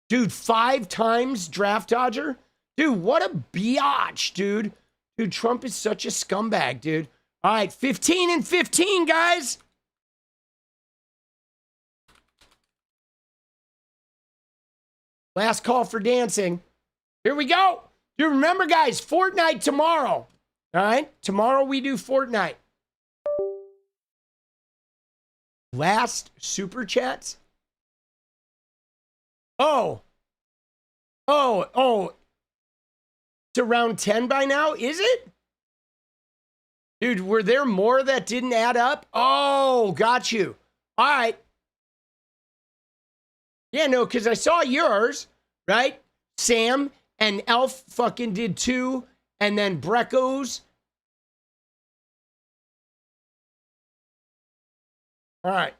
Dude, 5 times draft dodger? Dude, what a biatch, dude. Dude, Trump is such a scumbag, dude. All right, 15 and 15, guys. Last call for dancing. Here we go. You remember, guys, Fortnite tomorrow. All right, tomorrow we do Fortnite. Last super chats. Oh. It's around 10 by now, is it? Dude, were there more that didn't add up? Oh, got you. All right. Yeah, no, because I saw yours, right? Sam and Elf fucking did 2, and then Brecco's. All right.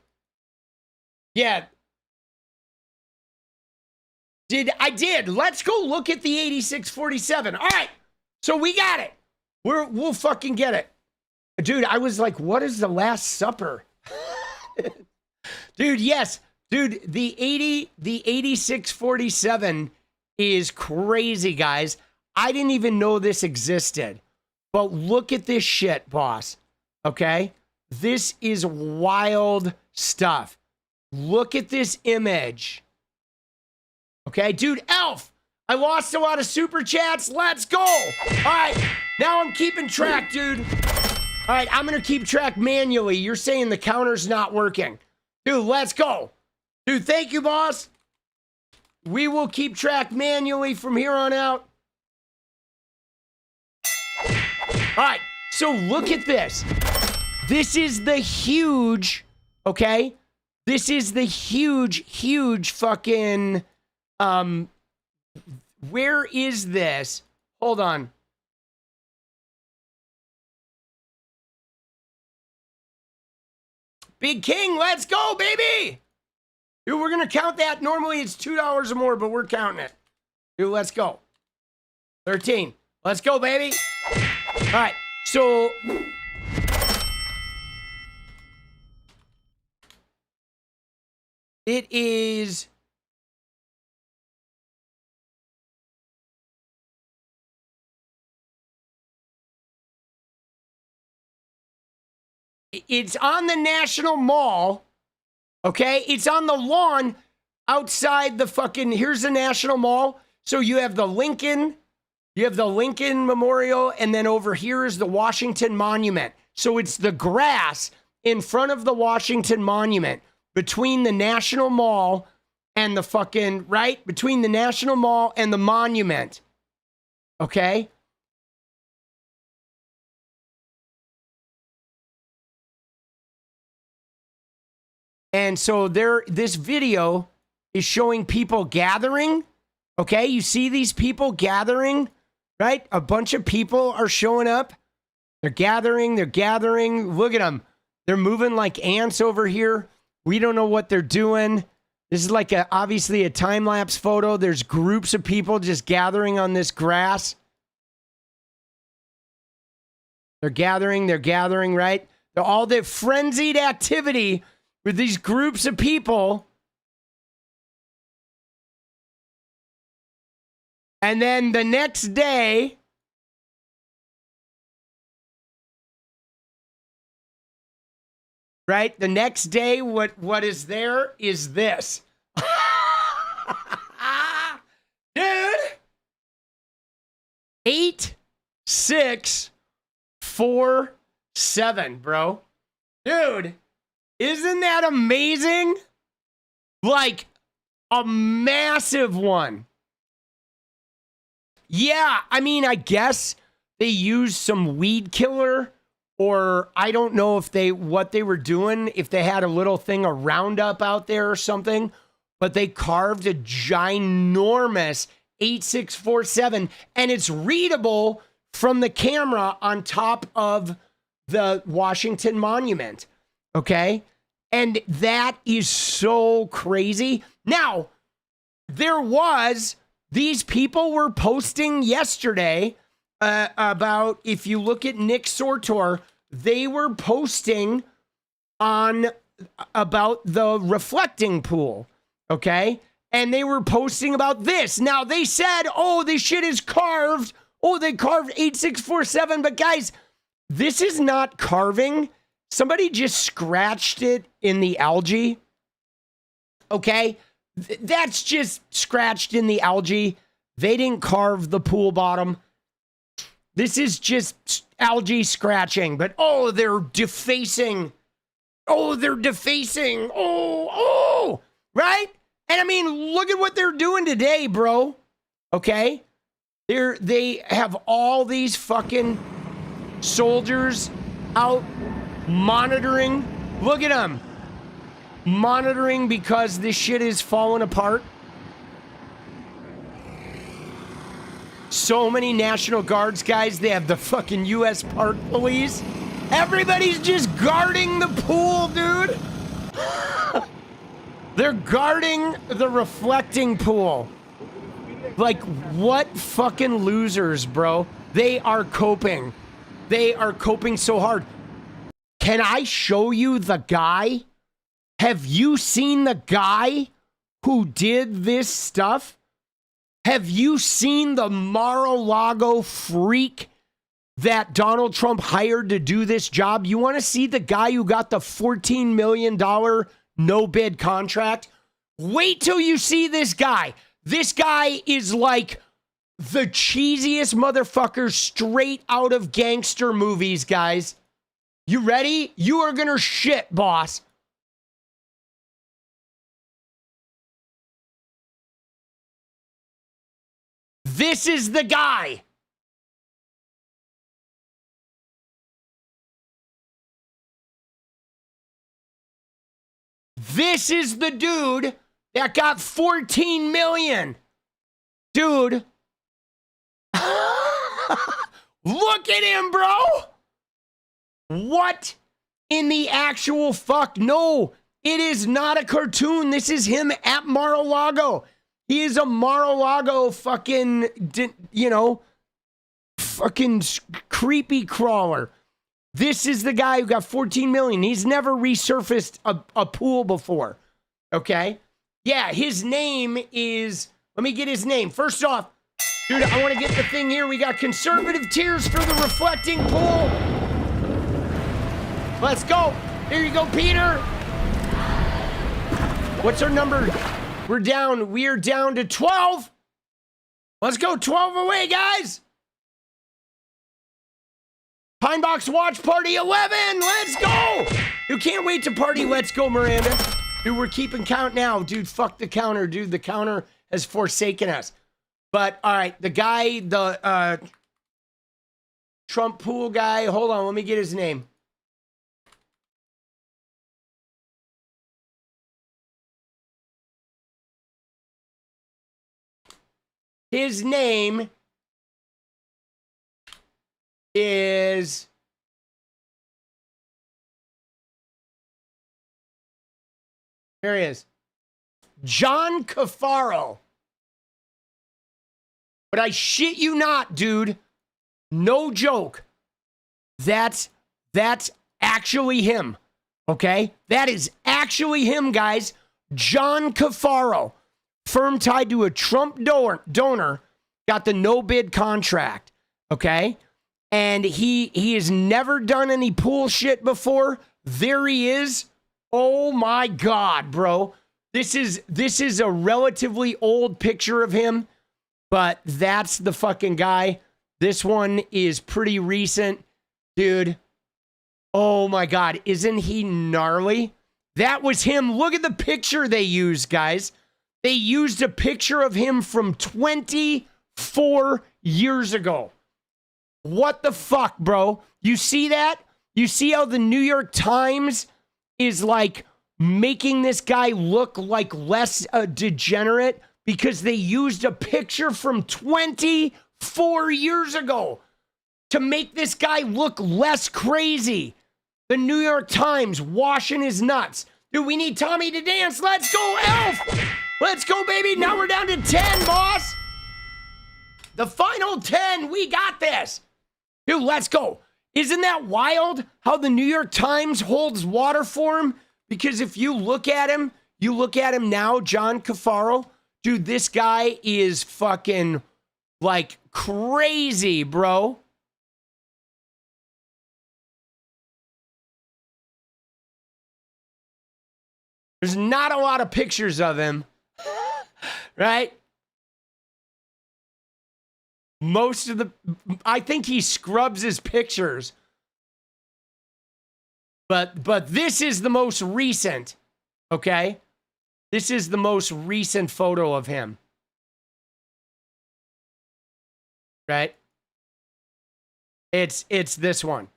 Yeah. I did. Let's go look at the 8647. All right. So we got it. We'll fucking get it. Dude, I was like, what is the Last Supper? Dude, yes. Dude, the 8647 is crazy, guys. I didn't even know this existed. But look at this shit, boss. Okay? This is wild stuff. Look at this image. Okay, dude, Elf, I lost a lot of super chats. Let's go. All right, now I'm keeping track, dude. All right, I'm going to keep track manually. You're saying the counter's not working. Dude, let's go. Dude, thank you, boss. We will keep track manually from here on out. All right, so look at this. This is the huge, okay? This is the huge fucking... where is this? Hold on. Big King, let's go, baby! Dude, we're gonna count that. Normally it's $2 or more, but we're counting it. Dude, let's go. 13. Let's go, baby. All right, so... it is... it's on the National Mall, okay? It's on the lawn outside the fucking, here's the National Mall. So you have the Lincoln Memorial, and then over here is the Washington Monument. So it's the grass in front of the Washington Monument between the National Mall and the fucking, right? Between the National Mall and the monument, okay? And so this video is showing people gathering. Okay, you see these people gathering, right? A bunch of people are showing up. They're gathering. Look at them. They're moving like ants over here. We don't know what they're doing. This is like obviously a time-lapse photo. There's groups of people just gathering on this grass. They're gathering, right? They're all the frenzied activity with these groups of people. And then the next day, right? The next day, what is there is this. Dude. 8647, bro. Dude. Isn't that amazing? Like a massive one. Yeah, I mean, I guess they used some weed killer or I don't know if what they were doing, if they had a little thing, a roundup out there or something, but they carved a ginormous 8647, and it's readable from the camera on top of the Washington Monument. Okay? And that is so crazy. Now, these people were posting yesterday about, if you look at Nick Sortor, they were posting about the reflecting pool, okay? And they were posting about this. Now, they said, oh, this shit is carved. Oh, they carved 8647. But guys, this is not carving. Somebody just scratched it in the algae, okay? That's just scratched in the algae. They didn't carve the pool bottom. This is just algae scratching, but oh, they're defacing. Oh, they're defacing. Oh, right? And I mean, look at what they're doing today, bro. Okay? They have all these fucking soldiers out monitoring. Look at them. Monitoring because this shit is falling apart. So many National Guards guys. They have the fucking U.S. Park Police. Everybody's just guarding the pool, dude. They're guarding the reflecting pool. Like, what fucking losers, bro. They are coping. They are coping so hard. Can I show you the guy? Have you seen the guy who did this stuff? Have you seen the Mar-a-Lago freak that Donald Trump hired to do this job? You want to see the guy who got the $14 million no-bid contract? Wait till you see this guy. This guy is like the cheesiest motherfucker straight out of gangster movies, guys. You ready? You are gonna shit, boss. This is the guy. This is the dude that got 14 million. Dude. Look at him, bro. What in the actual fuck? No, it is not a cartoon. This is him at Mar-a-Lago. He is a Mar-a-Lago fucking, fucking creepy crawler. This is the guy who got 14 million. He's never resurfaced a pool before. Okay? Yeah, his name is, let me get his name. First off, dude, I want to get the thing here. We got conservative tears for the reflecting pool. Let's go. Here you go, Peter. What's our number? We are down to 12. Let's go 12 away, guys. Pine Box Watch Party 11. Let's go. You can't wait to party. Let's go, Miranda. Dude, we're keeping count now. Dude, fuck the counter, dude. The counter has forsaken us. But, all right, the guy, the Trump pool guy. Hold on, let me get his name. His name is here he is. John Cafaro. But I shit you not, dude. No joke. That's actually him. Okay? That is actually him, guys. John Cafaro. Firm tied to a Trump donor, got the no-bid contract, okay? And he has never done any pool shit before. There he is. Oh my God, bro. This is a relatively old picture of him, but that's the fucking guy. This one is pretty recent. Dude, oh my God, isn't he gnarly? That was him. Look at the picture they used, guys. They used a picture of him from 24 years ago. What the fuck, bro? You see that? You see how the New York Times is like making this guy look like less degenerate because they used a picture from 24 years ago to make this guy look less crazy. The New York Times washing his nuts. Dude, we need Tommy to dance. Let's go, Elf. Let's go, baby. Now we're down to 10, boss. The final 10. We got this. Dude, let's go. Isn't that wild how the New York Times holds water for him? Because if you look at him now, John Cafaro, dude, this guy is fucking like crazy, bro. There's not a lot of pictures of him, right? I think he scrubs his pictures. But this is the most recent, okay? This is the most recent photo of him. Right? It's this one.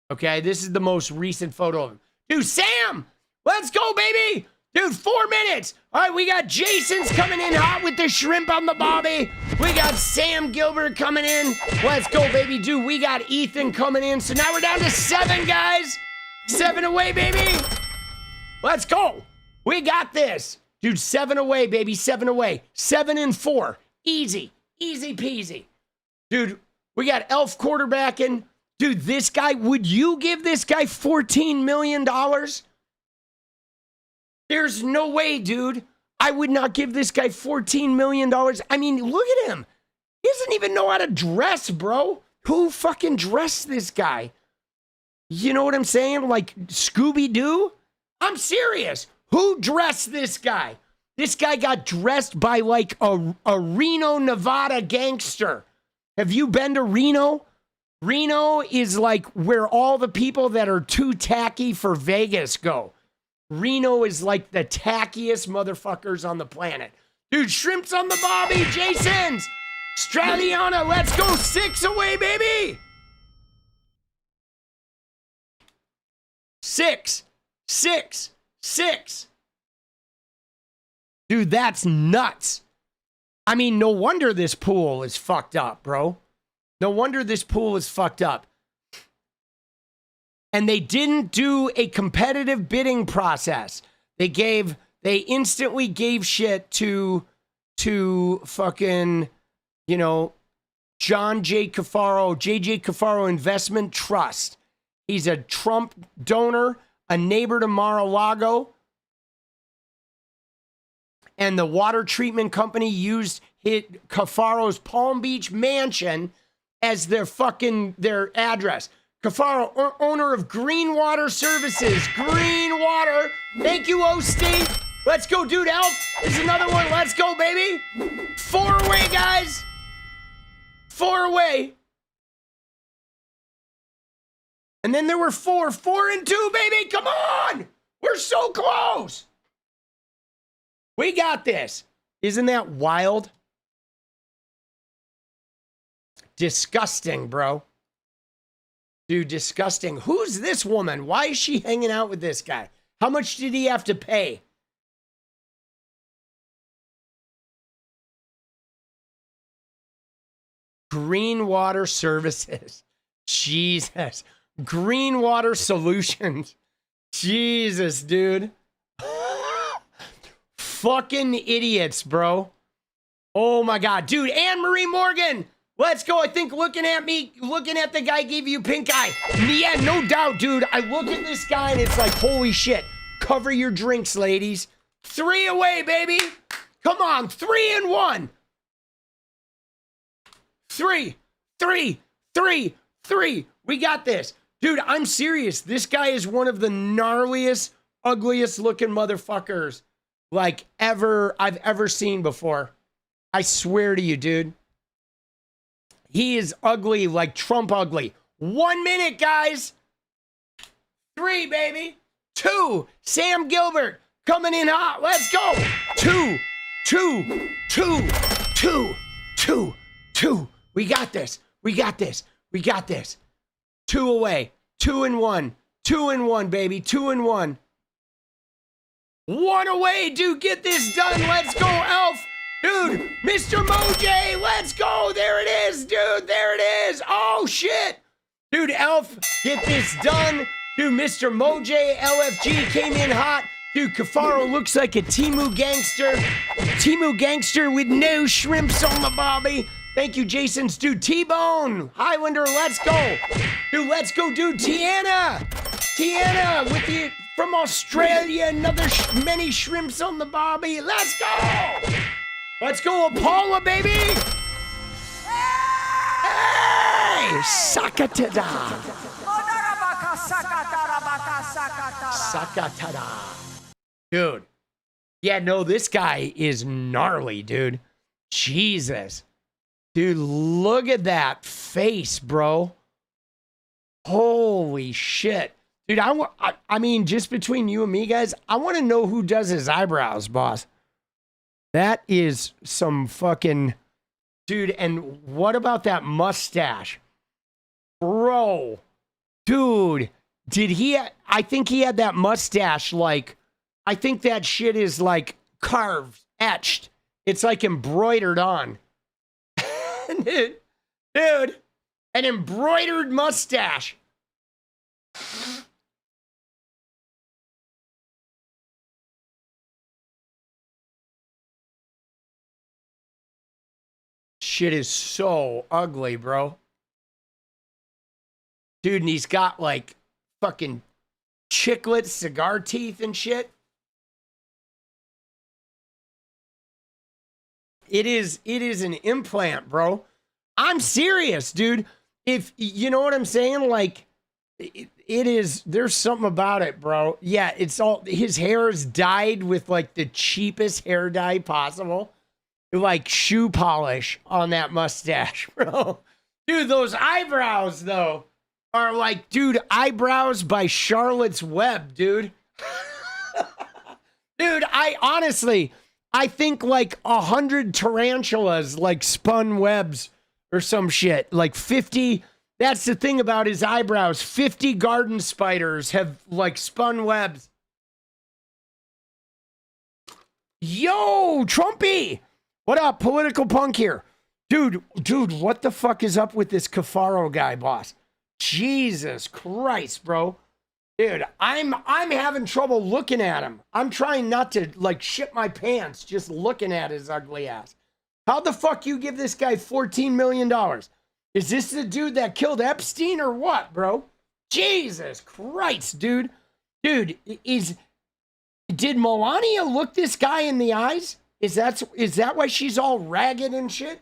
Okay? This is the most recent photo of him. Dude, Sam! Let's go, baby! Dude, 4 minutes! All right, we got Jason's coming in hot with the shrimp on the bobby. We got Sam Gilbert coming in. Let's go, baby. Dude, we got Ethan coming in. So now we're down to 7, guys. 7 away, baby. Let's go. We got this. Dude, 7 away, baby. 7 away. 7 and 4. Easy. Easy peasy. Dude, we got Elf quarterbacking. Dude, this guy, would you give this guy $14 million? There's no way, dude. I would not give this guy $14 million. I mean, look at him. He doesn't even know how to dress, bro. Who fucking dressed this guy? You know what I'm saying? Like Scooby-Doo? I'm serious. Who dressed this guy? This guy got dressed by like a Reno, Nevada gangster. Have you been to Reno? Reno is like where all the people that are too tacky for Vegas go. Reno is like the tackiest motherfuckers on the planet. Dude, shrimps on the bobby, Jason's. Stradiana, let's go 6 away, baby. 6, 6, 6. Dude, that's nuts. I mean, no wonder this pool is fucked up, bro. No wonder this pool is fucked up. And they didn't do a competitive bidding process. They instantly gave shit to fucking, you know, John J. Cafaro, JJ Cafaro Investment Trust. He's a Trump donor, a neighbor to Mar-a-Lago. And the water treatment company used Cafaro's Palm Beach mansion as their address. Cafaro, owner of Green Water Services. Green Water. Thank you, 𝗏𝗏. Let's go, dude. Elf. There's another one. Let's go, baby. 4 away, guys. 4 away. And then there were 4 and 2, baby. Come on. We're so close. We got this. Isn't that wild? Disgusting, bro. Dude, disgusting. Who's this woman? Why is she hanging out with this guy? How much did he have to pay? Green Water Services. Jesus. Green Water Solutions. Jesus, dude. Fucking idiots, bro. Oh my God. Dude, Anne-Marie Morgan. Let's go. I think looking at the guy gave you pink eye. Yeah, no doubt, dude. I look at this guy and it's like, holy shit. Cover your drinks, ladies. 3 away, baby. Come on. 3 and 1. 3. We got this. Dude, I'm serious. This guy is one of the gnarliest, ugliest looking motherfuckers like I've ever seen before. I swear to you, dude. He is ugly like Trump ugly. 1 minute, guys. 3, baby. 2. Sam Gilbert coming in hot. Let's go. 2. We got this. 2 away. 2-1. 2-1, baby. 2-1. One away, dude. Get this done. Let's go, Elf. Dude, Mr. Moj, let's go. There it is, dude. There it is. Oh, shit. Dude, Elf, get this done. Dude, Mr. Moj, LFG came in hot. Dude, Cafaro looks like a Temu gangster. Temu gangster with no shrimps on the bobby. Thank you, Jason's. Dude, T-Bone. Highlander, let's go. Dude, let's go, dude. Tiana. Tiana with you from Australia. Another many shrimps on the bobby. Let's go. Let's go, Paula, baby. Hey! Sakatada. Sakatada. Dude. Yeah, no, this guy is gnarly, dude. Jesus. Dude, look at that face, bro. Holy shit. Dude, I mean, just between you and me, guys, I want to know who does his eyebrows, boss. That is some fucking... Dude, and what about that mustache? Bro. Dude, did he... I think he had that mustache, like... I think that shit is, like, carved, etched. It's, like, embroidered on. Dude, an embroidered mustache. Shit is so ugly, bro. Dude, and he's got like fucking chiclet cigar teeth and shit. It is an implant, bro. I'm serious, dude. If you know what I'm saying, like it is, there's something about it, bro. Yeah, it's all, his hair is dyed with like the cheapest hair dye possible. Like shoe polish on that mustache, bro. Dude, those eyebrows, though, are like, dude, eyebrows by Charlotte's Web, dude. Dude, I think like 100 tarantulas like spun webs or some shit. Like 50, that's the thing about his eyebrows. 50 garden spiders have like spun webs. Yo, Trumpy! What up, political punk here? Dude, what the fuck is up with this Cafaro guy, boss? Jesus Christ, bro. Dude, I'm having trouble looking at him. I'm trying not to, like, shit my pants just looking at his ugly ass. How the fuck you give this guy $14 million? Is this the dude that killed Epstein or what, bro? Jesus Christ, dude. Dude, did Melania look this guy in the eyes? Is that why she's all ragged and shit?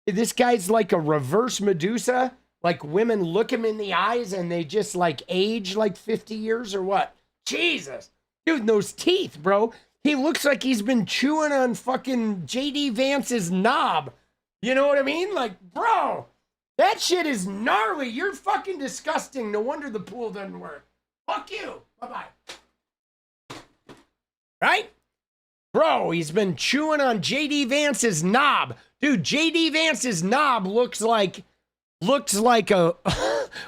This guy's like a reverse Medusa. Like women look him in the eyes and they just like age like 50 years or what? Jesus. Dude, those teeth, bro. He looks like he's been chewing on fucking J.D. Vance's knob. You know what I mean? Like, bro, that shit is gnarly. You're fucking disgusting. No wonder the pool doesn't work. Fuck you. Bye-bye. Right? Bro, he's been chewing on J.D. Vance's knob. Dude, J.D. Vance's knob looks like a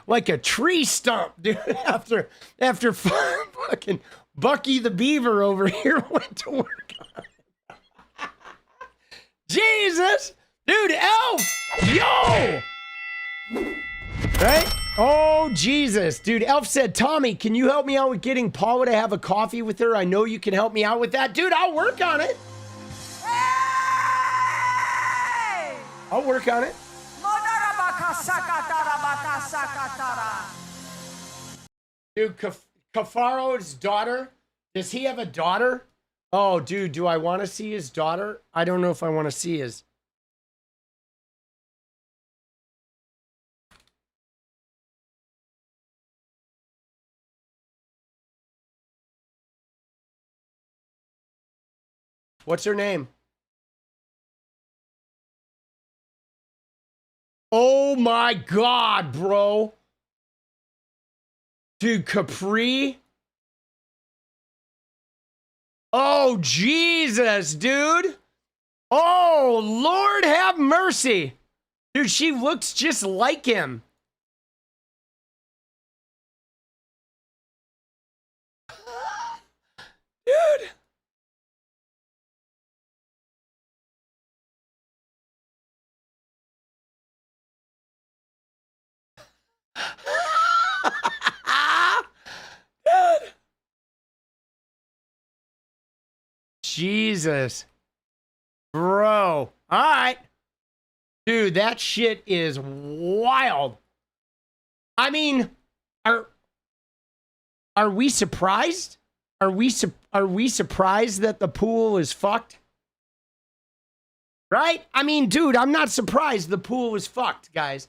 like a tree stump, dude. After fucking Bucky the Beaver over here went to work on it. Jesus, dude, Elf, yo, right? Oh, Jesus. Dude, Elf said, Tommy, can you help me out with getting Paula to have a coffee with her? I know you can help me out with that. Dude, I'll work on it. Hey! I'll work on it. Dude, Cafaro's daughter, does he have a daughter? Oh, dude, do I want to see his daughter? I don't know if I want to see his... What's her name? Oh my God, bro. Dude, Capri? Oh, Jesus, dude. Oh, Lord have mercy. Dude, she looks just like him. Jesus. Bro. All right. Dude, that shit is wild. I mean, are we surprised? Are we surprised that the pool is fucked? Right? I mean, dude, I'm not surprised the pool is fucked, guys.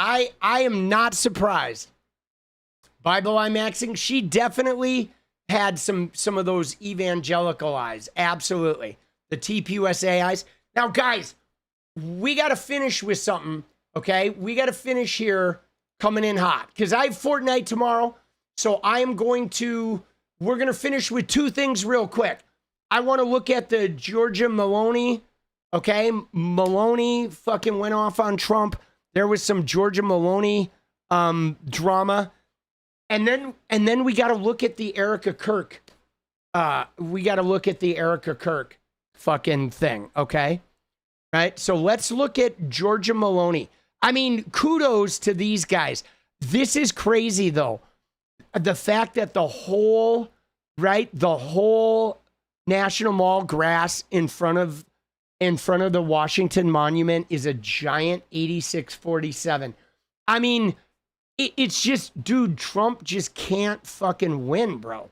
I am not surprised. Bible IMAXing, she definitely had some of those evangelical eyes. Absolutely. The TPUSA eyes. Now, guys, we got to finish with something, okay? We got to finish here coming in hot because I have Fortnite tomorrow. So we're going to finish with two things real quick. I want to look at the Giorgia Meloni, okay? Meloni fucking went off on Trump. There was some Giorgia Meloni drama. And then we got to look at the Erika Kirk. We got to look at the Erika Kirk fucking thing, okay? Right? So let's look at Giorgia Meloni. I mean, kudos to these guys. This is crazy, though. The fact that the whole National Mall grass in front of the Washington Monument is a giant 8647. I mean, it's just, dude, Trump just can't fucking win, bro.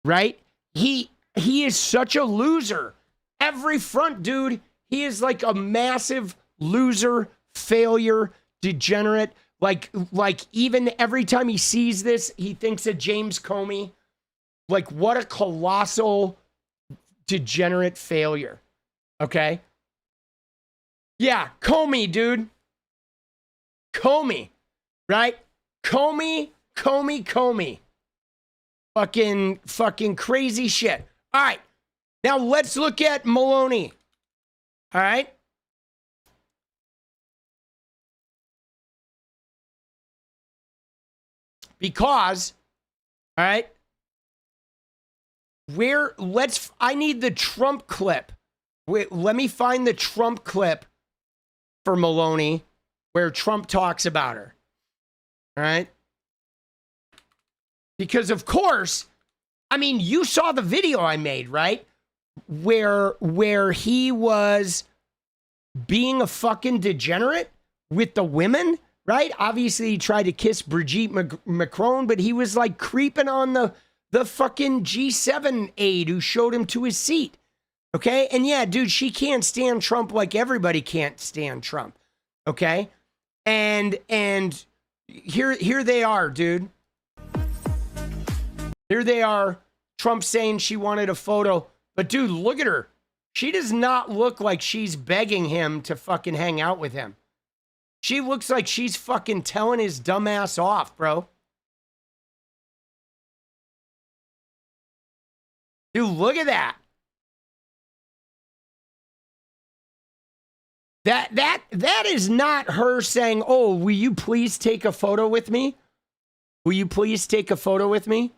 Right? He is such a loser. Every front, dude, he is like a massive loser, failure, degenerate. Like even every time he sees this, he thinks of 𝗤𝗎𝗄𝗅. Like, what a colossal degenerate failure. Okay? Yeah, 𝗏𝗎𝗄𝗅, dude. 𝗏𝗏𝗄𝗅, right? 𝗏𝗏𝗄𝗅. Fucking crazy shit. All right. Now let's look at Meloni. All right? Because, all right, I need the Trump clip. Wait, let me find the Trump clip for Meloni where Trump talks about her. All right? Because, of course, I mean, you saw the video I made, right? Where he was being a fucking degenerate with the women, right? Obviously, he tried to kiss Brigitte Macron, but he was like creeping on the fucking G7 aide who showed him to his seat. Okay? And yeah, dude, she can't stand Trump like everybody can't stand Trump. Okay? And here they are, dude. Here they are. Trump saying she wanted a photo. But dude, look at her. She does not look like she's begging him to fucking hang out with him. She looks like she's fucking telling his dumbass off, bro. Dude, look at that. That is not her saying, "Oh, will you please take a photo with me? Will you please take a photo with me?"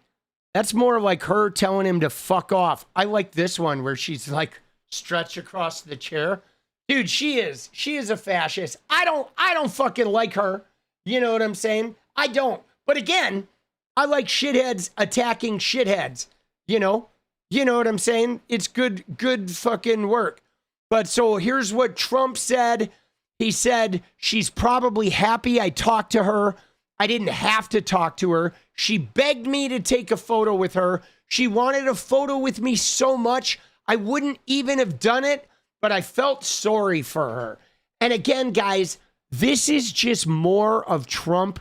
That's more like her telling him to fuck off. I like this one where she's like stretched across the chair. Dude, she is a fascist. I don't fucking like her. You know what I'm saying? I don't. But again, I like shitheads attacking shitheads. You know what I'm saying? It's good fucking work. But so here's what Trump said. He said, she's probably happy I talked to her. I didn't have to talk to her. She begged me to take a photo with her. She wanted a photo with me so much, I wouldn't even have done it, but I felt sorry for her. And again, guys, this is just more of Trump.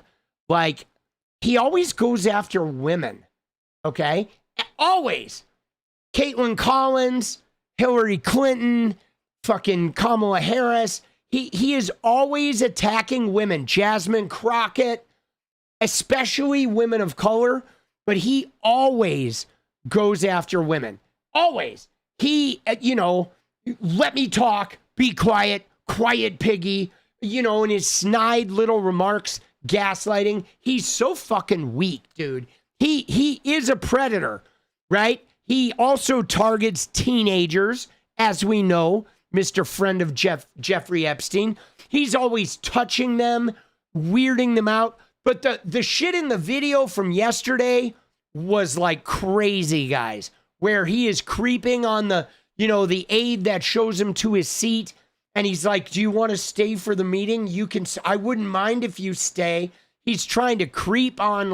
Like, he always goes after women, okay? Always. Caitlin Collins, Hillary Clinton, fucking Kamala Harris. He is always attacking women. Jasmine Crockett, especially women of color, but he always goes after women. Always. He, let me talk, be quiet, quiet piggy, in his snide little remarks, gaslighting. He's so fucking weak, dude. He is a predator, right? He also targets teenagers, as we know, Mr. Friend of Jeffrey Epstein. He's always touching them, weirding them out. But the shit in the video from yesterday was like crazy, guys, where he is creeping on the aide that shows him to his seat. And he's like, do you want to stay for the meeting? I wouldn't mind if you stay. He's trying to creep on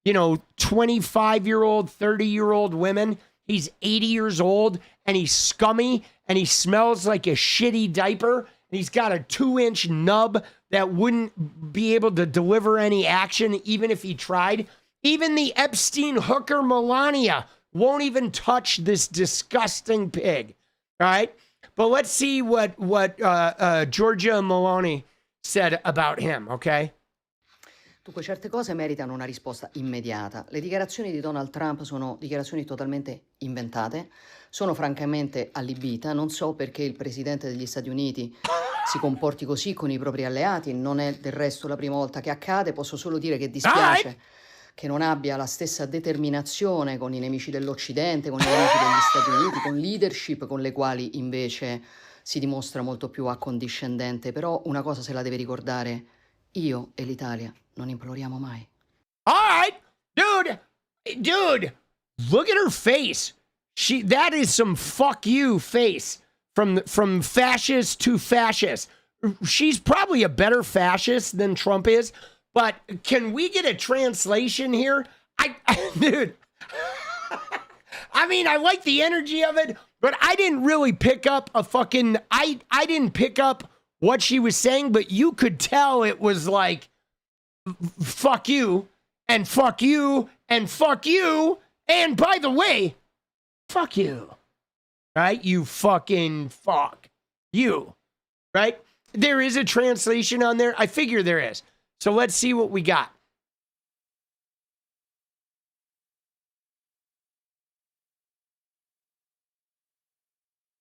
25-year-old, 30-year-old women. He's 80 years old and he's scummy and he smells like a shitty diaper. And he's got a 2-inch nub that wouldn't be able to deliver any action even if he tried. Even the Epstein hooker Melania won't even touch this disgusting pig. All right? But let's see what Giorgia Meloni said about him, okay? Dunque, certe cose meritano una risposta immediata. Le dichiarazioni di Donald Trump sono dichiarazioni totalmente inventate. Sono francamente allibita. Non so perché il presidente degli Stati Uniti si comporti così con i propri alleati. Non è del resto la prima volta che accade. Posso solo dire che dispiace che non abbia la stessa determinazione con i nemici dell'Occidente, con i nemici degli Stati Uniti, con leadership con le quali invece si dimostra molto più accondiscendente. Però una cosa se la deve ricordare: io e l'Italia non imploriamo mai. All right, dude, look at her face. That is some fuck you face from fascist to fascist. She's probably a better fascist than Trump is. But can we get a translation here? Dude, I mean, I like the energy of it, but I didn't really pick up I didn't pick up what she was saying, but you could tell it was like, fuck you, and fuck you, and fuck you, and by the way, fuck you, right? You fucking fuck you, right? There is a translation on there. I figure there is. So let's see what we got.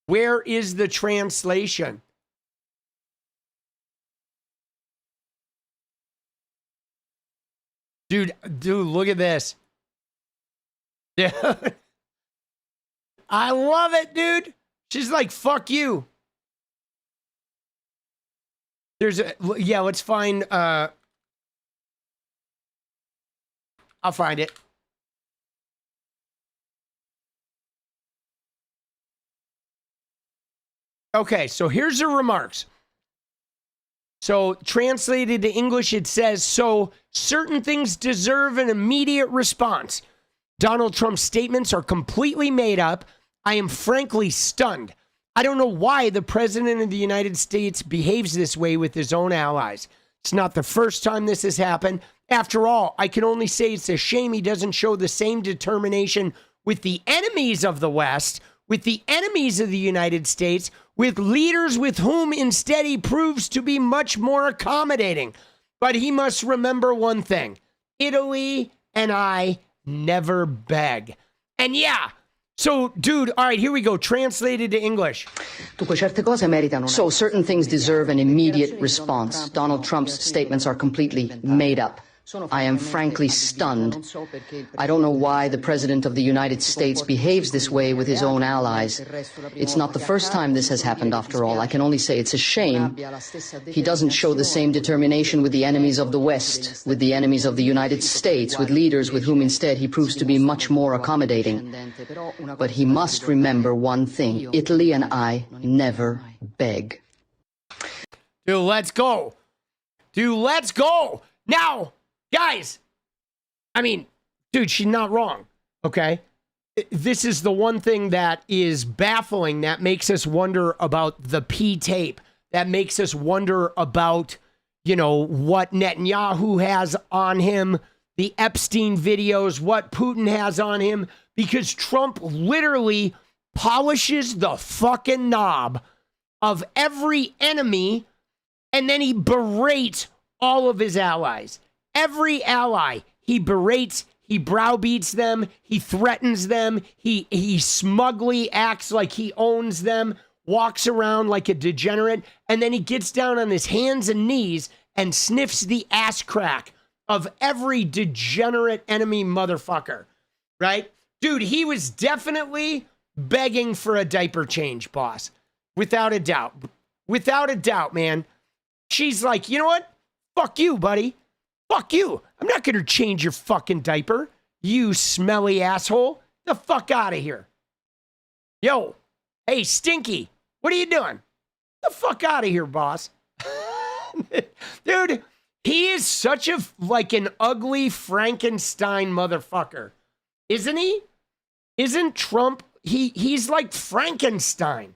Where is the translation? Dude, look at this. Dude. I love it, dude. She's like, fuck you. Let's find, I'll find it. Okay, so here's her remarks. So translated to English, it says, so certain things deserve an immediate response. Donald Trump's statements are completely made up. I am frankly stunned. I don't know why the president of the United States behaves this way with his own allies. It's not the first time this has happened. After all, I can only say it's a shame he doesn't show the same determination with the enemies of the West, with the enemies of the United States, with leaders with whom instead he proves to be much more accommodating. But he must remember one thing: Italy and I never beg. And yeah, so dude, all right, here we go, translated to English. Dunque, certe cose meritano. So certain things deserve an immediate response. Donald Trump's statements are completely made up. I am frankly stunned. I don't know why the President of the United States behaves this way with his own allies. It's not the first time this has happened, after all. I can only say it's a shame. He doesn't show the same determination with the enemies of the West, with the enemies of the United States, with leaders with whom instead he proves to be much more accommodating. But he must remember one thing: Italy and I never beg. Dude, let's go. Dude, let's go. Now, guys, I mean, dude, she's not wrong, okay? This is the one thing that is baffling, that makes us wonder about the P tape, that makes us wonder about, what Netanyahu has on him, the Epstein videos, what Putin has on him, because Trump literally polishes the fucking knob of every enemy, and then he berates all of his allies. Every ally, he berates, he browbeats them, he threatens them, he smugly acts like he owns them, walks around like a degenerate, and then he gets down on his hands and knees and sniffs the ass crack of every degenerate enemy motherfucker, right? Dude, he was definitely begging for a diaper change, boss. Without a doubt. Without a doubt, man. She's like, you know what? Fuck you, buddy. Fuck you. I'm not going to change your fucking diaper, you smelly asshole. The fuck out of here. Yo, hey, Stinky, what are you doing? The fuck out of here, boss. Dude, he is such a, like an ugly Frankenstein motherfucker. Isn't he? Isn't Trump, he's like Frankenstein.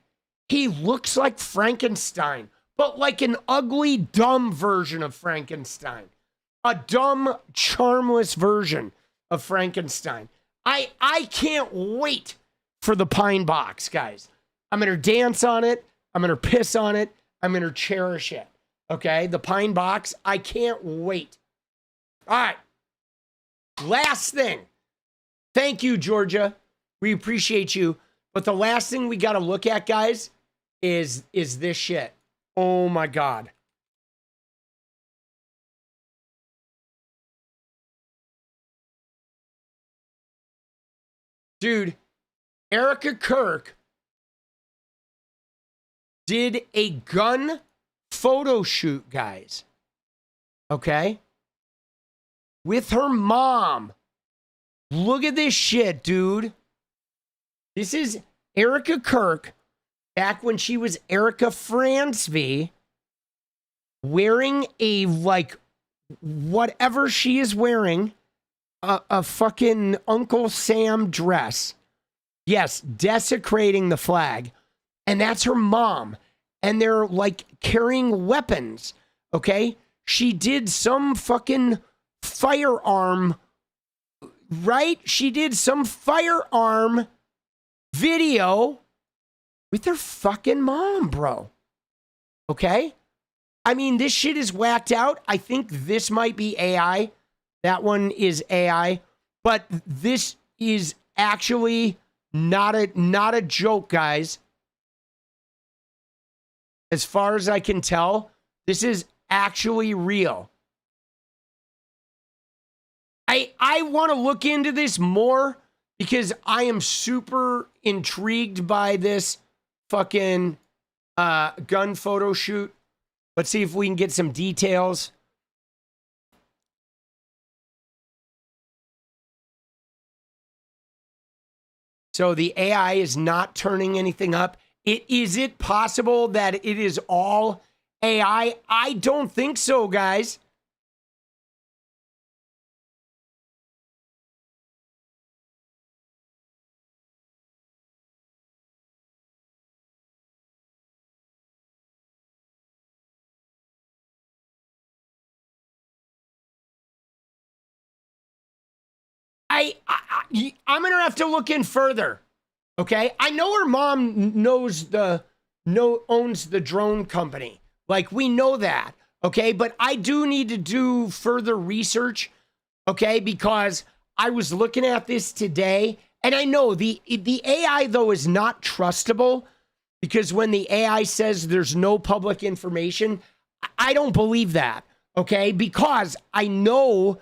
He looks like Frankenstein, but like an ugly, dumb version of Frankenstein. A dumb, charmless version of Frankenstein. I can't wait for the pine box, guys. I'm going to dance on it. I'm going to piss on it. I'm going to cherish it. Okay? The pine box. I can't wait. All right. Last thing. Thank you, Giorgia. We appreciate you. But the last thing we got to look at, guys, is this shit. Oh, my God. Dude, Erika Kirk did a gun photo shoot, guys. Okay? With her mom. Look at this shit, dude. This is Erika Kirk back when she was Erika 𝗏𝗏 wearing a, like, whatever she is wearing. A fucking Uncle Sam dress. Yes, desecrating the flag. And that's her mom. And they're like carrying weapons. Okay? She did some fucking firearm, right? She did some firearm video with her fucking mom, bro. Okay? I mean, this shit is whacked out. I think this might be AI. That one is AI, but this is actually not a joke, guys. As far as I can tell, this is actually real. I want to look into this more because I am super intrigued by this fucking gun photo shoot. Let's see if we can get some details. So the AI is not turning anything up. Is it possible that it is all AI? I don't think so, guys. I'm going to have to look in further. Okay? I know her mom owns the drone company. Like, we know that. Okay? But I do need to do further research. Okay? Because I was looking at this today, and I know the AI, though, is not trustable, because when the AI says there's no public information, I don't believe that. Okay? Because I know,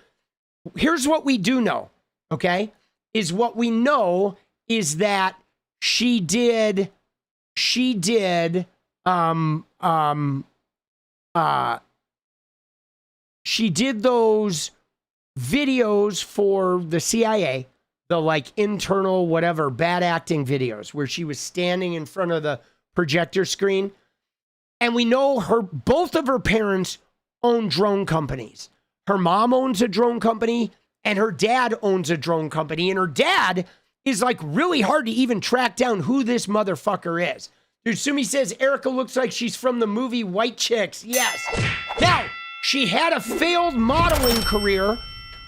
here's what we do know. Okay, is what we know is that she did those videos for the CIA, the like internal whatever bad acting videos where she was standing in front of the projector screen. And we know both of her parents own drone companies. Her mom owns a drone company, and her dad owns a drone company, and her dad is like really hard to even track down who this motherfucker is. Dude, Sumi says Erika looks like she's from the movie White Chicks. Yes. Now, she had a failed modeling career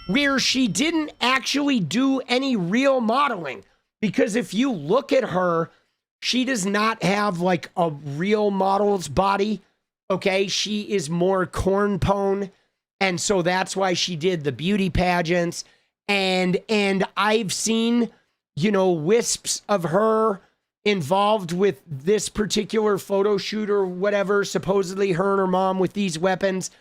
where she didn't actually do any real modeling, because if you look at her, she does not have like a real model's body. Okay, she is more corn pone. And so that's why she did the beauty pageants. And I've seen, wisps of her involved with this particular photo shoot or whatever, supposedly her and her mom with these weapons.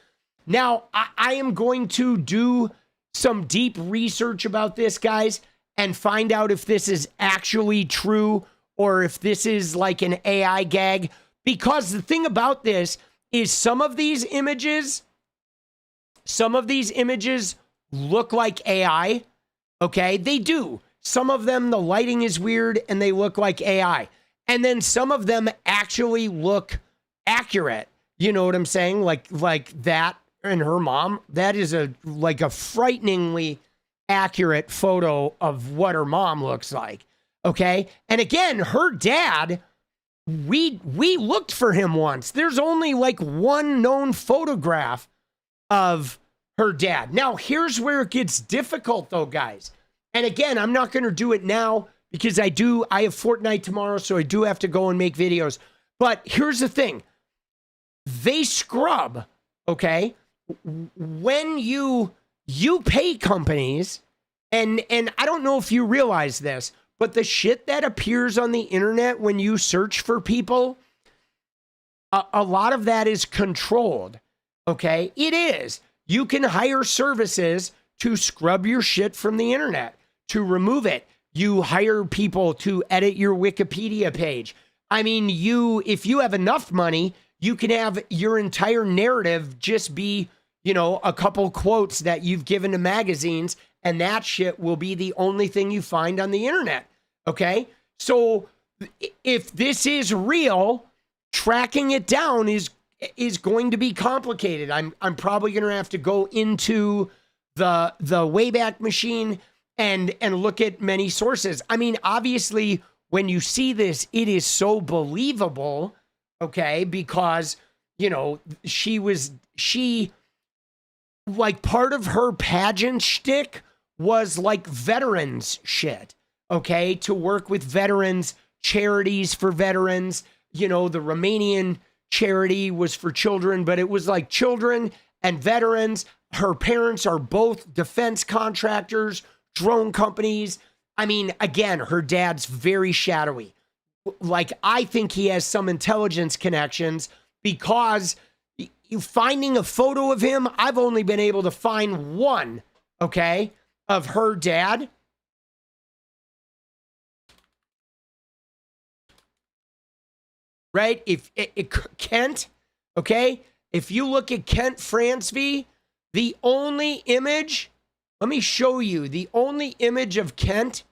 Now, I am going to do some deep research about this, guys, and find out if this is actually true or if this is like an AI gag. Because the thing about this is some of these images look like AI. Okay, they do. Some of them, the lighting is weird and they look like AI. And then some of them actually look accurate. You know what I'm saying? Like that and her mom. That is a frighteningly accurate photo of what her mom looks like. Okay. And again, her dad, we looked for him once. There's only like one known photograph of her dad. Now, here's where it gets difficult though, guys. And again, I'm not going to do it now because I have Fortnite tomorrow, so I do have to go and make videos. But here's the thing. They scrub, okay? When you pay companies, and I don't know if you realize this, but the shit that appears on the internet when you search for people, a lot of that is controlled, okay? It is. You can hire services to scrub your shit from the internet, to remove it. You hire people to edit your Wikipedia page. I mean, if you have enough money, you can have your entire narrative just be, a couple quotes that you've given to magazines, and that shit will be the only thing you find on the internet. Okay? So if this is real, tracking it down is going to be complicated. I'm probably going to have to go into the Wayback Machine and look at many sources. I mean, obviously, when you see this, it is so believable, okay? Because, she like part of her pageant shtick was like veterans shit, okay? To work with veterans, charities for veterans. The Romanian charity was for children, but it was like children and veterans. Her parents are both defense contractors, drone companies. I mean, again, her dad's very shadowy. Like, I think he has some intelligence connections because you finding a photo of him, I've only been able to find one, okay, of her dad. Right? If Kent, okay, if you look at Kent Francevy, the only image, let me show you, the only image of Kent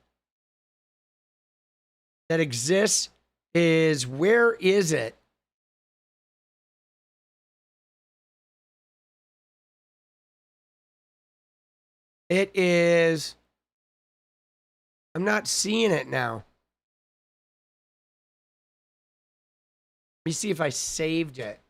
that exists is, where is it? It is, I'm not seeing it now. Let me see if I saved it.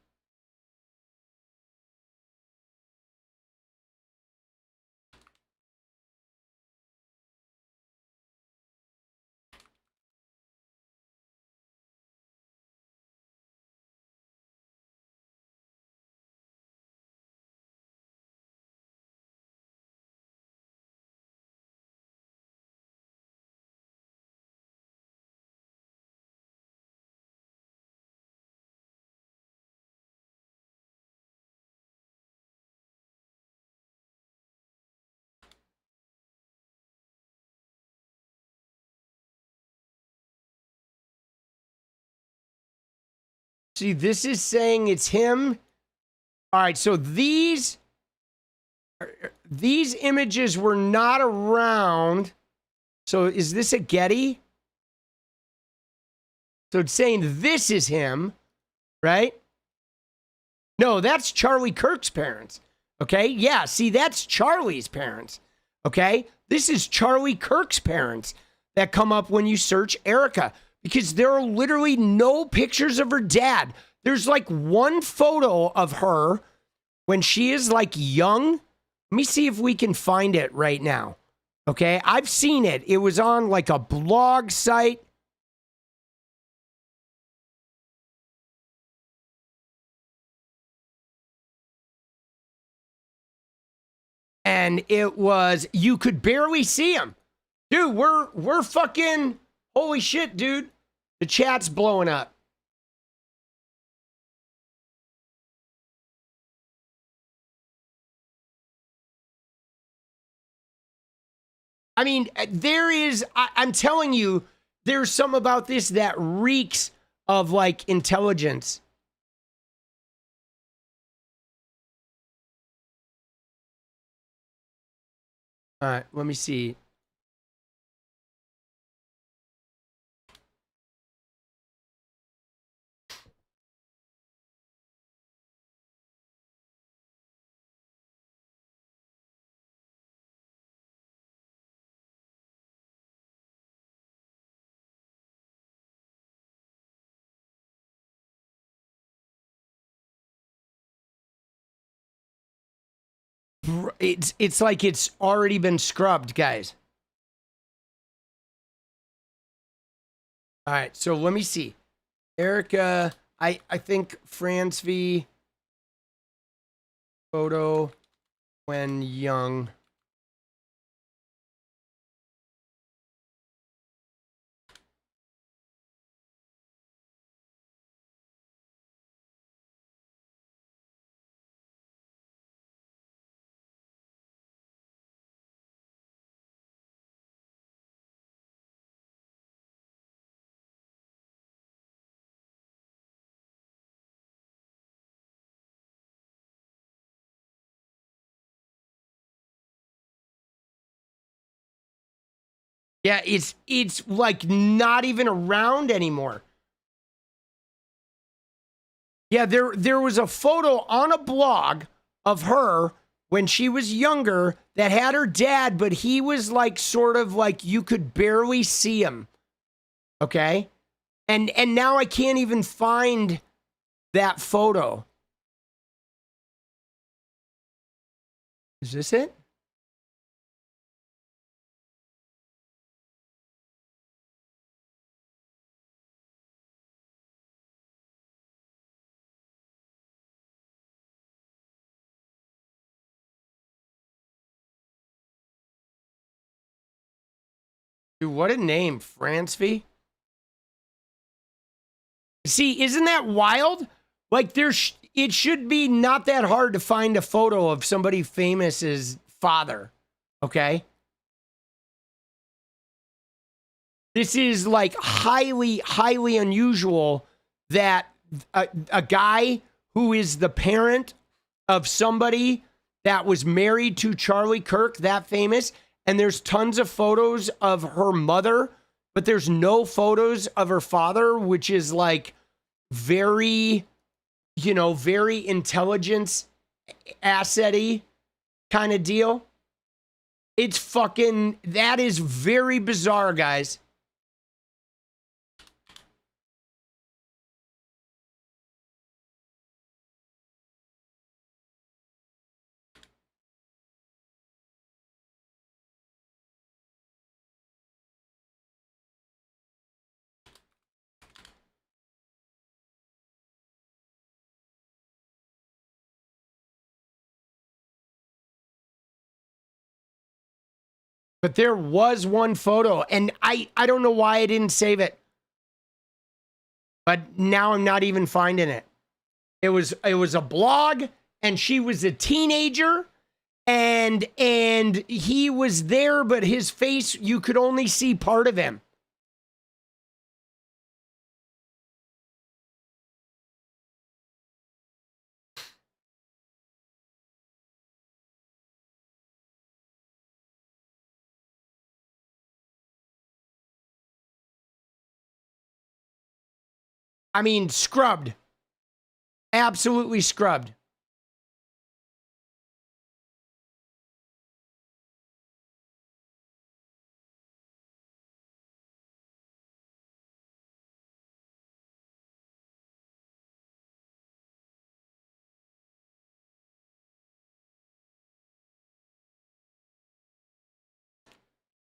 See, this is saying it's him. All right, so these images were not around. So is this a Getty? So it's saying this is him, right? No, that's Charlie Kirk's parents. Okay, yeah, see, that's Charlie's parents. Okay, this is Charlie Kirk's parents that come up when you search Erika, because there are literally no pictures of her dad. There's like one photo of her when she is like young. Let me see if we can find it right now. Okay, I've seen it. It was on like a blog site. And it was, you could barely see him. Dude, we're fucking, holy shit, dude. The chat's blowing up. I mean, there is, I'm telling you, there's some about this that reeks of like intelligence. All right, let me see. It's like it's already been scrubbed, guys. All right, so let me see. Erika, I think Franz V photo when young. Yeah, it's like not even around anymore. Yeah, there was a photo on a blog of her when she was younger that had her dad, but he was like sort of like you could barely see him. Okay? And now I can't even find that photo. Is this it? Dude, what a name, Fransby. See, isn't that wild? Like, it should be not that hard to find a photo of somebody famous's father, okay? This is like highly, highly unusual that a guy who is the parent of somebody that was married to Charlie Kirk, that famous, and there's tons of photos of her mother, but there's no photos of her father, which is like very, you know, very intelligence asset-y kind of deal. It's fucking, that is very bizarre, guys. But there was one photo, and I don't know why I didn't save it. But now I'm not even finding it. It was a blog, and she was a teenager, and he was there, but his face, you could only see part of him. I mean, scrubbed. Absolutely scrubbed.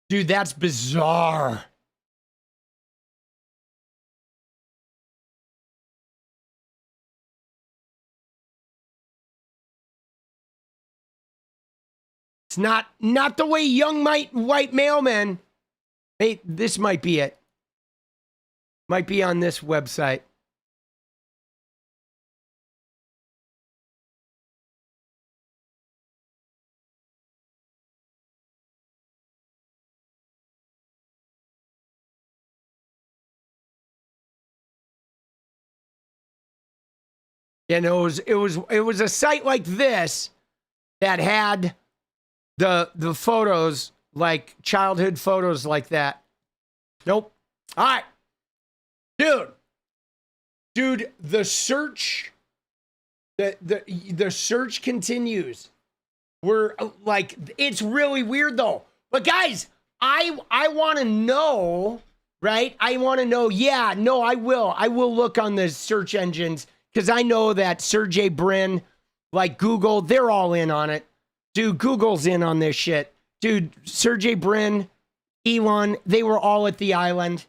Dude, that's bizarre. It's not the way young white mailman. Hey, this might be it. Might be on this website. And it was a site like this that had the photos, like childhood photos like that. Nope. All right. Dude, the search the search continues. We're like, it's really weird though. But guys, I want to know, right? I want to know. Yeah, no, I will look on the search engines, because I know that Sergey Brin, like Google, they're all in on it. Dude, Google's in on this shit. Dude, Sergey Brin, Elon, they were all at the island.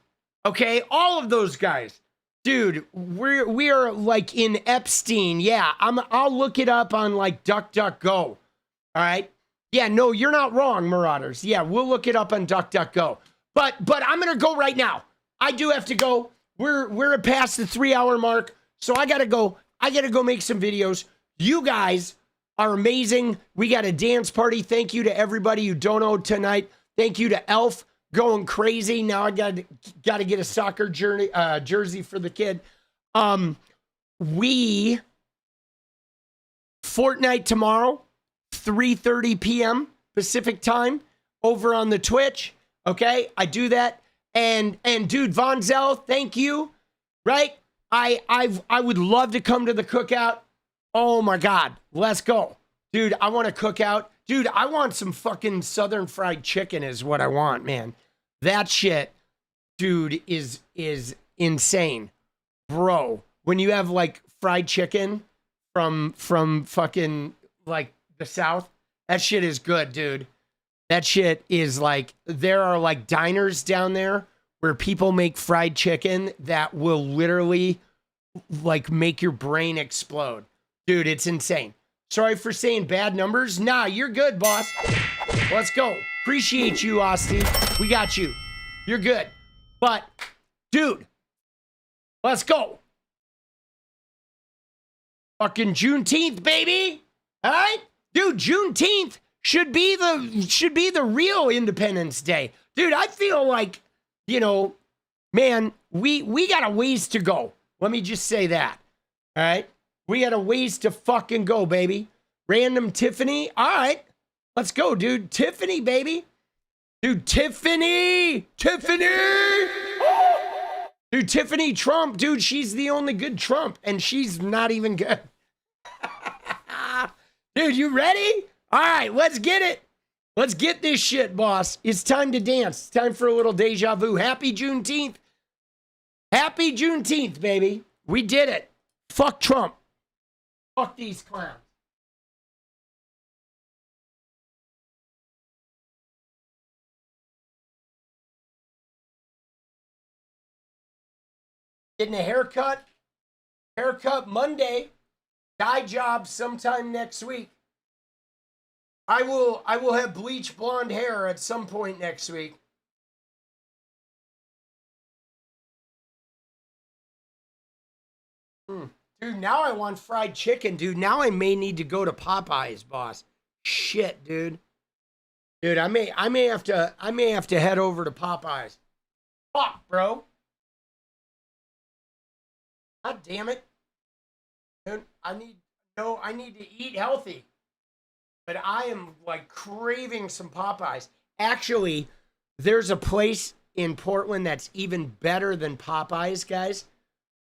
Okay, all of those guys. Dude, we are like in Epstein. Yeah, I'll look it up on like DuckDuckGo. All right. Yeah, no, you're not wrong, Marauders. Yeah, we'll look it up on DuckDuckGo. But I'm gonna go right now. I do have to go. We're past the 3-hour mark, so I gotta go. I gotta go make some videos. You guys are amazing. We got a dance party. Thank you to everybody who donated tonight. Thank you to Elf going crazy. Now I got to get a soccer jersey for the kid. We Fortnite tomorrow, 3:30 p.m. Pacific time over on the Twitch. Okay, I do that. And dude, Von Zell, thank you. Right? I would love to come to the cookout. Oh my God, let's go. Dude, I want to cook out. Dude, I want some fucking Southern fried chicken is what I want, man. That shit, dude, is insane. Bro, when you have like fried chicken from fucking like the South, that shit is good, dude. That shit is like, there are like diners down there where people make fried chicken that will literally like make your brain explode. Dude, it's insane. Sorry for saying bad numbers. Nah, you're good, boss. Let's go. Appreciate you, Austin. We got you. You're good. But, dude, let's go. Fucking Juneteenth, baby. All right? Dude, Juneteenth should be the real Independence Day. Dude, I feel like, you know, man, we got a ways to go. Let me just say that. All right? We got a ways to fucking go, baby. Random Tiffany. All right. Let's go, dude. Tiffany, baby. Dude, Tiffany. Dude, Tiffany Trump. Dude, she's the only good Trump, and she's not even good. Dude, you ready? All right, let's get it. Let's get this shit, boss. It's time to dance. It's time for a little deja vu. Happy Juneteenth. Happy Juneteenth, baby. We did it. Fuck Trump. Fuck these clowns. Getting a haircut. Haircut Monday. Dye job sometime next week. I will have bleach blonde hair at some point next week. Dude, now I want fried chicken, dude. Now I may need to go to Popeyes, boss. Shit, dude. Dude, I may have to head over to Popeyes. Fuck, bro. God damn it. Dude, I need to eat healthy. But I am like craving some Popeyes. Actually, there's a place in Portland that's even better than Popeyes, guys.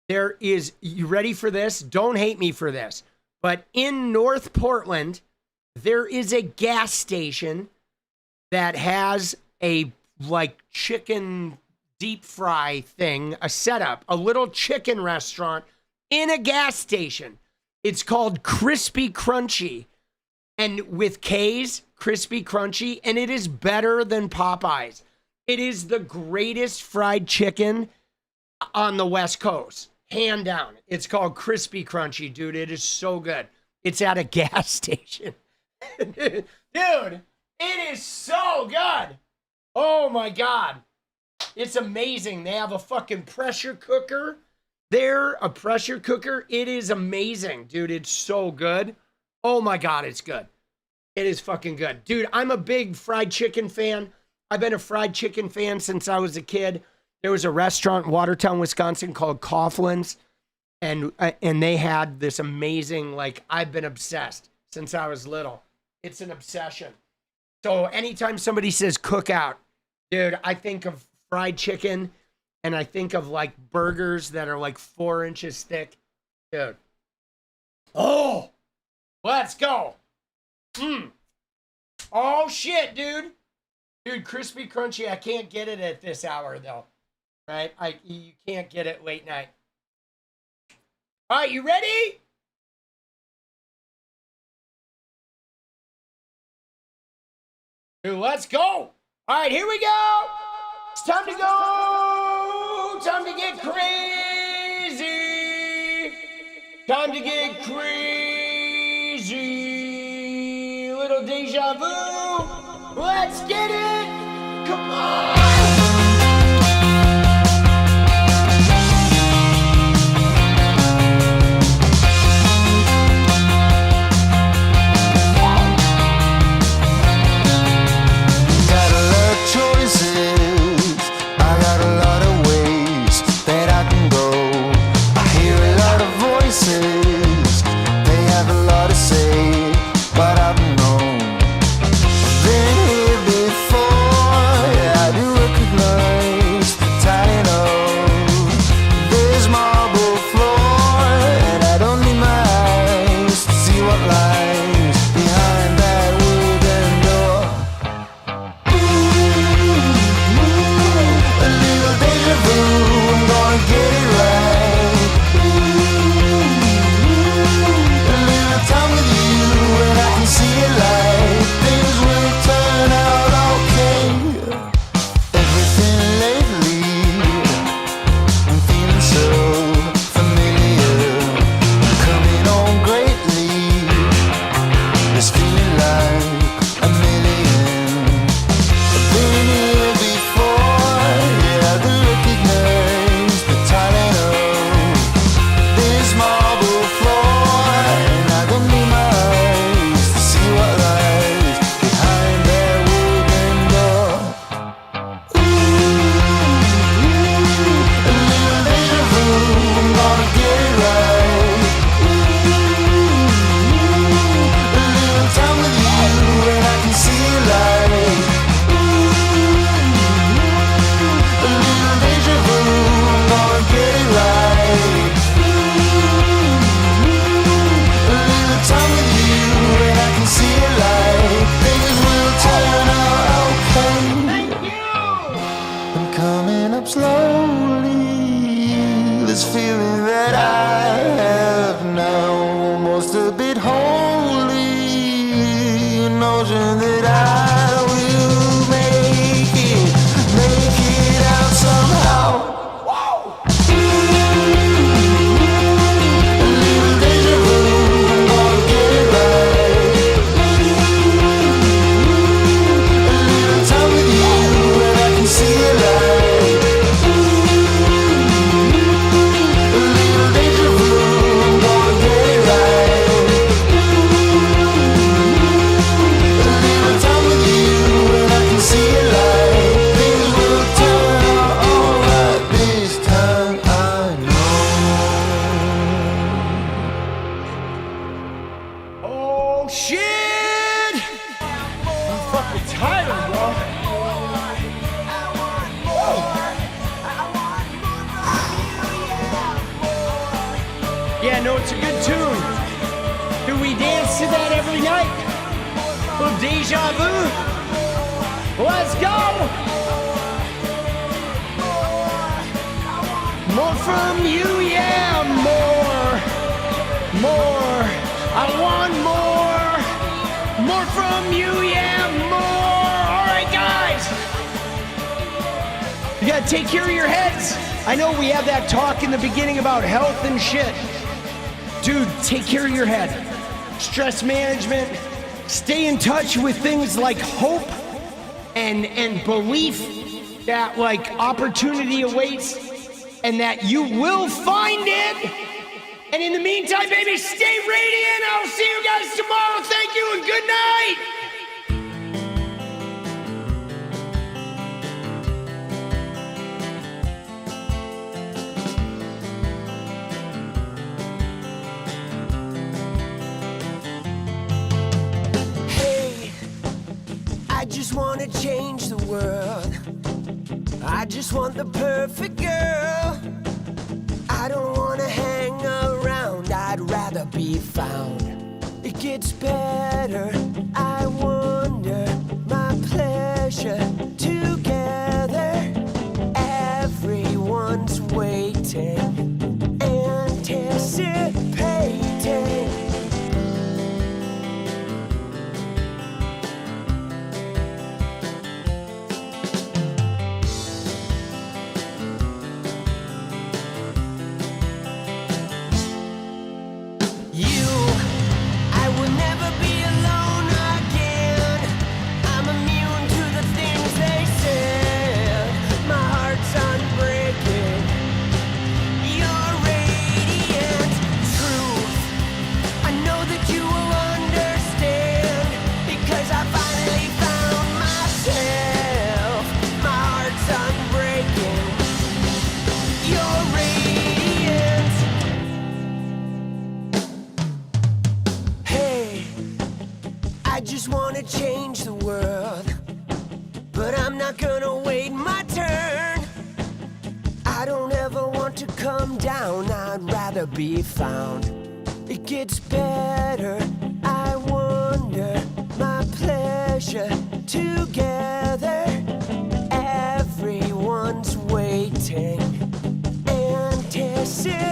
There is, you ready for this? Don't hate me for this. But in North Portland, there is a gas station that has a like chicken deep fry thing, a setup, a little chicken restaurant in a gas station. It's called 𝗙cie 𝗿𝗍𝗏𝗏. And with K's, 𝗙cie 𝗿𝗏𝗏𝗏, and it is better than Popeyes. It is the greatest fried chicken on the West Coast. Hand down. It's called 𝗙cie 𝗿𝗏𝗏𝗏, dude. It is so good. It's at a gas station. Dude, it is so good. Oh my God. It's amazing. They have a fucking pressure cooker there, a pressure cooker. It is amazing, dude. It's so good. Oh my God, it's good. It is fucking good. Dude, I'm a big fried chicken fan. I've been a fried chicken fan since I was a kid. There was a restaurant in Watertown, Wisconsin called Coughlin's. and they had this amazing, like, I've been obsessed since I was little. It's an obsession. So anytime somebody says cookout, dude, I think of fried chicken, and I think of like burgers that are like 4 inches thick, dude. Oh, let's go. Oh shit, dude. Dude, crispy, crunchy. I can't get it at this hour though, right? You can't get it late night. All right, you ready? Dude, let's go. All right, here we go. It's time to go. Time to get crazy. Time to get crazy. Little deja vu. Let's get it. Come on. Take care of your heads. I know we have that talk in the beginning about health and shit. Dude, take care of your head. Stress management. Stay in touch with things like hope and belief that like opportunity awaits and that you will find it. And in the meantime, baby, stay radiant. I'll see you guys tomorrow. Thank you and good night. want to change the world. I just want the perfect girl. I don't want to hang around, I'd rather be found. It gets better, I wonder, my pleasure together. Everyone's waiting, anticipating. Change the world, but I'm not gonna wait my turn. I don't ever want to come down, I'd rather be found. It gets better, I wonder, my pleasure together. Everyone's waiting, anticipating.